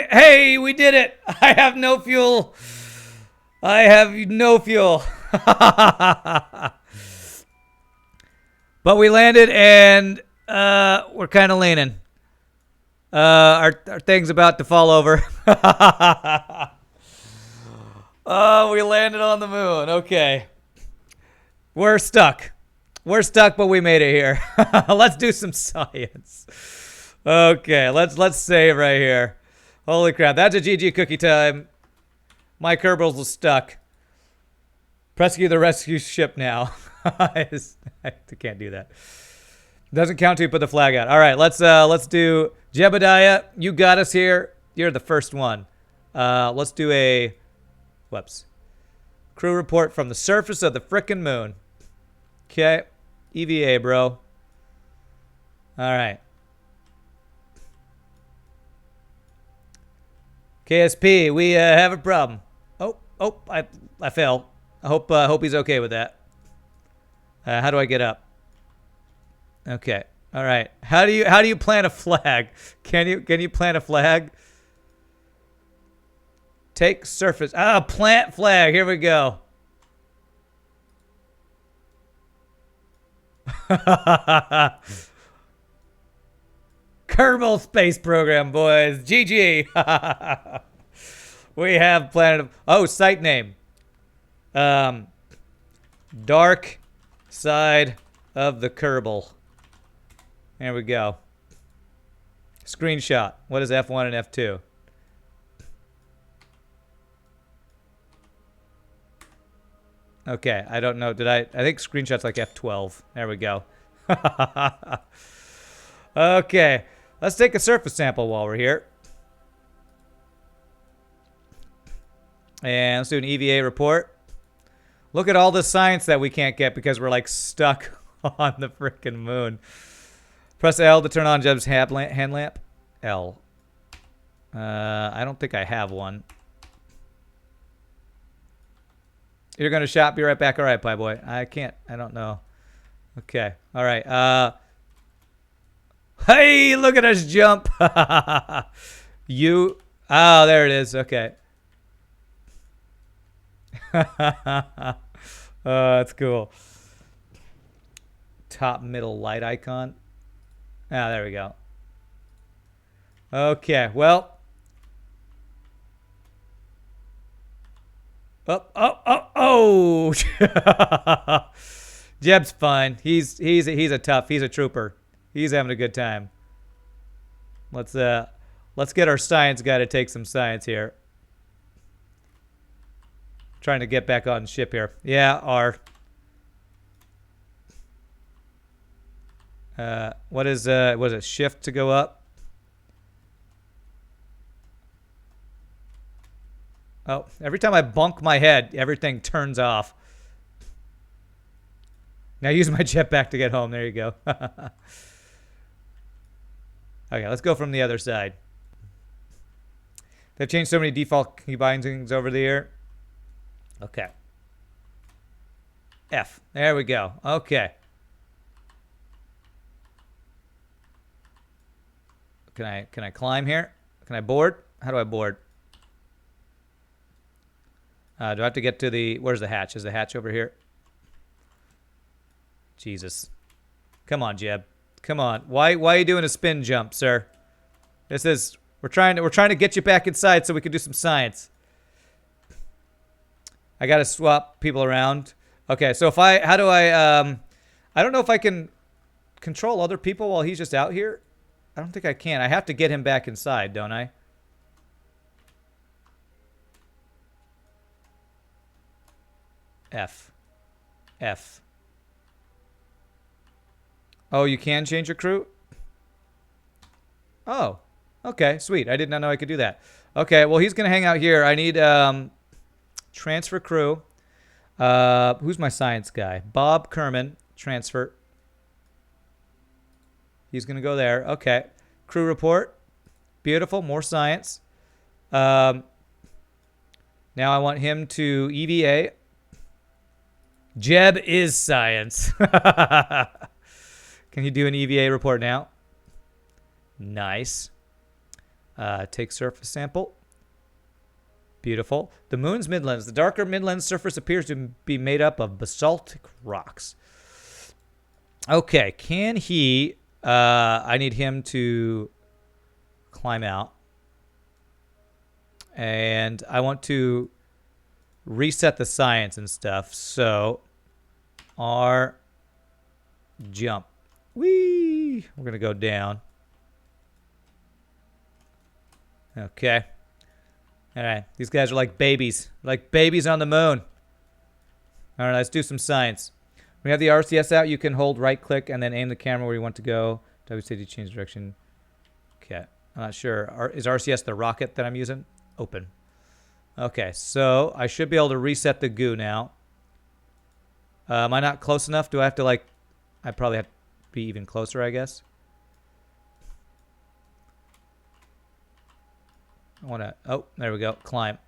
Hey, we did it! I have no fuel. I have no fuel. But we landed and we're kind of leaning. Our thing's about to fall over. Oh, we landed on the moon. Okay. We're stuck. We're stuck, but we made it here. Let's do some science. Okay, let's save right here. Holy crap, that's a GG cookie time. My Kerbals is stuck. Rescue the rescue ship now. I can't do that. Doesn't count till you put the flag out. All right, let's do Jebediah. You got us here. You're the first one. Let's do a whoops. Crew report from the surface of the frickin' moon. Okay, EVA, bro. All right. KSP, we have a problem. Oh, I fell. I hope he's okay with that. How do I get up? Okay. All right. How do you plant a flag? Can you plant a flag? Take surface. Plant flag. Here we go. Kerbal space program, boys. GG. We have planet of... Oh, site name. Dark side of the Kerbal. There we go. Screenshot. What is F1 and F2? Okay, I don't know. I think screenshot's like F12. There we go. Okay, let's take a surface sample while we're here. And let's do an EVA report. Look at all the science that we can't get because we're like stuck on the freaking moon. Press L to turn on Jeb's hand lamp. L. I don't think I have one. You're going to shop. Be right back. All right, Pie Boy. I can't. I don't know. Okay. All right. Hey, look at us jump. You. Oh, there it is. Okay. That's cool. Top middle light icon. Ah, there we go. Okay, well. Oh. Jeb's fine. He's a tough. He's a trooper. He's having a good time. Let's get our science guy to take some science here. Trying to get back on ship here. Yeah, R. What is it? Shift to go up? Oh, every time I bonk my head, everything turns off. Now use my jetpack to get home. There you go. Okay, let's go from the other side. They've changed so many default key bindings over the year. Okay. F. There we go. Okay. Can I climb here? Can I board? How do I board? Do I have to get to the... Where's the hatch? Is the hatch over here? Jesus. Come on, Jeb. Come on. Why are you doing a spin jump, sir? This is... We're trying to get you back inside so we can do some science. I gotta swap people around. Okay, so if I... How do I... I don't know if I can control other people while he's just out here. I don't think I can. I have to get him back inside, don't I? F. F. Oh, you can change your crew? Oh. Okay, sweet. I did not know I could do that. Okay, well, he's going to hang out here. I need transfer crew. Who's my science guy? Bob Kerman. Transfer. He's going to go there. Okay. Crew report. Beautiful. More science. Now I want him to EVA. Jeb is science. Can you do an EVA report now? Nice. Take surface sample. Beautiful. The moon's midlands. The darker midland surface appears to be made up of basaltic rocks. Okay. Can he... I need him to climb out. And I want to reset the science and stuff. So, R, jump. Whee! We're going to go down. Okay. All right. These guys are like babies. Like babies on the moon. All right, let's do some science. When you have the RCS out, you can hold right-click and then aim the camera where you want to go. WCD change direction. Okay. I'm not sure. Is RCS the rocket that I'm using? Open. Okay, so I should be able to reset the goo now. Am I not close enough? Do I have to, like... I probably have to be even closer, I guess. I want to... Oh, there we go. Climb.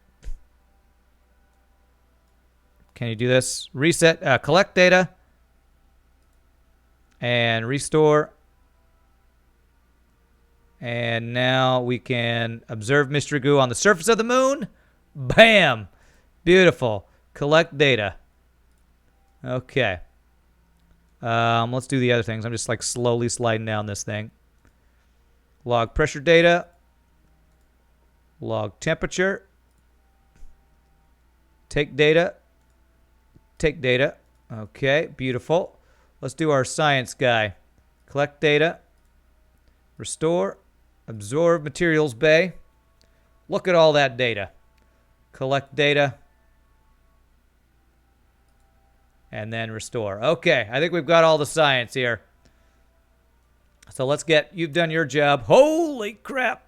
Can you do this? Reset. Collect data. And restore. And now we can observe mystery goo on the surface of the moon. Bam! Beautiful. Collect data. Okay. Let's do the other things. I'm just like slowly sliding down this thing. Log pressure data. Log temperature. Take data. Take data. Okay, beautiful. Let's do our science guy. Collect data. Restore. Absorb materials bay. Look at all that data. Collect data. And then restore. Okay, I think we've got all the science here. So let's get, you've done your job. Holy crap.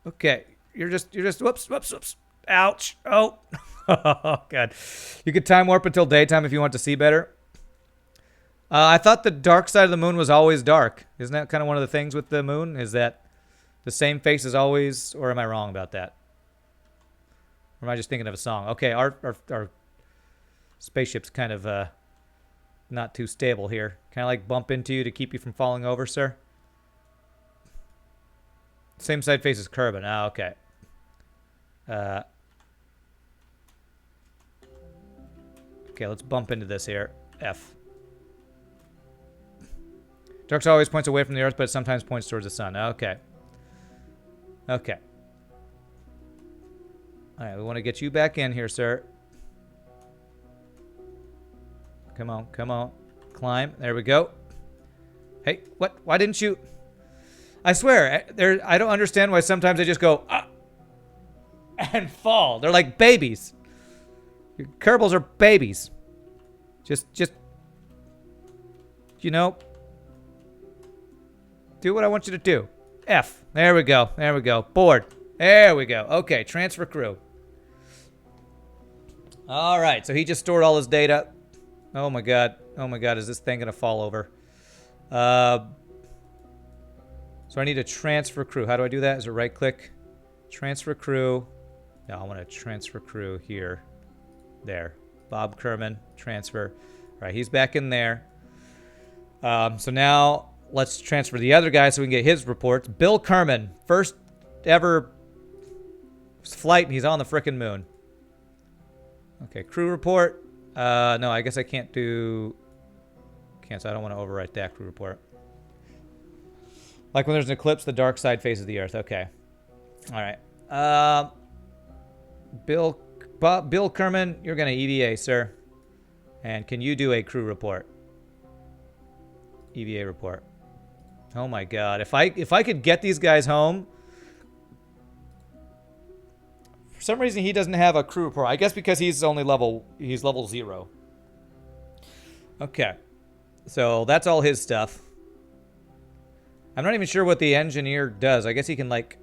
Okay, you're just, whoops. Ouch. Oh. Oh, God. You could time warp until daytime if you want to see better. I thought the dark side of the moon was always dark. Isn't that kind of one of the things with the moon? Is that the same face is always, or am I wrong about that? Or am I just thinking of a song? Okay, our spaceship's kind of not too stable here. Can I like bump into you to keep you from falling over, sir? Same side face as Kerbal. Ah, okay. Okay, let's bump into this here. F. Dark side always points away from the Earth, but it sometimes points towards the sun. Okay. Okay. Alright, we want to get you back in here, sir. Come on, come on. Climb. There we go. Hey, what? Why didn't you... I swear, I don't understand why sometimes they just go... and fall. They're like babies. Your Kerbals are babies. Just, you know... do what I want you to do. F. There we go. There we go. Board. There we go. Okay, transfer crew. All right, so he just stored all his data. Oh my god. Oh my god, is this thing going to fall over? So I need to transfer crew. How do I do that? Is it right click? Transfer crew. No, I want to transfer crew here. There. Bob Kerman. Transfer. All right, he's back in there. So now... let's transfer the other guy so we can get his reports. Bill Kerman, first ever flight, and he's on the frickin' moon. Okay, crew report. No, I guess I can't do... cancel. I don't want to overwrite that crew report. Like when there's an eclipse, the dark side faces the Earth. Okay. All right. Bill Kerman, you're going to EVA, sir. And can you do a crew report? EVA report. Oh my god. If I could get these guys home. For some reason he doesn't have a crew report. I guess because he's level 0. Okay. So that's all his stuff. I'm not even sure what the engineer does. I guess he can like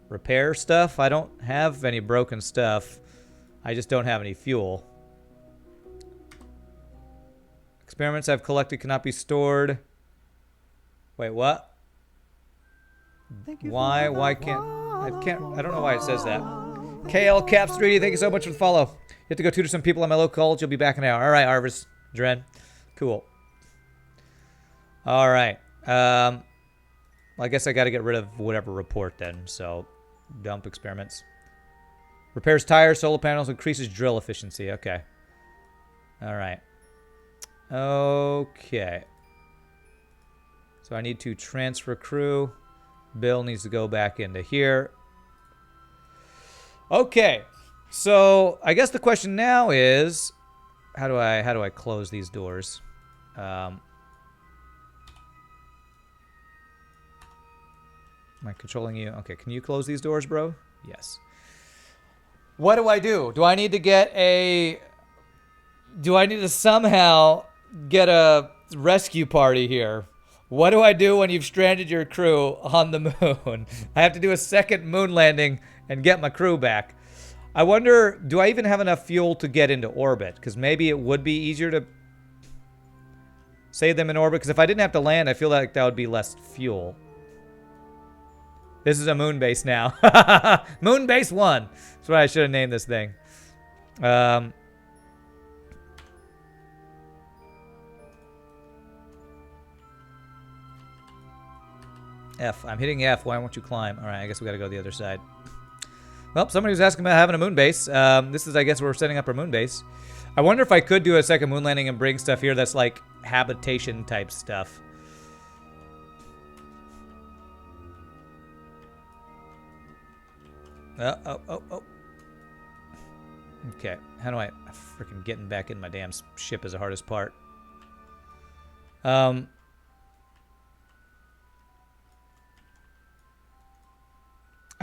repair stuff. I don't have any broken stuff. I just don't have any fuel. Experiments I've collected cannot be stored. Wait, what? Why can't... I don't know why it says that. KL Caps 3D, thank you so much for the follow. You have to go tutor some people at my local college. You'll be back in an hour. All right, Arvis, Dren. Cool. All right. Well, I guess I got to get rid of whatever report then. So, dump experiments. Repairs tires, solar panels, increases drill efficiency. Okay. All right. Okay. So I need to transfer crew. Bill needs to go back into here. Okay. So I guess the question now is, how do I close these doors? Am I controlling you? Okay, can you close these doors, bro? Yes. What do I do? Do I need to somehow get a rescue party here? What do I do when you've stranded your crew on the moon? I have to do a second moon landing and get my crew back. I wonder, do I even have enough fuel to get into orbit? Because maybe it would be easier to save them in orbit. Because if I didn't have to land, I feel like that would be less fuel. This is a moon base now. Moon base 1. That's what I should have named this thing. F. I'm hitting F. Why won't you climb? All right, I guess we got to go the other side. Well, somebody was asking about having a moon base. This is, I guess, where we're setting up our moon base. I wonder if I could do a second moon landing and bring stuff here that's like habitation type stuff. Oh. Okay, how do I freaking getting back in my damn ship is the hardest part. I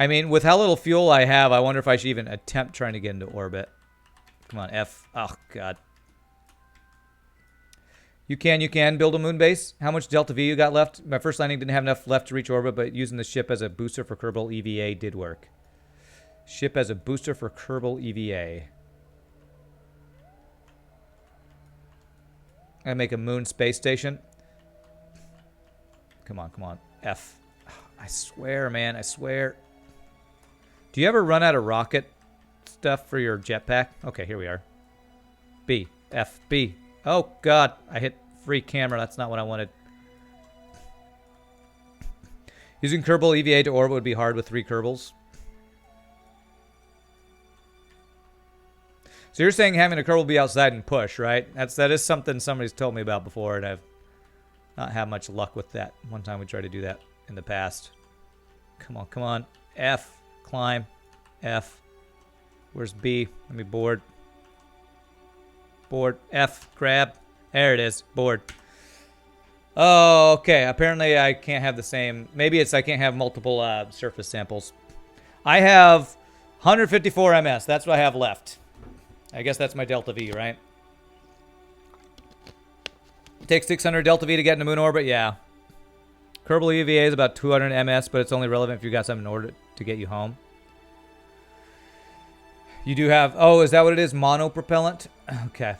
mean, with how little fuel I have, I wonder if I should even attempt trying to get into orbit. Come on, F. Oh, God. You can build a moon base. How much Delta V you got left? My first landing didn't have enough left to reach orbit, but using the ship as a booster for Kerbal EVA did work. Ship as a booster for Kerbal EVA. I make a moon space station. Come on, come on. F. I swear, man, I swear. Do you ever run out of rocket stuff for your jetpack? Okay, here we are. B. F. B. Oh, God. I hit free camera. That's not what I wanted. Using Kerbal EVA to orbit would be hard with 3 Kerbals. So you're saying having a Kerbal be outside and push, right? That is something somebody's told me about before, and I've not had much luck with that. One time we tried to do that in the past. Come on, come on. F. Climb. F. Where's B? Let me board. Board. F. Grab. There it is. Board. Oh, okay. Apparently I can't have the same. Maybe it's I can't have multiple surface samples. I have 154 MS. That's what I have left. I guess that's my Delta V, right? It takes 600 Delta V to get into moon orbit. Yeah. Kerbal EVA is about 200 MS, but it's only relevant if you got something in order to get you home. You do have... Oh, is that what it is? Monopropellant? Okay.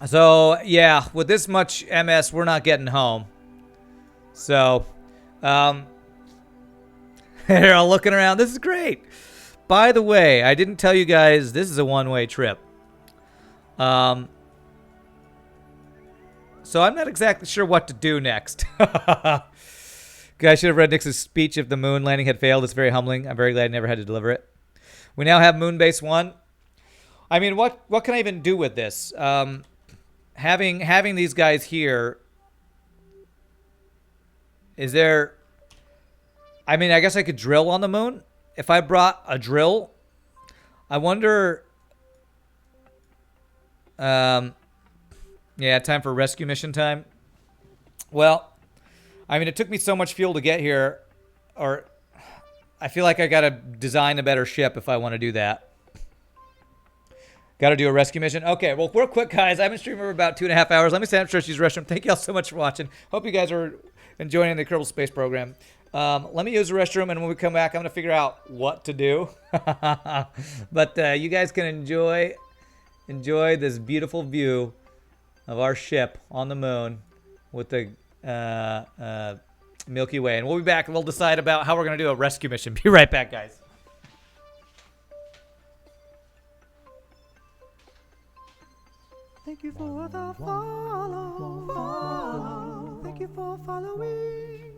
So, yeah, with this much MS, we're not getting home. So, they're all looking around. This is great. By the way, I didn't tell you guys this is a one-way trip. So I'm not exactly sure what to do next. Guys should have read Nix's speech if the moon landing had failed. It's very humbling. I'm very glad I never had to deliver it. We now have Moon Base 1. I mean, what can I even do with this? Having these guys here, is there... I mean, I guess I could drill on the moon. If I brought a drill, I wonder... yeah, time for rescue mission time. Well, I mean, it took me so much fuel to get here, or I feel like I gotta design a better ship if I want to do that. Gotta do a rescue mission. Okay, well, real quick, guys. I've been streaming for about 2.5 hours. Let me stand up, stretch, use the restroom. Thank you all so much for watching. Hope you guys are enjoying the Kerbal Space Program. Let me use the restroom, and when we come back, I'm gonna figure out what to do. But you guys can enjoy this beautiful view of our ship on the moon with the Milky Way. And we'll be back and we'll decide about how we're going to do a rescue mission. Be right back, guys. Thank you for the follow. Thank you for following.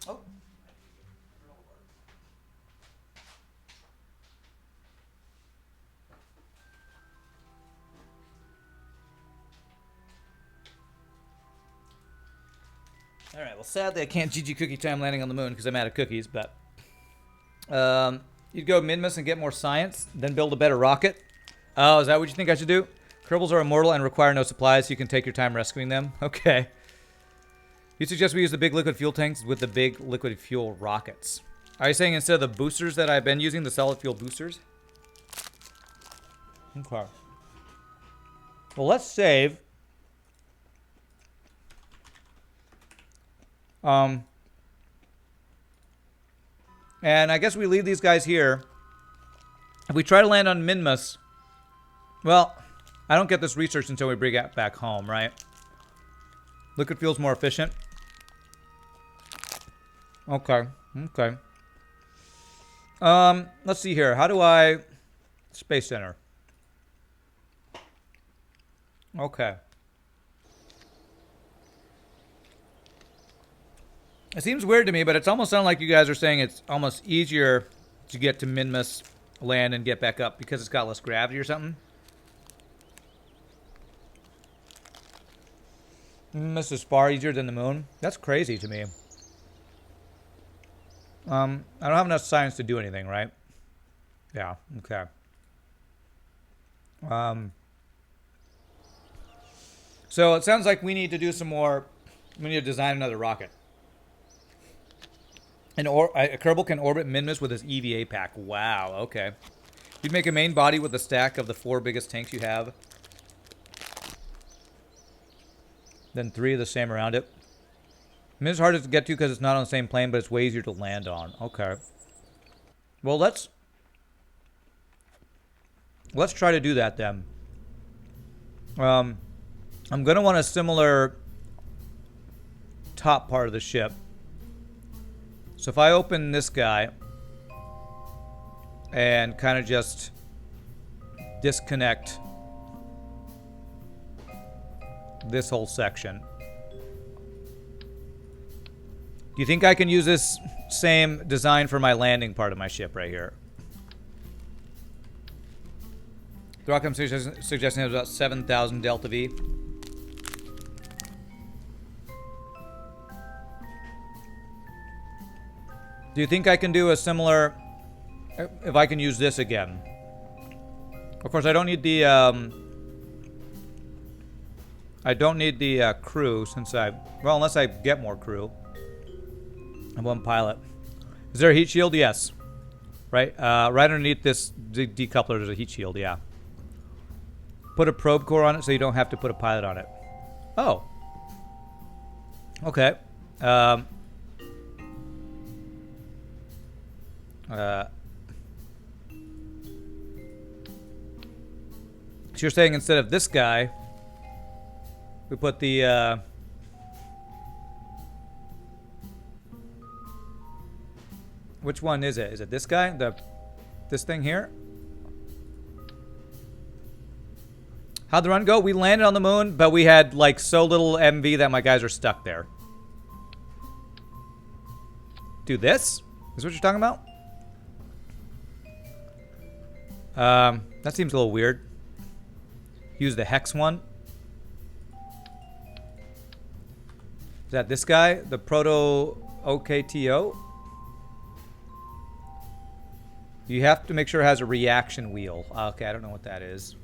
Oh. Oh. All right. Well, sadly, I can't GG cookie time landing on the moon because I'm out of cookies. But you'd go Minmus and get more science, then build a better rocket. Oh, is that what you think I should do? Kerbals are immortal and require no supplies, so you can take your time rescuing them. Okay. You suggest we use the big liquid fuel tanks with the big liquid fuel rockets. Are you saying instead of the boosters that I've been using, the solid fuel boosters? Okay. Well, let's save. And I guess we leave these guys here. If we try to land on Minmus, well, I don't get this research until we bring it back home, right? Liquid fuel's more efficient. Okay. Okay. Let's see here. How do I... Space Center. Okay. It seems weird to me, but it's almost sounding like you guys are saying it's almost easier to get to Minmus land and get back up because it's got less gravity or something. Minmus is far easier than the moon. That's crazy to me. I don't have enough science to do anything, right? Yeah, okay. So it sounds like we need to do some more. We need to design another rocket. A Kerbal can orbit Minmus with his EVA pack. Wow, okay. You'd make a main body with a stack of the 4 biggest tanks you have. Then 3 of the same around it. Minmus is harder to get to because it's not on the same plane, but it's way easier to land on. Okay. Well, let's try to do that then. I'm going to want a similar top part of the ship. So if I open this guy and kind of just disconnect this whole section. Do you think I can use this same design for my landing part of my ship right here? The rocket I'm suggesting is about 7,000 delta V. Do you think I can do a similar... If I can use this again? Of course, I don't need the... I don't need the crew since I... Well, unless I get more crew. I'm one pilot. Is there a heat shield? Yes. Right? Right underneath this decoupler, there's a heat shield, yeah. Put a probe core on it so you don't have to put a pilot on it. Oh. Okay. So you're saying instead of this guy, we put the, which one is it? Is it this guy? This thing here? How'd the run go? We landed on the moon, but we had like so little MV that my guys are stuck there. Do this? Is what you're talking about? That seems a little weird. Use the hex one. Is that this guy? The Proto OKTO? You have to make sure it has a reaction wheel. Okay, I don't know what that is.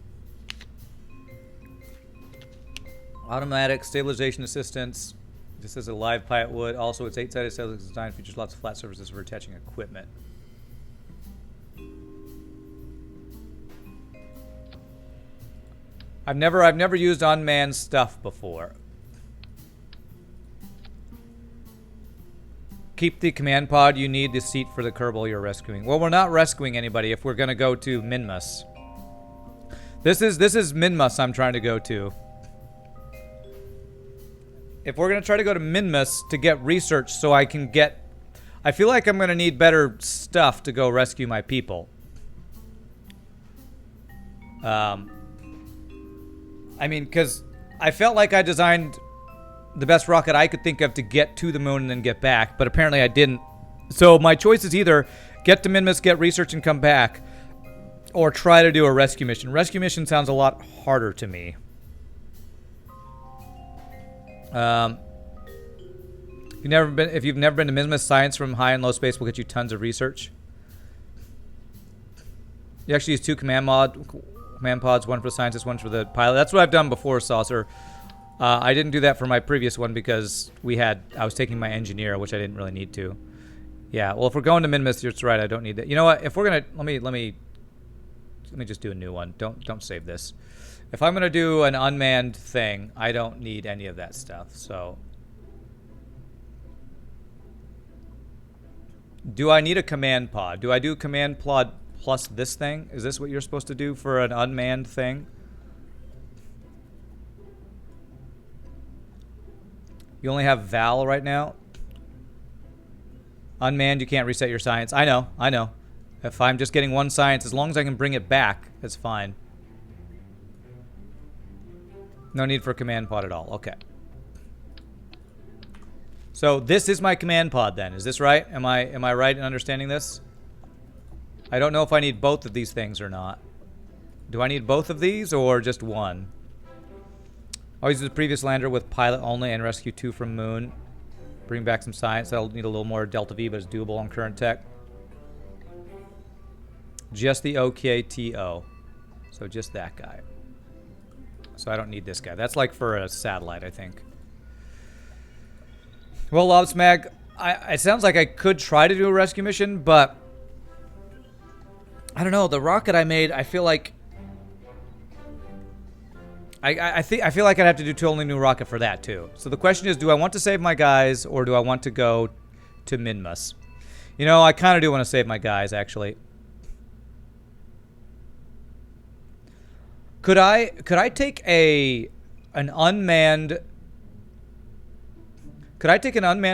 Automatic stabilization assistance. This is a live pilot would. Also, it's 8-sided stabilization design. Features lots of flat surfaces for attaching equipment. I've never used unmanned stuff before. Keep the command pod. You need the seat for the Kerbal you're rescuing. Well, we're not rescuing anybody if we're gonna go to Minmus. This is Minmus I'm trying to go to. If we're gonna try to go to Minmus to get research so I can get... I feel like I'm gonna need better stuff to go rescue my people. I mean, because I felt like I designed the best rocket I could think of to get to the moon and then get back, but apparently I didn't. So my choice is either get to Minmus, get research, and come back, or try to do a rescue mission. Rescue mission sounds a lot harder to me. If you've never been to Mismus, science from high and low space will get you tons of research. You actually use 2 command pods, one for the scientist, one for the pilot. That's what I've done before, Saucer. I didn't do that for my previous one because I was taking my engineer, which I didn't really need to. Yeah, well, if we're going to Minmus, you're right. I don't need that. You know what? If we're gonna let me just do a new one. Don't save this. If I'm gonna do an unmanned thing, I don't need any of that stuff. So, do I need a command pod? Do I do command pod plus this thing? Is this what you're supposed to do for an unmanned thing? You only have Val right now. Unmanned, you can't reset your science. I know. If I'm just getting 1 science, as long as I can bring it back, it's fine. No need for a command pod at all. Okay. So this is my command pod then. Is this right? Am I right in understanding this? I don't know if I need both of these things or not. Do I need both of these or just one? I'll use the previous lander with pilot only and rescue 2 from Moon. Bring back some science. That'll need a little more Delta V, but it's doable on current tech. Just the OKTO. So just that guy. So I don't need this guy. That's like for a satellite, I think. Well, Lobsmag, it sounds like I could try to do a rescue mission, but I don't know. The rocket I made, I feel like I feel like I'd have to do totally new rocket for that too. So the question is, do I want to save my guys or do I want to go to Minmus? You know, I kind of do want to save my guys actually. Could I take an unmanned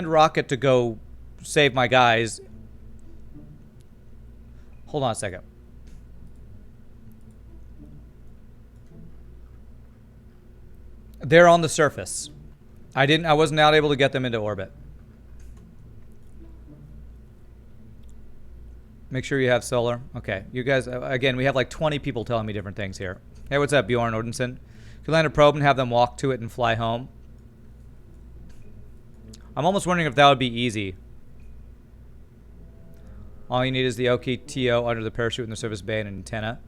rocket to go save my guys? Hold on a second. They're on the surface. I was not able to get them into orbit. Make sure you have solar. Okay, you guys, again, we have like 20 people telling me different things here. Hey, what's up, Bjorn Odinson? Could land a probe and have them walk to it and fly home? I'm almost wondering if that would be easy. All you need is the OKTO under the parachute in the service bay and an antenna.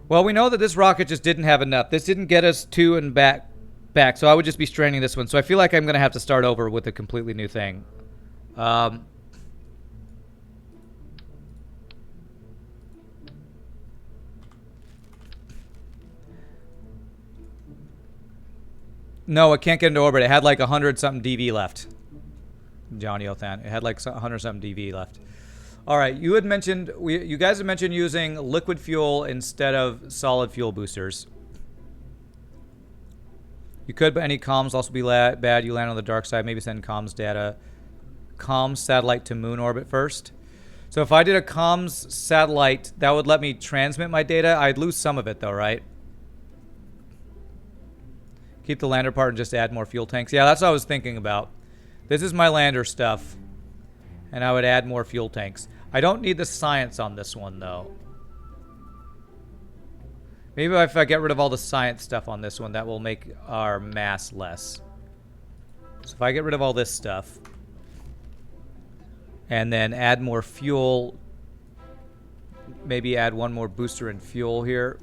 Well, we know that this rocket just didn't have enough. This didn't get us to and back, so I would just be straining this one. So I feel like I'm going to have to start over with a completely new thing. No, it can't get into orbit. It had like 100-something DV left. Johnny Othan. It had like 100-something DV left. All right, you had mentioned, you guys had mentioned using liquid fuel instead of solid fuel boosters. You could, but any comms also be bad. You land on the dark side. Maybe send comms satellite to moon orbit first. So if I did a comms satellite, that would let me transmit my data. I'd lose some of it though, right? Keep the lander part and just add more fuel tanks. Yeah, that's what I was thinking about. This is my lander stuff. And I would add more fuel tanks. I don't need the science on this one, though. Maybe if I get rid of all the science stuff on this one, that will make our mass less. So if I get rid of all this stuff, and then add more fuel, maybe add one more booster and fuel here.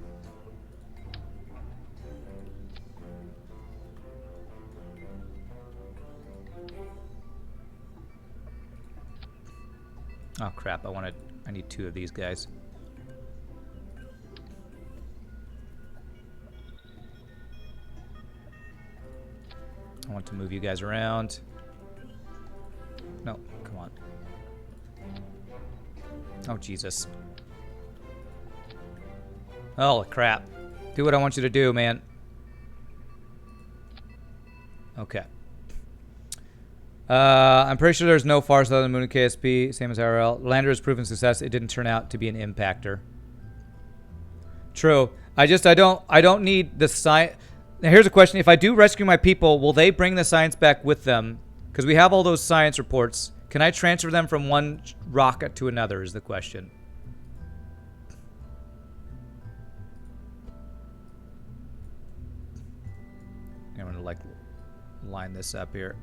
Oh crap, I need 2 of these guys. I want to move you guys around. No, come on. Oh Jesus. Oh crap. Do what I want you to do, man. Okay. I'm pretty sure there's no far south of the moon in KSP, same as IRL. Lander has proven success. It didn't turn out to be an impactor. True. I don't need the science. Now here's a question. If I do rescue my people, will they bring the science back with them? Because we have all those science reports. Can I transfer them from one rocket to another is the question. I'm going to like line this up here.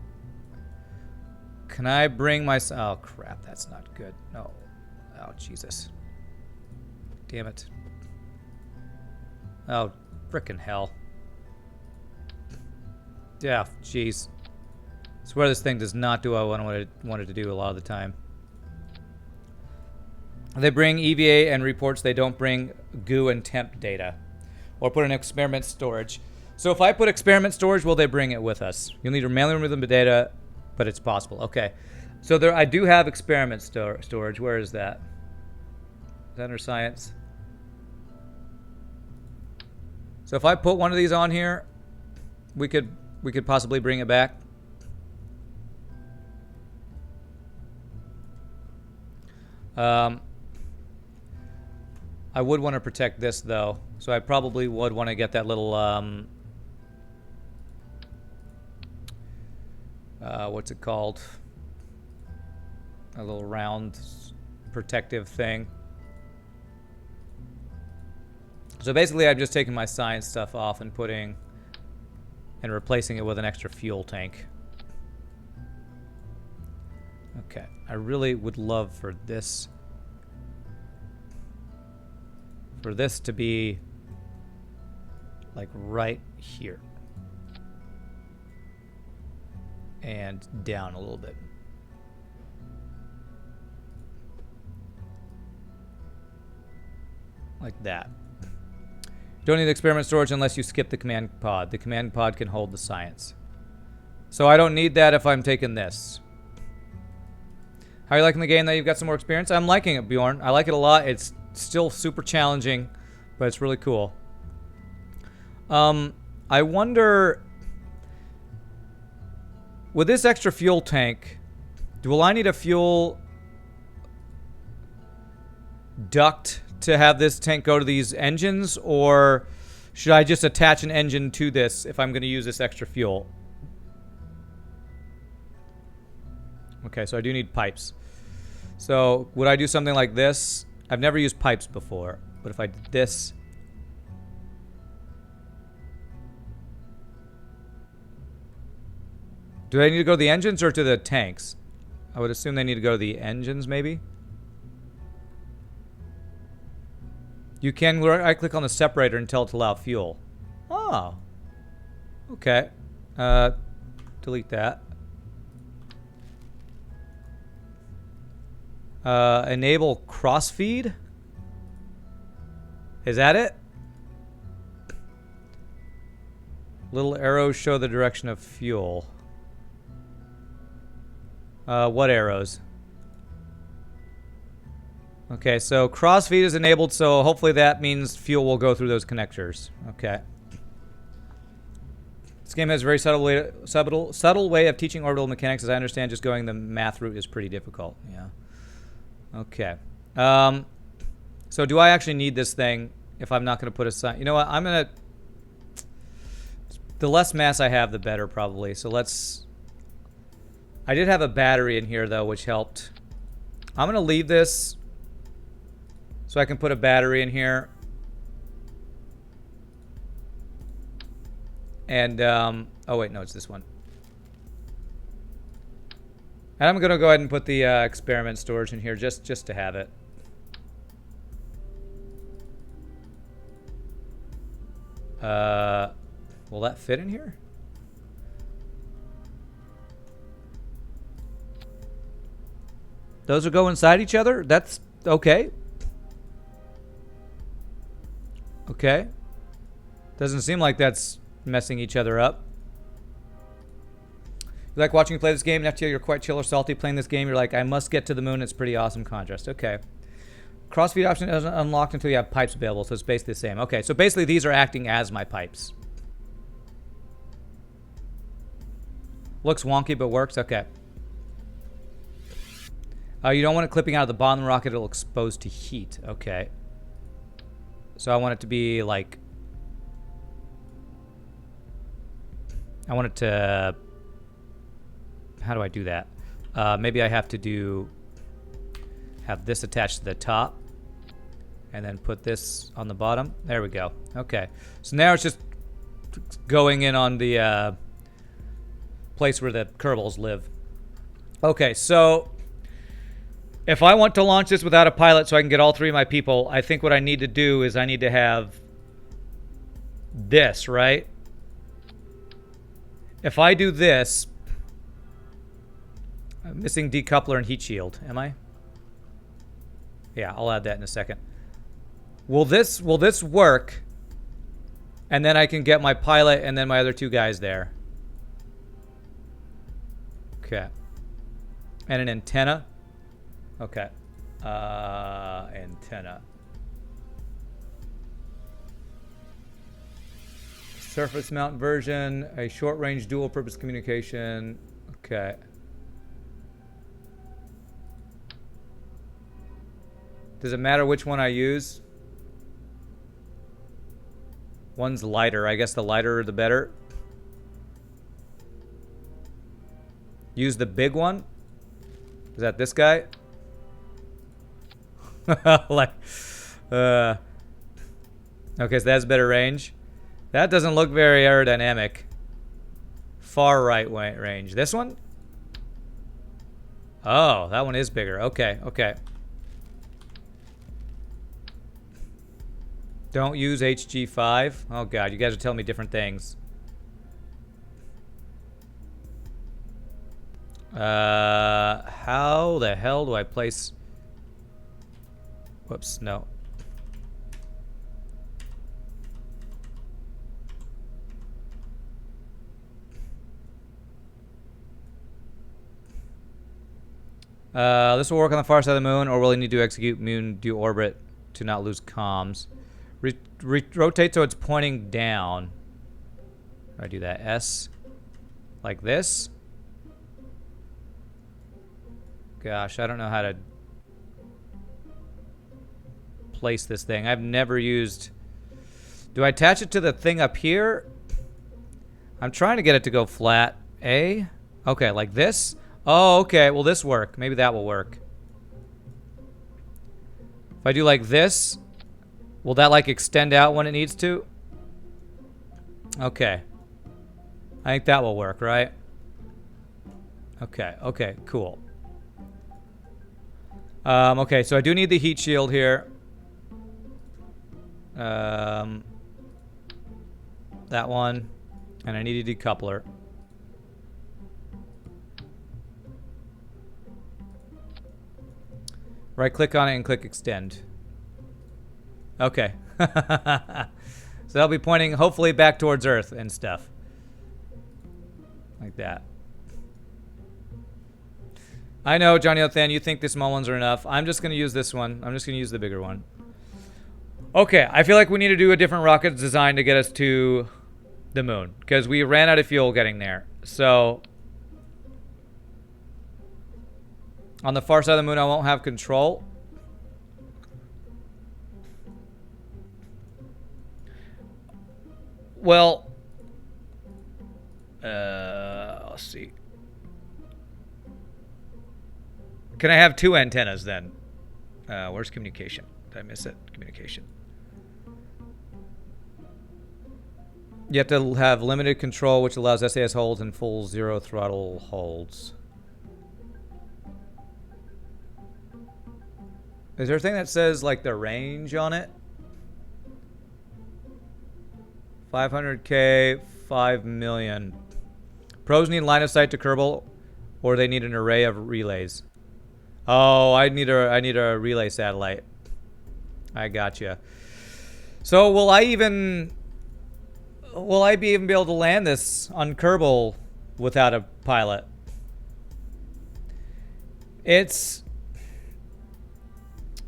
Can I bring my... Oh, crap. That's not good. No. Oh, Jesus. Damn it. Oh, frickin' hell. Yeah, jeez. I swear this thing does not do what I want it to do a lot of the time. They bring EVA and reports. They don't bring goo and temp data. Or put in experiment storage. So if I put experiment storage, will they bring it with us? You'll need to manually remove the data, but it's possible. Okay. So there, I do have experiment storage. Where is that? Is that under science? So if I put one of these on here, we could possibly bring it back. I would want to protect this though, so I probably would want to get that little what's it called? A little round protective thing. So basically I'm just taking my science stuff off and replacing it with an extra fuel tank. Okay, I really would love for this to be like right here and down a little bit. Like that. Don't need experiment storage unless you skip the command pod. The command pod can hold the science. So I don't need that if I'm taking this. How are you liking the game that you've got some more experience? I'm liking it, Bjorn. I like it a lot. It's still super challenging, but it's really cool. I wonder, with this extra fuel tank, will I need a fuel duct to have this tank go to these engines, or should I just attach an engine to this if I'm going to use this extra fuel? Okay, so I do need pipes. So would I do something like this? I've never used pipes before, but if I did this... Do they need to go to the engines or to the tanks? I would assume they need to go to the engines, maybe? You can right-click on the separator and tell it to allow fuel. Oh. Okay. Delete that. Enable crossfeed? Is that it? Little arrows show the direction of fuel. What arrows? Okay, so crossfeed is enabled, so hopefully that means fuel will go through those connectors. Okay. This game has a very subtle way of teaching orbital mechanics. As I understand, just going the math route is pretty difficult. Yeah. Okay. So do I actually need this thing if I'm not going to put a sign? You know what? I'm going to... The less mass I have, the better, probably. So let's... I did have a battery in here, though, which helped. I'm going to leave this so I can put a battery in here. And, oh, wait, no, it's this one. And I'm going to go ahead and put the experiment storage in here just to have it. Will that fit in here? Those will go inside each other? That's okay. Okay. Doesn't seem like that's messing each other up. You like watching me play this game, and after you're quite chill or salty playing this game, you're like, I must get to the moon. It's pretty awesome contrast. Okay. Crossfeed option isn't unlocked until you have pipes available, so it's basically the same. Okay, so basically these are acting as my pipes. Looks wonky, but works. Okay. You don't want it clipping out of the bottom of the rocket. It'll expose to heat. Okay. So I want it to be like... I want it to... How do I do that? Maybe I have to have this attached to the top. And then put this on the bottom. There we go. Okay. So now it's just going in on the place where the Kerbals live. Okay, so if I want to launch this without a pilot so I can get all 3 of my people, I think what I need to do is I need to have this, right? If I do this, I'm missing decoupler and heat shield, am I? Yeah, I'll add that in a second. Will this work? And then I can get my pilot and then my other 2 guys there. Okay. And an antenna. Okay. Antenna. Surface mount version, a short range dual purpose communication. Okay. Does it matter which one I use? One's lighter. I guess the lighter the better. Use the big one. Is that this guy? Like, okay, so that's better range. That doesn't look very aerodynamic. Far right range. This one? Oh, that one is bigger. Okay, okay. Don't use HG5. Oh god, you guys are telling me different things. How the hell do I place... Whoops, no. This will work on the far side of the moon, or will you need to execute MUN due orbit to not lose comms? Rotate so it's pointing down. I do that S like this. Gosh, I don't know how to place this thing. I've never used... Do I attach it to the thing up here? I'm trying to get it to go flat. A? Okay, like this? Oh, okay. Will this work? Maybe that will work. If I do like this, will that like extend out when it needs to? Okay. I think that will work, right? Okay, okay, cool. Okay, so I do need the heat shield here. That one. And I need a decoupler. Right click on it and click extend. Okay. So they'll be pointing hopefully back towards Earth and stuff. Like that. I know, Johnny Othan, you think the small ones are enough. I'm just going to use this one. I'm just going to use the bigger one. Okay, I feel like we need to do a different rocket design to get us to the moon. Because we ran out of fuel getting there. So, on the far side of the moon, I won't have control. Well, let's see. Can I have 2 antennas then? Where's communication? Did I miss it? Communication. You have to have limited control, which allows SAS holds and full 0 throttle holds. Is there a thing that says like the range on it? 500K, 5 million. Pros need line of sight to Kerbal, or they need an array of relays. Oh, I need a relay satellite. I gotcha. So will I be able to land this on Kerbal without a pilot? It's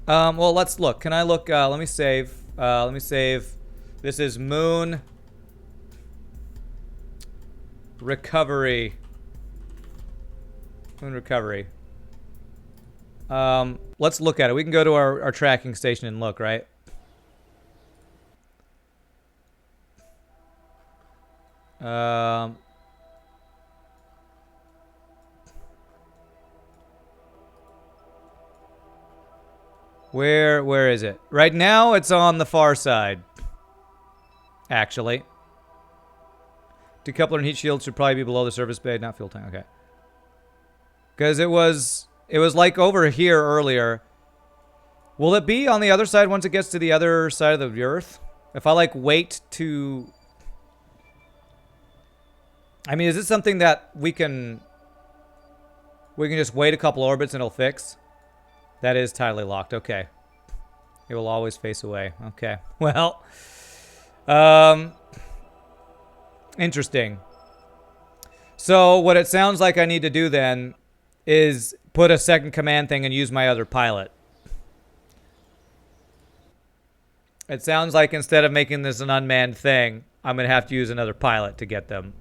well, let's look. Can I look? Let me save. This is MUN recovery. MUN recovery. Let's look at it. We can go to our tracking station and look, right? Where is it? Right now, it's on the far side. Actually. Decoupler and heat shield should probably be below the service bay, not fuel tank. Okay. Because it was like over here earlier. Will it be on the other side once it gets to the other side of the Earth? If I like wait to... I mean, is this something that we can just wait a couple orbits and it'll fix? That is tidally locked. Okay. It will always face away. Okay. Well, interesting. So what it sounds like I need to do then is put a second command thing and use my other pilot. It sounds like instead of making this an unmanned thing, I'm going to have to use another pilot to get them.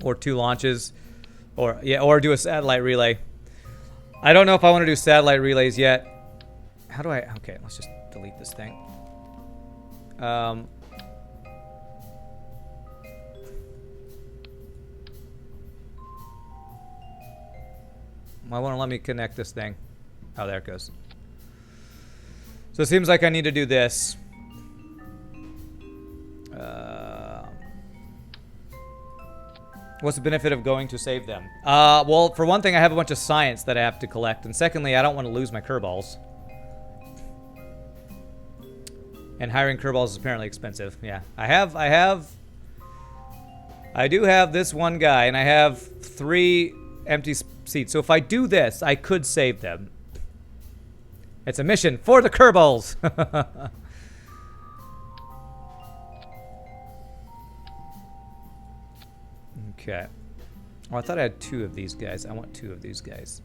Or 2 launches. Or do a satellite relay. I don't know if I want to do satellite relays yet. How do I... Okay, let's just delete this thing. Why won't it let me connect this thing? Oh, there it goes. So it seems like I need to do this. What's the benefit of going to save them? Well, for one thing, I have a bunch of science that I have to collect. And secondly, I don't want to lose my Kerbals. And hiring Kerbals is apparently expensive. Yeah. I do have this one guy, and I have 3 empty seats. So if I do this, I could save them. It's a mission for the Kerbals. Okay. Oh, I thought I had 2 of these guys. I want 2 of these guys.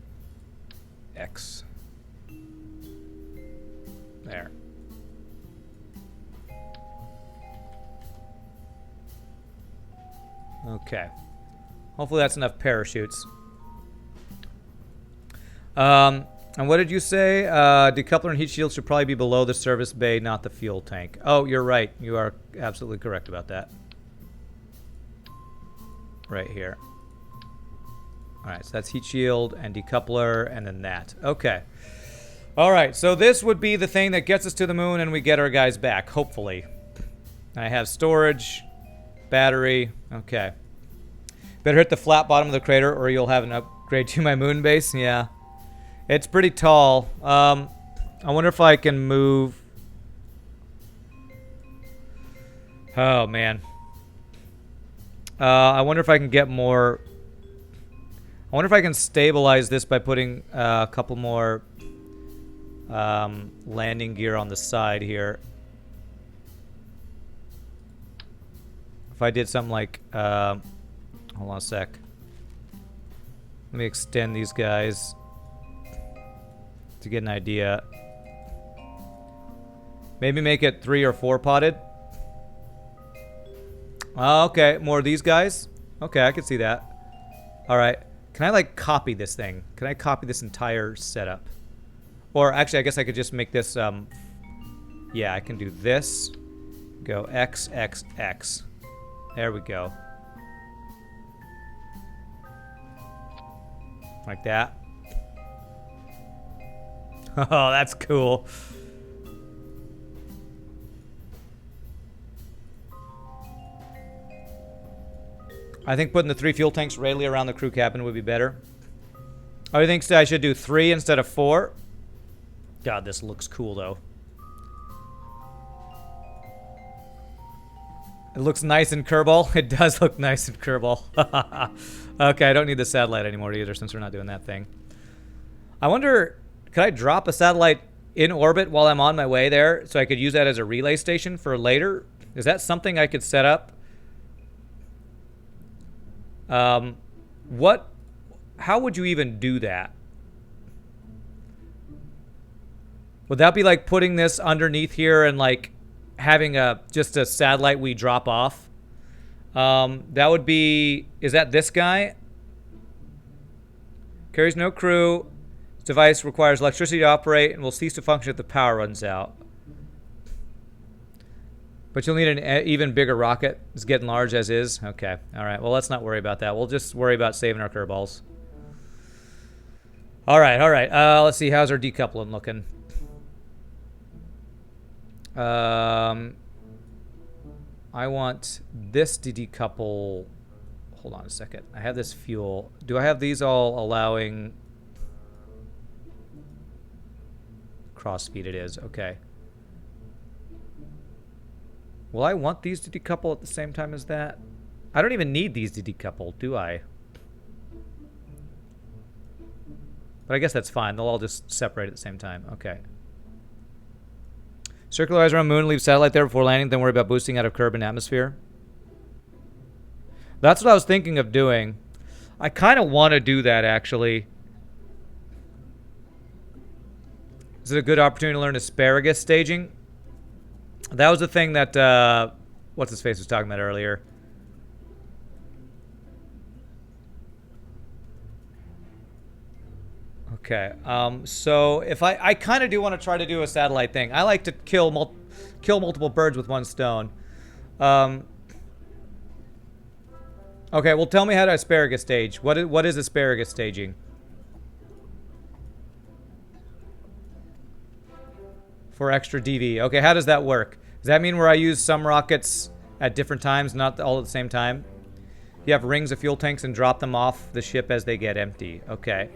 X. There. Okay. Hopefully that's enough parachutes. And what did you say? Decoupler and heat shield should probably be below the service bay, not the fuel tank. Oh, you're right. You are absolutely correct about that. Right here. Alright, so that's heat shield and decoupler and then that. Okay. Alright, so this would be the thing that gets us to the moon and we get our guys back, hopefully. I have storage, battery. Okay. Better hit the flat bottom of the crater or you'll have an upgrade to my moon base. Yeah. It's pretty tall. I wonder if I can move. Oh, man. I wonder if I can get more... I wonder if I can stabilize this by putting a couple more landing gear on the side here. If I did something like... hold on a sec. Let me extend these guys to get an idea. Maybe make it 3 or 4 potted. Okay, more of these guys. Okay, I can see that. Alright. Can I, like, copy this thing? Can I copy this entire setup? Or, actually, I guess I could just make this, yeah, I can do this. Go X, X, X. There we go. Like that. Oh, that's cool. I think putting the 3 fuel tanks radially around the crew cabin would be better. I think I should do 3 instead of 4. God, this looks cool, though. It looks nice in Kerbal. It does look nice in Kerbal. Okay, I don't need the satellite anymore either since we're not doing that thing. I wonder, could I drop a satellite in orbit while I'm on my way there so I could use that as a relay station for later? Is that something I could set up? How would you even do that? Would that be like putting this underneath here and like having just a satellite we drop off? That would be, is that this guy? Carries no crew. This device requires electricity to operate and will cease to function if the power runs out. But you'll need an even bigger rocket. It's getting large as is. Okay. All right. Well, let's not worry about that. We'll just worry about saving our Kerbals. All right. All right. Let's see. How's our decoupling looking? I want this to decouple. Hold on a second. I have this fuel. Do I have these all allowing crossfeed? It is. Okay. Will I want these to decouple at the same time as that? I don't even need these to decouple, do I? But I guess that's fine. They'll all just separate at the same time. Okay. Circularize around moon, leave satellite there before landing, then worry about boosting out of Kerbal atmosphere. That's what I was thinking of doing. I kind of want to do that, actually. Is it a good opportunity to learn asparagus staging? That was the thing that, what's-his-face was talking about earlier. Okay, so if I kind of do want to try to do a satellite thing. I like to kill multiple birds with one stone. Okay, well, tell me how to asparagus stage. What is asparagus staging? For extra DV. Okay, how does that work? Does that mean where I use some rockets at different times, not all at the same time? You have rings of fuel tanks and drop them off the ship as they get empty. Okay.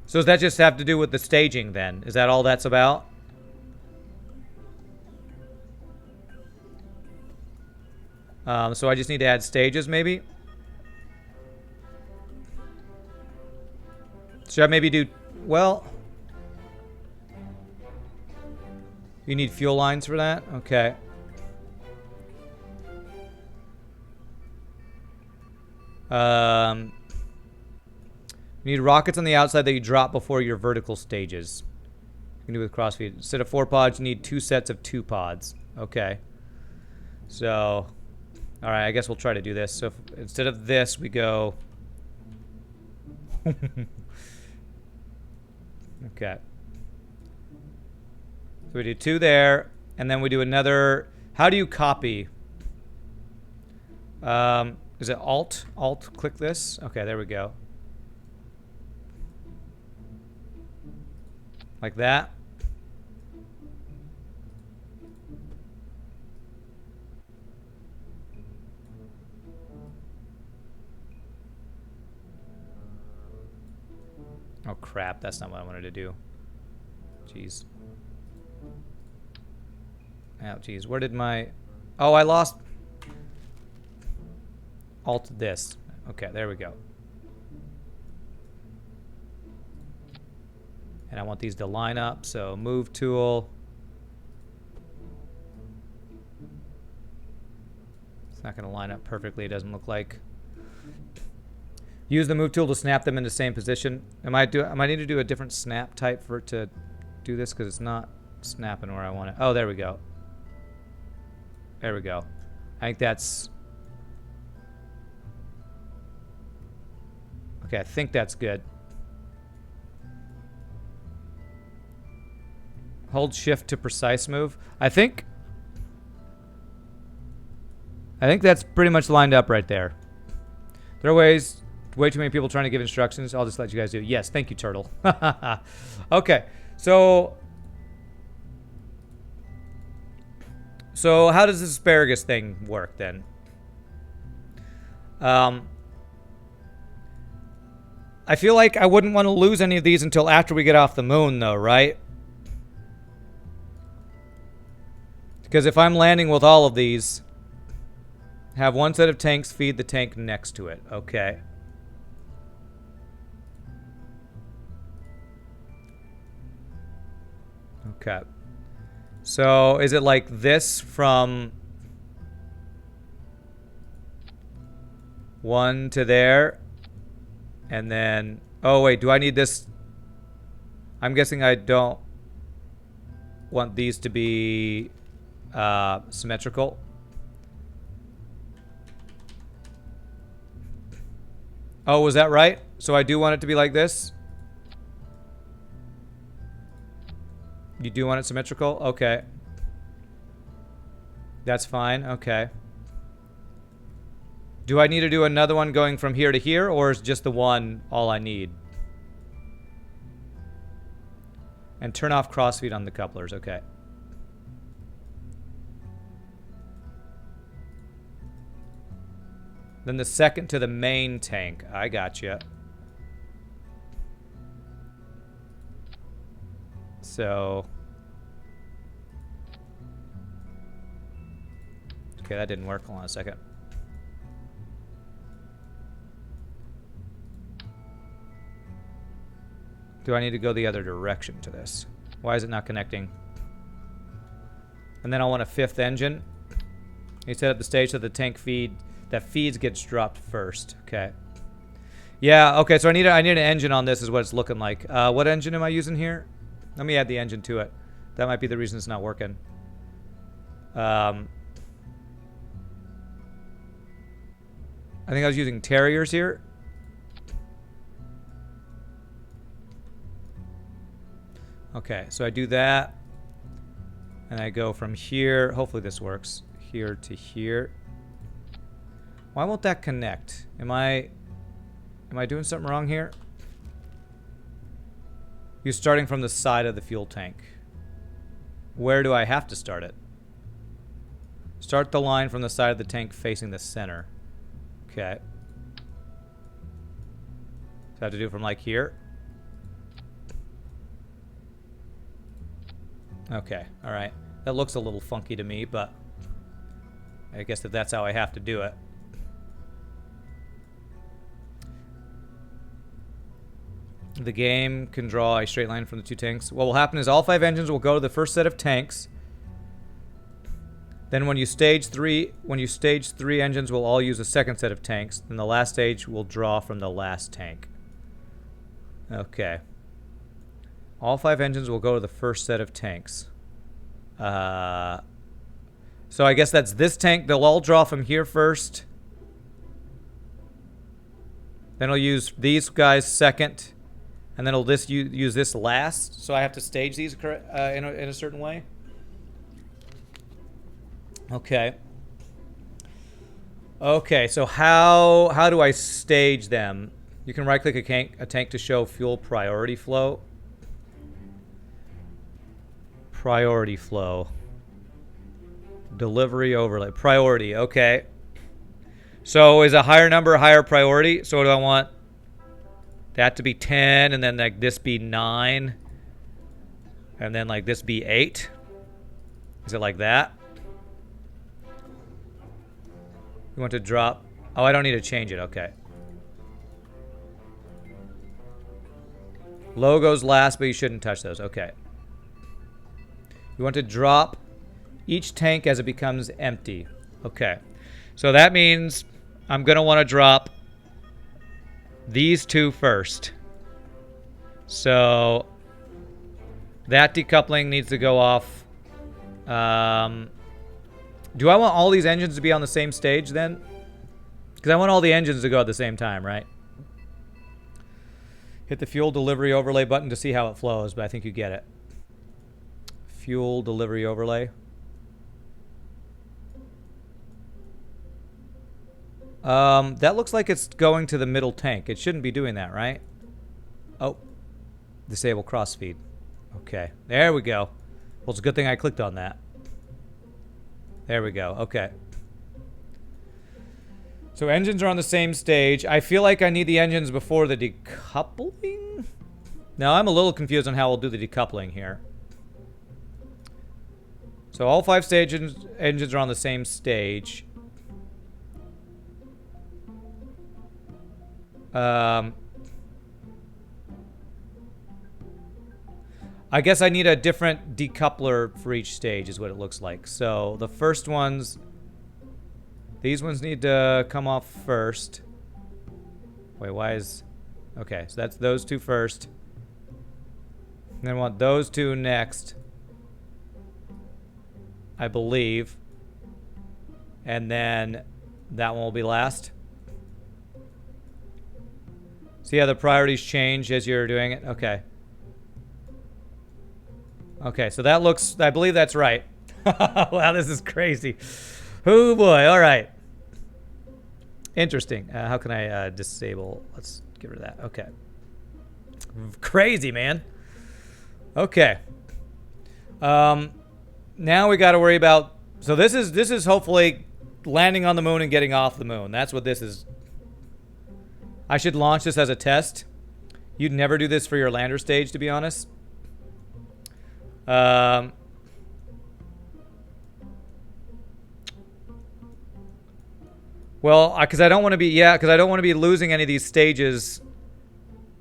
So does that just have to do with the staging then? Is that all that's about? So I just need to add stages maybe? Should I maybe do... Well... You need fuel lines for that? Okay. You need rockets on the outside that you drop before your vertical stages. You can do with crossfeed. Instead of 4 pods, you need 2 sets of 2 pods. Okay. So, alright, I guess we'll try to do this. So, instead of this, we go... Okay. So we do 2 there, and then we do another... How do you copy? Is it Alt? Alt, click this? Okay, there we go. Like that. Oh crap, that's not what I wanted to do. Jeez. Oh jeez, where did my... Oh, I lost... Alt this. Okay, there we go. And I want these to line up, so move tool. It's not going to line up perfectly, it doesn't look like. Use the move tool to snap them into the same position. I might need to do a different snap type for it to do this because it's not snapping where I want it. Oh, there we go. There we go. I think that's... Okay, I think that's good. Hold shift to precise move. I think that's pretty much lined up right there. There are way too many people trying to give instructions. I'll just let you guys do it. Yes, thank you, Turtle. Okay, so how does this asparagus thing work then? I feel like I wouldn't want to lose any of these until after we get off the moon, though, right? Because if I'm landing with all of these, have one set of tanks feed the tank next to it. Okay. Okay. So is it like this from 1 to there? And then... Oh, wait. Do I need this? I'm guessing I don't want these to be symmetrical. Oh, was that right? So I do want it to be like this? You do want it symmetrical? Okay. That's fine. Okay. Do I need to do another one going from here to here, or is just the one all I need? And turn off crossfeed on the couplers. Okay. Then the second to the main tank. I gotcha. So... Okay, that didn't work. Hold on a second. Do I need to go the other direction to this? Why is it not connecting? And then I want a fifth engine. You set up the stage so the tank that feeds gets dropped first. Okay. Yeah, okay, so I need an engine on this is what it's looking like. What engine am I using here? Let me add the engine to it. That might be the reason it's not working. I think I was using Terriers here. Okay, so I do that. And I go from here. Hopefully this works. Here to here. Why won't that connect? Am I doing something wrong here? You're starting from the side of the fuel tank. Where do I have to start it? Start the line from the side of the tank facing the center. Okay. So I have to do it from like here. Okay, alright. That looks a little funky to me, but I guess that's how I have to do it. The game can draw a straight line from the two tanks. What will happen is all 5 engines will go to the first set of tanks. Then when you stage 3 engines will all use the second set of tanks. Then the last stage will draw from the last tank. Okay. All 5 engines will go to the first set of tanks. So I guess that's this tank. They'll all draw from here first. Then I'll use these guys second. And then I'll use this last. So I have to stage these in a certain way. Okay. Okay, so how do I stage them? You can right-click a tank to show fuel priority flow. Priority flow. Delivery overlay. Priority, okay. So is a higher number higher priority? So what do I want? That to be 10, and then like this be 9. And then like this be 8. Is it like that? You want to drop... Oh, I don't need to change it. Okay. Logos last, but you shouldn't touch those. Okay. You want to drop each tank as it becomes empty. Okay. So that means I'm going to want to drop these 2 first. So that decoupling needs to go off. Do I want all these engines to be on the same stage then? Because I want all the engines to go at the same time, right? Hit the fuel delivery overlay button to see how it flows, but I think you get it. Fuel delivery overlay. That looks like it's going to the middle tank. It shouldn't be doing that, right? Oh. Disable crossfeed. Okay. There we go. Well, it's a good thing I clicked on that. There we go. Okay. So engines are on the same stage. I feel like I need the engines before the decoupling? Now, I'm a little confused on how we'll do the decoupling here. So all 5 engines are on the same stage. I guess I need a different decoupler for each stage is what it looks like. So the first ones, these ones need to come off first. Wait, why is... Okay, so that's those 2 first. And then I want those 2 next, I believe. And then that one will be last. See how the priorities change as you're doing it? Okay. Okay, so that looks... I believe that's right. Wow, this is crazy. Oh, boy. All right. Interesting. How can I disable... Let's get rid of that. Okay. Crazy, man. Okay. Now we got to worry about... So this is hopefully landing on the moon and getting off the moon. That's what this is. I should launch this as a test. You'd never do this for your lander stage, to be honest. Well, because I don't want to be, because I don't want to be losing any of these stages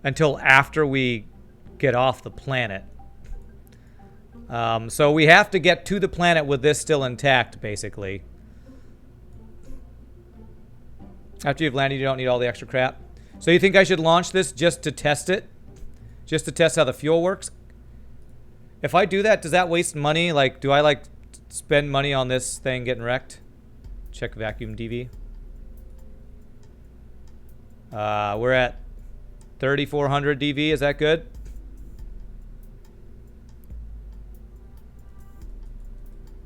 until after we get off the planet. So we have to get to the planet with this still intact, basically. After you've landed, you don't need all the extra crap. So you think I should launch this just to test it? Just to test how the fuel works? If I do that, does that waste money? Like, do I, like, spend money on this thing getting wrecked? Check vacuum DV. We're at 3,400 DV. Is that good?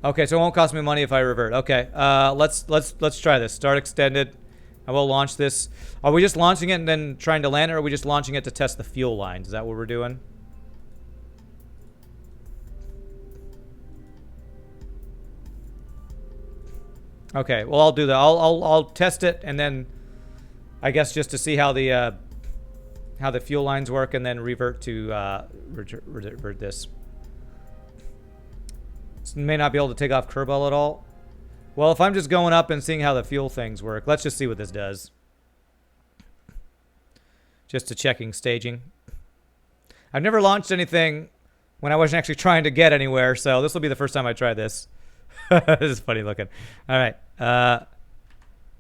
Okay, so it won't cost me money if I revert. Okay, let's try this. Start extended. I will launch this. Are we just launching it and then trying to land it, or are we just launching it to test the fuel lines? Is that what we're doing? Okay, well I'll do that. I'll test it and then I guess just to see how the fuel lines work, and then revert to revert this. May not be able to take off Kerbal at all. Well, if I'm just going up and seeing how the fuel things work, let's just see what this does. Just to checking staging. I've never launched anything when I wasn't actually trying to get anywhere, so this will be the first time I try this. This is funny looking. All right.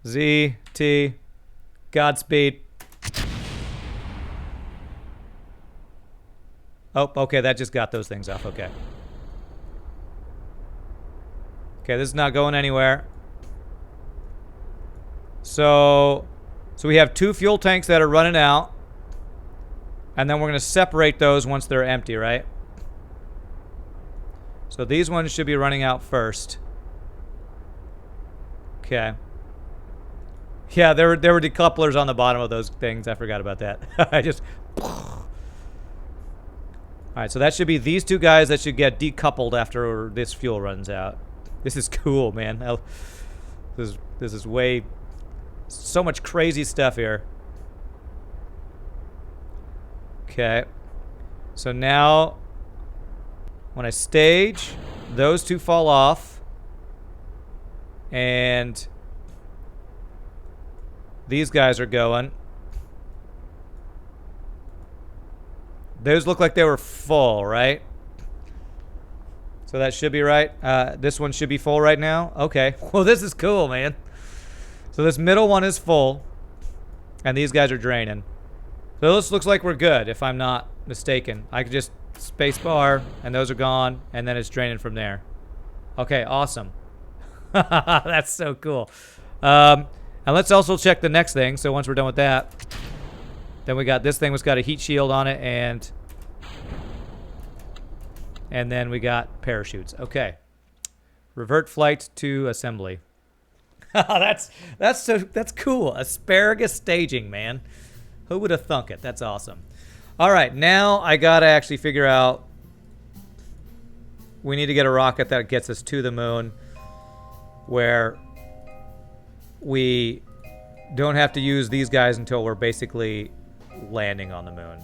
Z, T, Godspeed. Oh, okay, that just got those things off. Okay. Okay, this is not going anywhere. So we have 2 fuel tanks that are running out. And then we're going to separate those once they're empty, right? So these ones should be running out first. Okay. Yeah, there were decouplers on the bottom of those things. I forgot about that. I just... Alright, so that should be these 2 guys that should get decoupled after this fuel runs out. This is cool, man. This is way... So much crazy stuff here. Okay. So now, when I stage, those 2 fall off. And these guys are going. Those look like they were full, right? So that should be right. This one should be full right now. Okay. Well, this is cool, man. So this middle one is full. And these guys are draining. So this looks like we're good, if I'm not mistaken. I could just space bar, and those are gone, and then it's draining from there. Okay, awesome. That's so cool. And let's also check the next thing. So once we're done with that, then we got this thing was got a heat shield on it, and then we got parachutes. Okay. Revert flight to assembly. that's cool. Asparagus staging, man. Who would have thunk it? That's awesome. All right, now I gotta actually figure out. We need to get a rocket that gets us to the moon, where we don't have to use these guys until we're basically landing on the moon.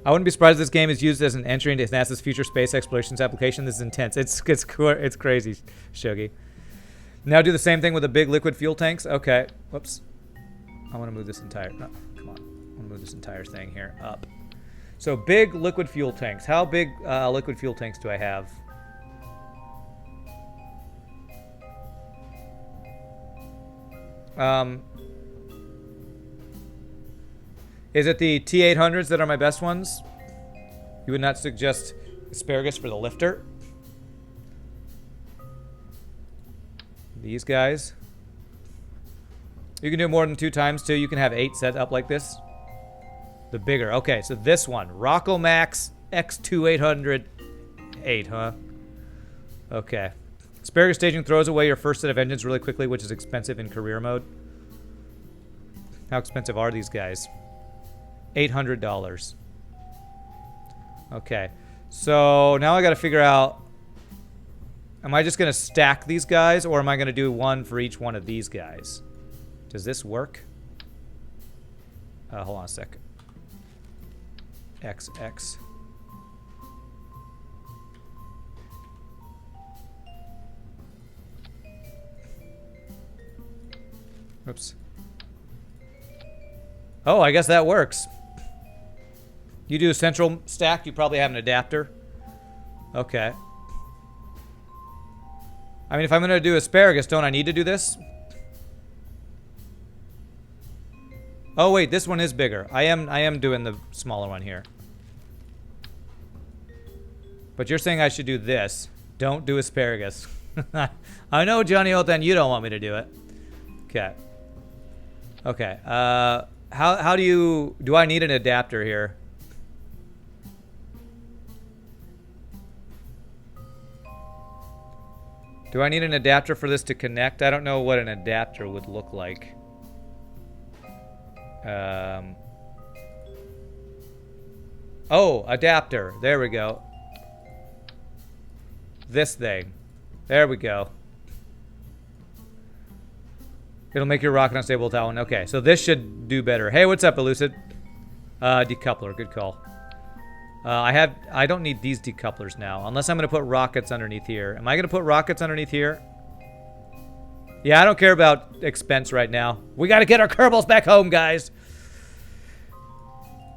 I wouldn't be surprised if this game is used as an entry into NASA's future space explorations application. This is intense. It's crazy, Shogi. Now do the same thing with the big liquid fuel tanks. Okay. Whoops. I want to move this entire... Oh, come on. I want to move this entire thing here up. So big liquid fuel tanks. How big liquid fuel tanks do I have? Is it the T800s that are my best ones? You would not suggest asparagus for the lifter? These guys. You can do more than 2 times too. You can have 8 set up like this. The bigger. Okay, so this one. Rocco Max X2800 8, huh? Okay. Asparagus staging throws away your first set of engines really quickly, which is expensive in career mode. How expensive are these guys? $800. Okay. So now I got to figure out Am I just going to stack these guys, or am I going to do one for each one of these guys? Does this work? Hold on a sec. XX. Oops. Oh, I guess that works. You do a central stack, you probably have an adapter. Okay. I mean, if I'm going to do asparagus, don't I need to do this? Oh, wait, this one is bigger. I am doing the smaller one here. But you're saying I should do this. Don't do asparagus. I know, Johnny Otan, you don't want me to do it. Okay. Okay. How do I need an adapter here? Do I need an adapter for this to connect? I don't know what an adapter would look like. Oh, adapter. There we go. This thing. There we go. It'll make your rocket unstable with that one. Okay, so this should do better. Hey, what's up, Elucid? Decoupler. Good call. I don't need these decouplers now, unless I'm going to put rockets underneath here. Am I going to put rockets underneath here? Yeah, I don't care about expense right now. We got to get our Kerbals back home, guys.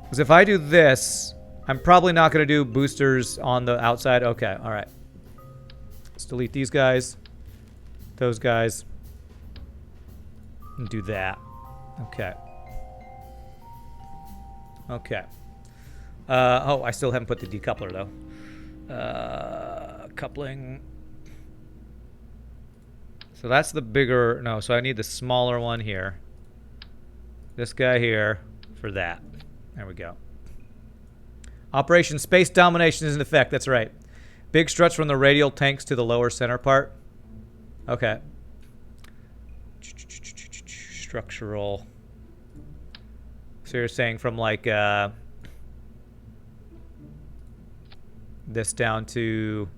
Because if I do this, I'm probably not going to do boosters on the outside. Okay, all right. Let's delete these guys. Those guys. And do that. Okay. Okay. Oh, I still haven't put the decoupler, though. Coupling. So that's the bigger... No, so I need the smaller one here. This guy here for that. There we go. Operation Space Domination is in effect. That's right. Big struts from the radial tanks to the lower center part. Okay. Structural. So you're saying from like... this down to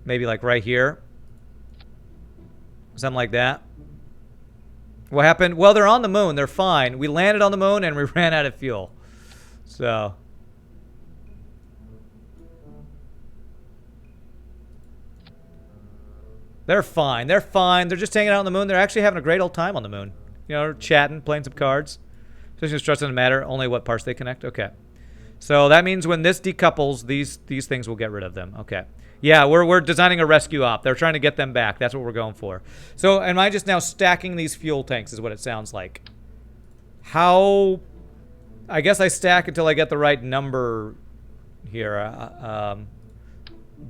maybe like right here. Something like that. What happened? Well, they're on the moon. They're fine. We landed on the moon and we ran out of fuel. So. They're fine. They're fine. They're just hanging out on the moon. They're actually having a great old time on the moon. You know, chatting, playing some cards. Position struts doesn't matter. Only what parts they connect. Okay. So that means when this decouples, these things will get rid of them. Okay. Yeah, we're designing a rescue op. They're trying to get them back. That's what we're going for. So am I just now stacking these fuel tanks is what it sounds like. How... I guess I stack until I get the right number here.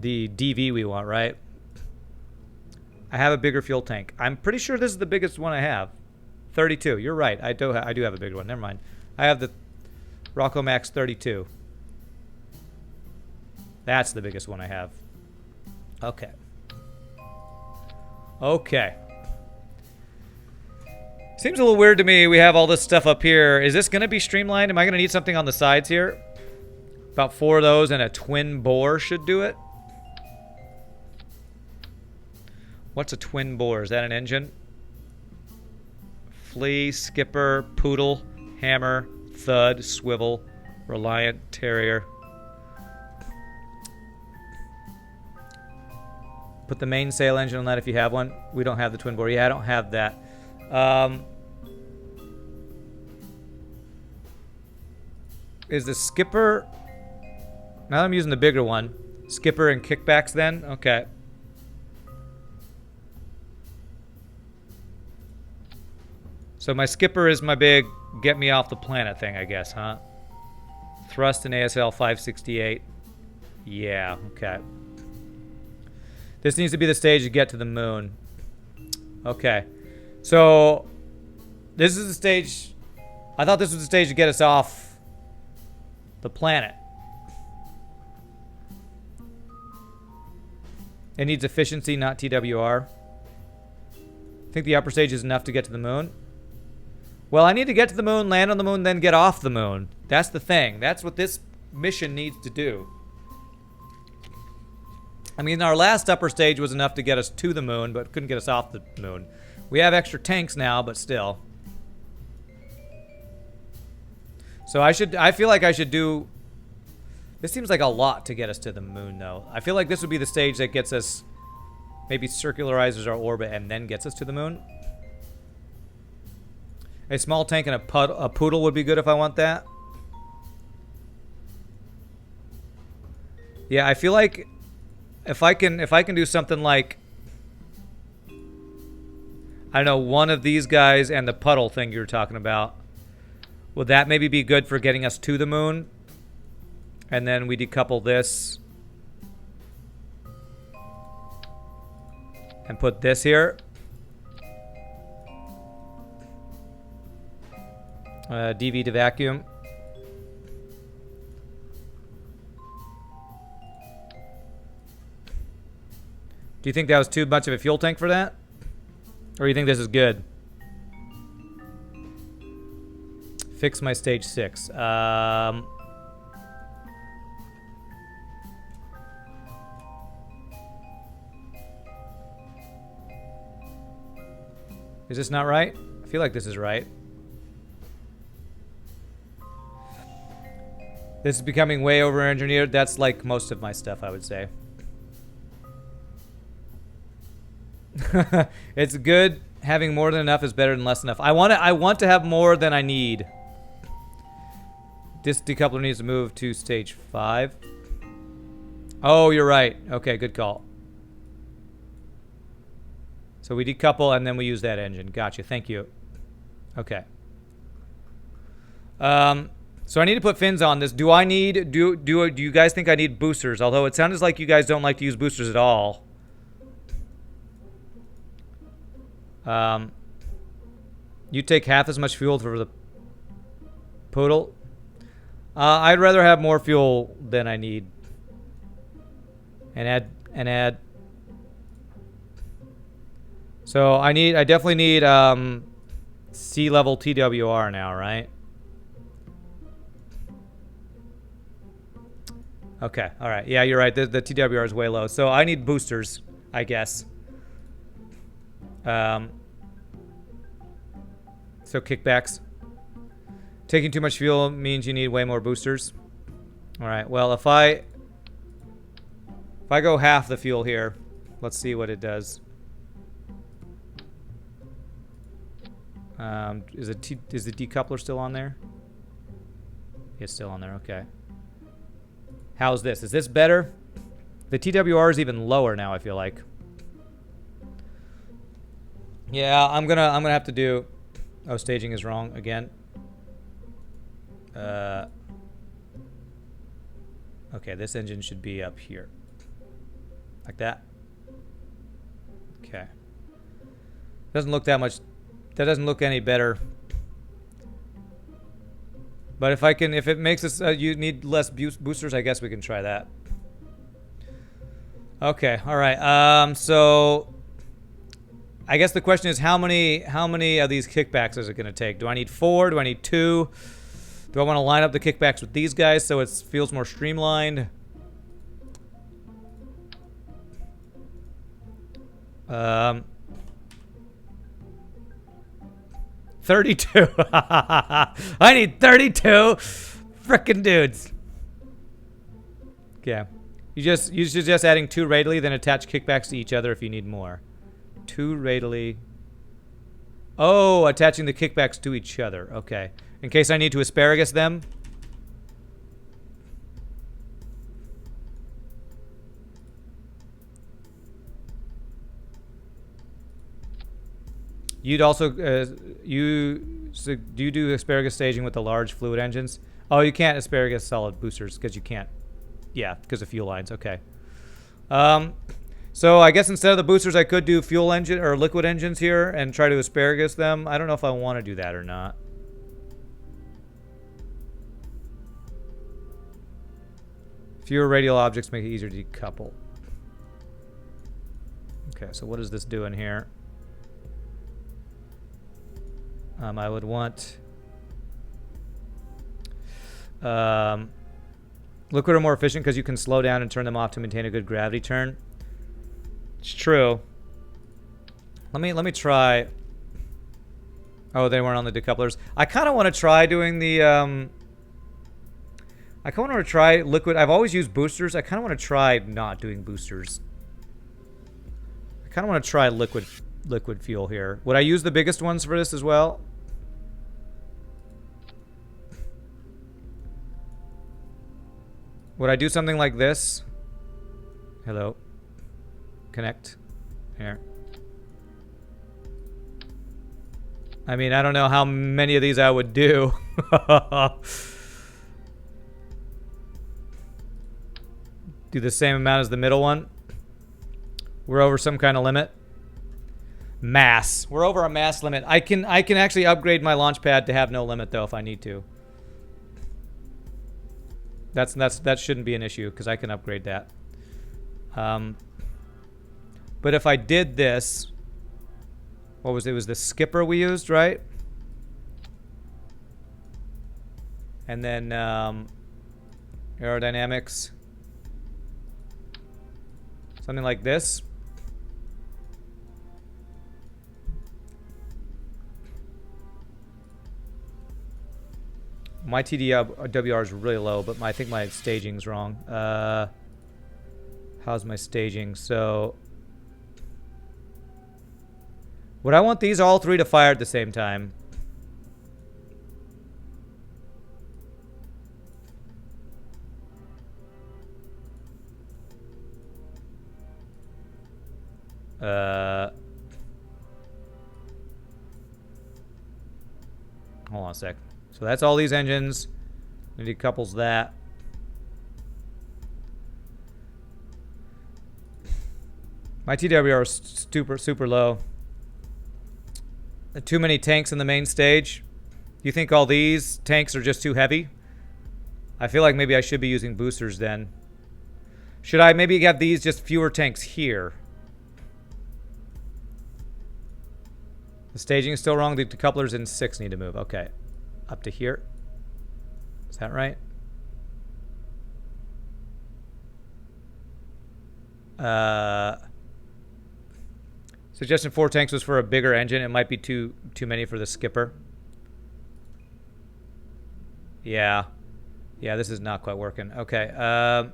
The DV we want, right? I have a bigger fuel tank. I'm pretty sure this is the biggest one I have. 32. You're right. I do have a bigger one. Never mind. I have the... Rocco Max 32. That's the biggest one I have. Okay. Okay. Seems a little weird to me. We have all this stuff up here. Is this going to be streamlined? Am I going to need something on the sides here? About 4 of those and a twin bore should do it. What's a twin bore? Is that an engine? Flea, skipper, poodle, hammer, thud, swivel, reliant, terrier. Put the mainsail engine on that if you have one. We don't have the twin bore. Yeah, I don't have that. Is the skipper... Now I'm using the bigger one. Skipper and kickbacks then? Okay. So my skipper is my big get me off the planet thing, I guess, huh? Thrust and ASL 568. Yeah, okay. This needs to be the stage to get to the moon. Okay. So, this is the stage... I thought this was the stage to get us off the planet. It needs efficiency, not TWR. I think the upper stage is enough to get to the moon. Well, I need to get to the moon, land on the moon, then get off the moon. That's the thing. That's what this mission needs to do. I mean, our last upper stage was enough to get us to the moon, but couldn't get us off the moon. We have extra tanks now, but still. So I feel like I should do... This seems like a lot to get us to the moon, though. I feel like this would be the stage that gets us... Maybe circularizes our orbit and then gets us to the moon. A small tank and a poodle would be good if I want that. Yeah, I feel like if I can do something like, I don't know, one of these guys and the puddle thing you were talking about, would that maybe be good for getting us to the moon? And then we decouple this and put this here. DV to vacuum. Do you think that was too much of a fuel tank for that? Or do you think this is good? Fix my stage 6. Is this not right? I feel like this is right. This is becoming way over-engineered. That's like most of my stuff, I would say. It's good. Having more than enough is better than less enough. I want to have more than I need. This decoupler needs to move to stage 5. Oh, you're right. Okay, good call. So we decouple and then we use that engine. Gotcha. Thank you. Okay. So I need to put fins on this. Do I need... Do you guys think I need boosters? Although it sounds like you guys don't like to use boosters at all. You take half as much fuel for the poodle. I'd rather have more fuel than I need. And add. So I definitely need sea level TWR now, right? Okay, all right. Yeah, you're right. The TWR is way low. So I need boosters, I guess. So kickbacks. Taking too much fuel means you need way more boosters. All right. Well, if I go half the fuel here, let's see what it does. Is the decoupler still on there? It's still on there. Okay. How's this? Is this better? The TWR is even lower now, I feel like. Yeah, I'm gonna have to do... Oh, staging is wrong again. Okay, this engine should be up here. Like that. Okay. Doesn't look that much... That doesn't look any better. But if it makes us, you need less boosters, I guess we can try that. Okay, all right. So I guess the question is how many of these kickbacks is it going to take? Do I need 4? Do I need 2? Do I want to line up the kickbacks with these guys so it feels more streamlined? 32. I need 32 frickin' dudes. Yeah. You suggest adding 2 radially, then attach kickbacks to each other if you need more. 2 radially. Oh, attaching the kickbacks to each other. Okay. In case I need to asparagus them. You'd also, do you do asparagus staging with the large fluid engines? Oh, you can't asparagus solid boosters because you can't. Yeah, because of fuel lines. Okay. So I guess instead of the boosters, I could do fuel engine or liquid engines here and try to asparagus them. I don't know if I want to do that or not. Fewer radial objects make it easier to decouple. Okay, so what is this doing here? I would want liquid are more efficient because you can slow down and turn them off to maintain a good gravity turn. It's true. Let me try. Oh, they weren't on the decouplers. I kind of want to try doing the I kind of want to try liquid. I've always used boosters. I kind of want to try not doing boosters. I kind of want to try liquid fuel here. Would I use the biggest ones for this as well? Would I do something like this? Hello. Connect. Here. I mean, I don't know how many of these I would do. Do the same amount as the middle one. We're over some kind of limit. Mass. We're over a mass limit. I can actually upgrade my launch pad to have no limit though if I need to. That shouldn't be an issue because I can upgrade that. But if I did this, what was it? It was the skipper we used, right? And then aerodynamics. Something like this. My TDWR is really low, but I think my staging's wrong. How's my staging? So, would I want these all three to fire at the same time? Hold on a sec. So that's all these engines. It decouples that. My TWR is super low. Too many tanks in the main stage. You think all these tanks are just too heavy? I feel like maybe I should be using boosters then. Should I maybe have these just fewer tanks here? The staging is still wrong. The decouplers in 6 need to move. Okay. Up to here. Is that right? Suggestion 4 tanks was for a bigger engine. It might be too many for the skipper. Yeah. Yeah, this is not quite working. Okay. I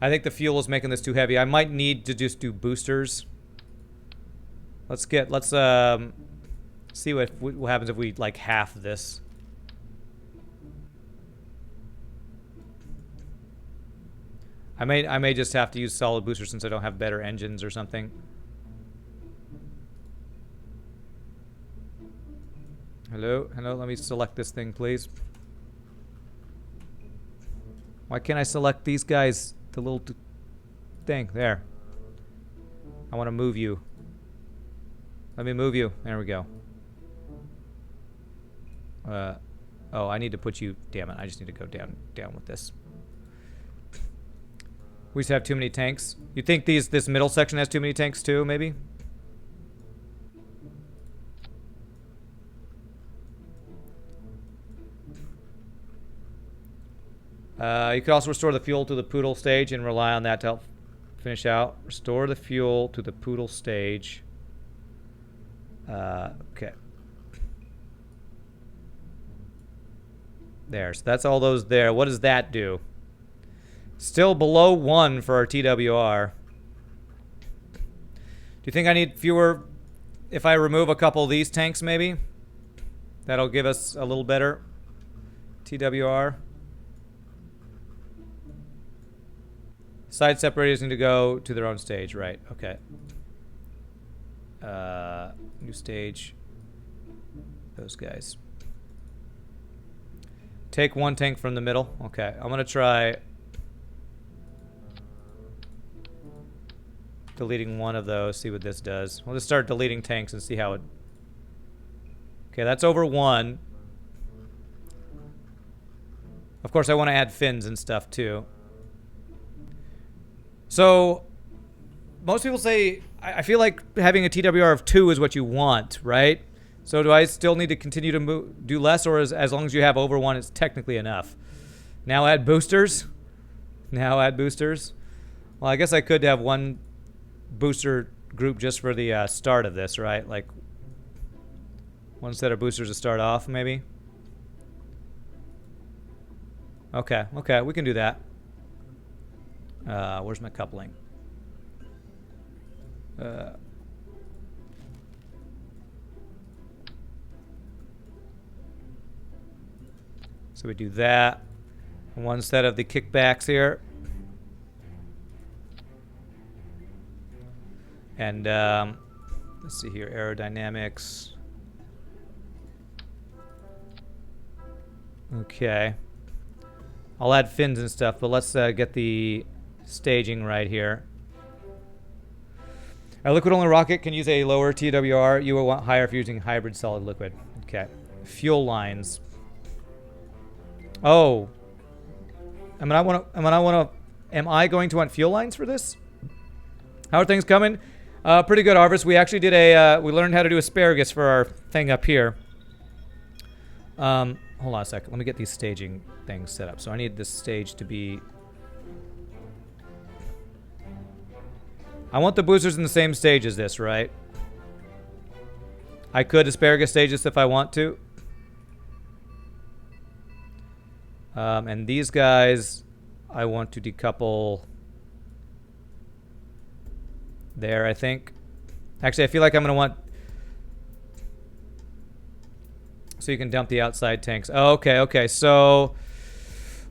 think the fuel is making this too heavy. I might need to just do boosters. Let's see what happens if we like half this. I may just have to use solid boosters since I don't have better engines or something. Hello, let me select this thing, please. Why can't I select these guys? The little thing there. I want to move you. Let me move you. There we go. Oh, I need to put you. Damn it! I just need to go down with this. We just have too many tanks. You think this middle section has too many tanks too? Maybe. You could also restore the fuel to the poodle stage and rely on that to help finish out. Restore the fuel to the poodle stage. Okay. There. So that's all those there. What does that do? Still below 1 for our TWR. Do you think I need fewer if I remove a couple of these tanks maybe? That'll give us a little better TWR. Side separators need to go to their own stage, right? Okay. New stage. Those guys. Take 1 tank from the middle. Okay, I'm gonna try deleting 1 of those. See what this does. We'll just start deleting tanks and see how it. Okay, that's over 1. Of course, I want to add fins and stuff too. So, most people say, I feel like having a TWR of 2 is what you want, right? So do I still need to continue to do less, or as long as you have over 1, it's technically enough? Now add boosters? Now add boosters? Well, I guess I could have one booster group just for the start of this, right? Like one set of boosters to start off, maybe. Okay, okay, we can do that. Where's my coupling? So we do that. One set of the kickbacks here. And let's see here, aerodynamics. Okay. I'll add fins and stuff, but let's get the staging right here. A liquid-only rocket can use a lower TWR. You will want higher if you're using hybrid solid liquid. Okay. Fuel lines. Oh. Am I going to want fuel lines for this? How are things coming? Pretty good, Arvis. We actually did we learned how to do asparagus for our thing up here. Hold on a second. Let me get these staging things set up. So I need this stage to be... I want the boosters in the same stage as this, right? I could asparagus stage this if I want to. And these guys, I want to decouple there, I think. Actually, I feel like I'm going to want... So you can dump the outside tanks. Oh, okay, okay. So...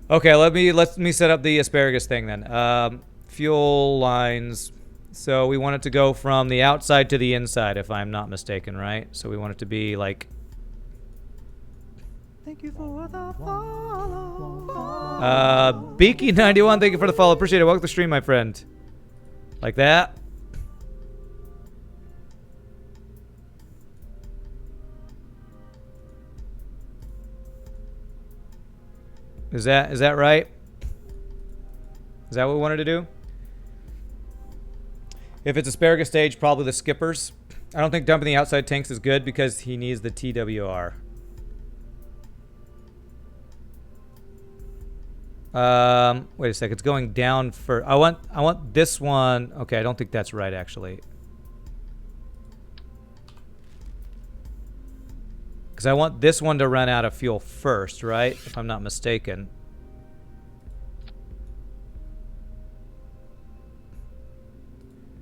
Okay, let me set up the asparagus thing then. Fuel lines... So we want it to go from the outside to the inside, if I'm not mistaken, right? So we want it to be like... Thank you for the follow. Beaky91, thank you for the follow. Appreciate it. Welcome to the stream, my friend. Like that. Is that right? Is that what we wanted to do? If it's asparagus stage, probably the skippers. I don't think dumping the outside tanks is good because he needs the TWR. Wait a sec. It's going down for... I want this one... Okay, I don't think that's right, actually. Because I want this one to run out of fuel first, right? If I'm not mistaken.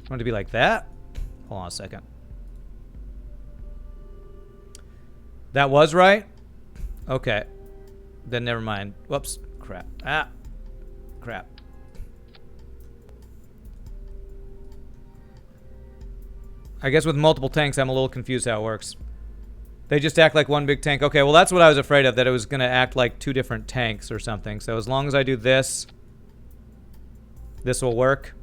I want it to be like that. Hold on a second. That was right? Okay. Then never mind. Whoops. Crap. Ah. Crap. I guess with multiple tanks, I'm a little confused how it works. They just act like one big tank. Okay, well, that's what I was afraid of, that it was going to act like two different tanks or something. So as long as I do this, this will work.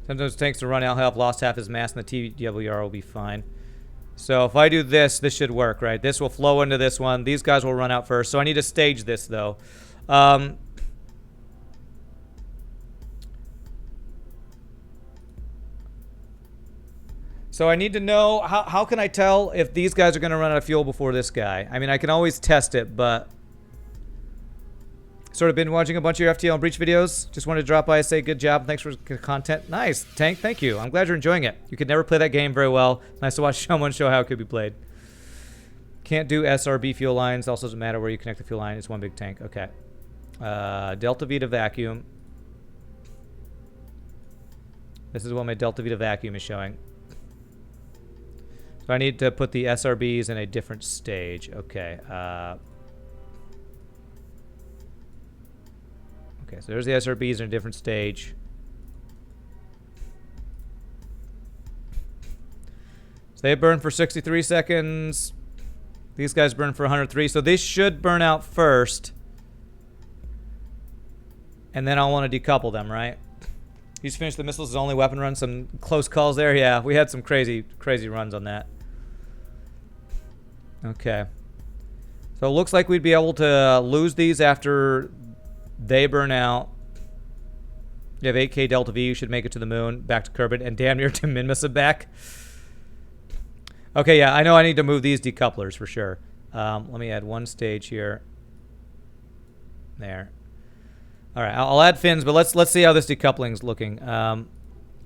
Sometimes tanks to run out have lost half his mass, and the TWR will be fine. So if I do this, this should work, right? This will flow into this one. These guys will run out first. So I need to stage this, though. So I need to know, how can I tell if these guys are going to run out of fuel before this guy? I mean, I can always test it, but... Sort of been watching a bunch of your FTL and Breach videos. Just wanted to drop by and say good job. Thanks for the content. Nice. Tank, thank you. I'm glad you're enjoying it. You could never play that game very well. Nice to watch someone show how it could be played. Can't do SRB fuel lines. Also doesn't matter where you connect the fuel line. It's one big tank. Okay. Delta V to vacuum. This is what my Delta V to vacuum is showing. So I need to put the SRBs in a different stage. Okay. Okay, so there's the SRBs in a different stage. So they burn for 63 seconds. These guys burn for 103. So they should burn out first. And then I'll want to decouple them, right? He's finished the missiles' only weapon run. Some close calls there. Yeah, we had some crazy runs on that. Okay. So it looks like we'd be able to lose these after they burn out. You have 8K Delta V. You should make it to the moon. Back to Kerbal. And damn near to Minmissa back. Okay, yeah. I know I need to move these decouplers for sure. Let me add one stage here. There. All right, I'll add fins, but let's see how this decoupling's looking.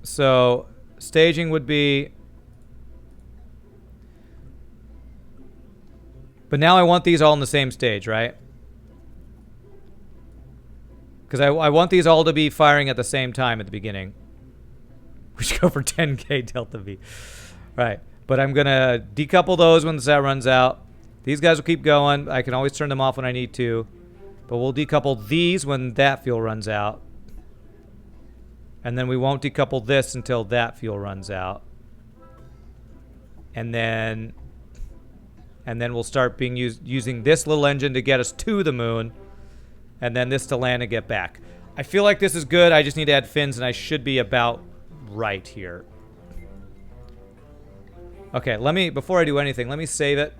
So staging would be, but now I want these all in the same stage, right? Because I want these all to be firing at the same time at the beginning. We should go for 10K delta V. Right, but I'm gonna decouple those when that runs out. These guys will keep going. I can always turn them off when I need to. But we'll decouple these when that fuel runs out. And then we won't decouple this until that fuel runs out. And then we'll start using this little engine to get us to the moon. And then this to land and get back. I feel like this is good. I just need to add fins, and I should be about right here. Okay, before I do anything, let me save it.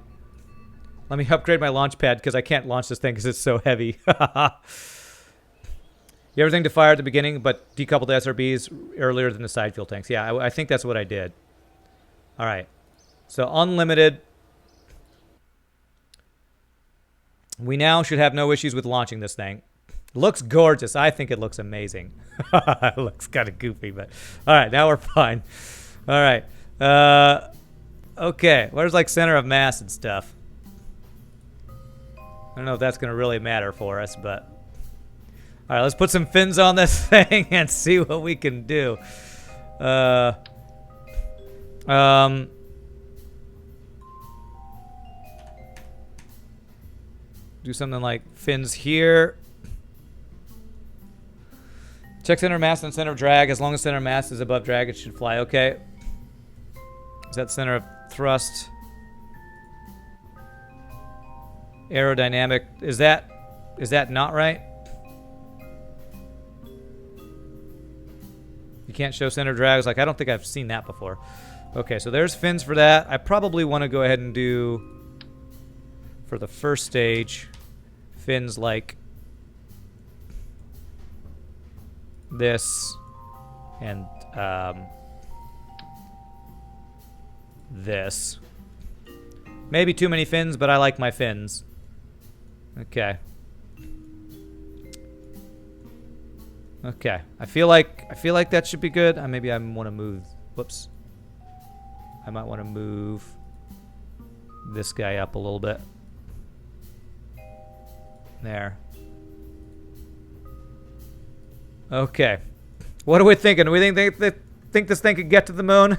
Let me upgrade my launch pad because I can't launch this thing because it's so heavy. Everything to fire at the beginning, but decouple the SRBs earlier than the side fuel tanks. Yeah, I think that's what I did. All right. So unlimited. We now should have no issues with launching this thing. Looks gorgeous. I think it looks amazing. It looks kind of goofy, but all right, now we're fine. All right. Okay, where's like center of mass and stuff? I don't know if that's going to really matter for us, but... All right, let's put some fins on this thing and see what we can do. Do something like fins here. Check center of mass and center of drag. As long as center of mass is above drag, it should fly okay. Is that center of thrust? Aerodynamic. Is that not right? You can't show center drags. Like, I don't think I've seen that before. Okay, so there's fins for that. I probably want to go ahead and do, for the first stage, fins like this and this. Maybe too many fins, but I like my fins. Okay. Okay. I feel like that should be good. Maybe I want to move. Whoops. I might want to move this guy up a little bit. There. Okay. What are we thinking? Do we think this thing could get to the moon?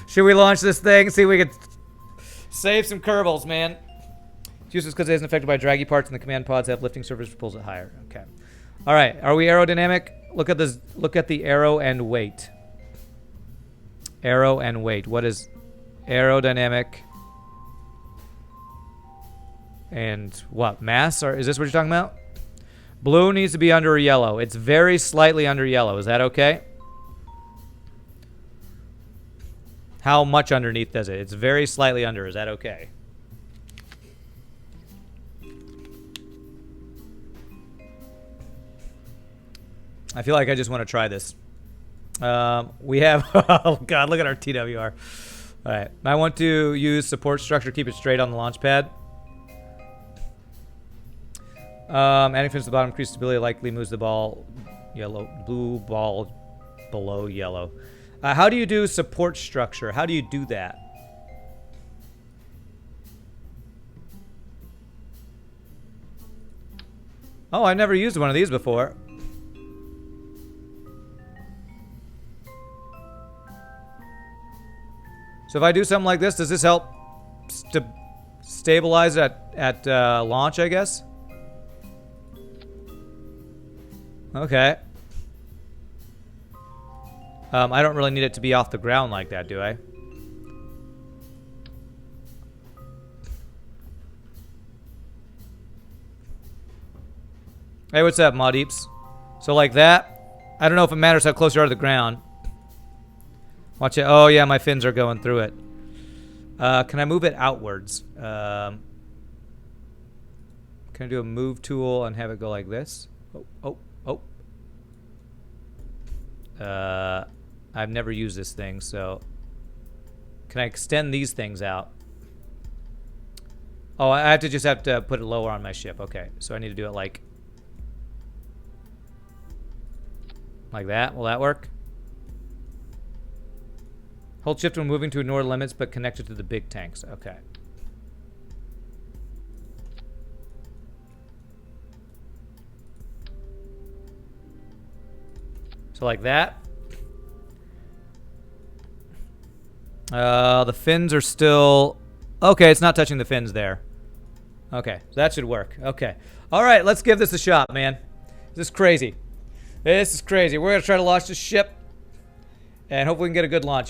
Should we launch this thing? See if we could save some Kerbals, man. It's useless because it isn't affected by draggy parts, and the command pods have lifting surface which pulls it higher. Okay. All right. Are we aerodynamic? Look at this. Look at the arrow and weight. Arrow and weight. What is aerodynamic? And what? Mass? Or is this what you're talking about? Blue needs to be under yellow. It's very slightly under yellow. Is that okay? How much underneath does it? It's very slightly under. Is that okay? I feel like I just want to try this. We have... Oh, God. Look at our TWR. All right. I want to use support structure. Keep it straight on the launch pad. Adding fins to the bottom, increase stability, likely moves the ball blue ball below yellow. How do you do support structure? How do you do that? Oh, I've never used one of these before. So if I do something like this, does this help stabilize at launch, I guess? Okay. I don't really need it to be off the ground like that, do I? Hey, what's up, Modeeps? So like that, I don't know if it matters how close you are to the ground. Watch it. Oh, yeah, my fins are going through it. Can I move it outwards? Can I do a move tool and have it go like this? Oh. I've never used this thing, so... Can I extend these things out? Oh, I just have to put it lower on my ship. Okay, so I need to do it like Like that. Will that work? Hold shift when moving to ignore limits, but connected to the big tanks. Okay. So like that. The fins are still... Okay, it's not touching the fins there. Okay, so that should work. Okay. All right, let's give this a shot, man. This is crazy. This is crazy. We're going to try to launch this ship. And hopefully we can get a good launch here.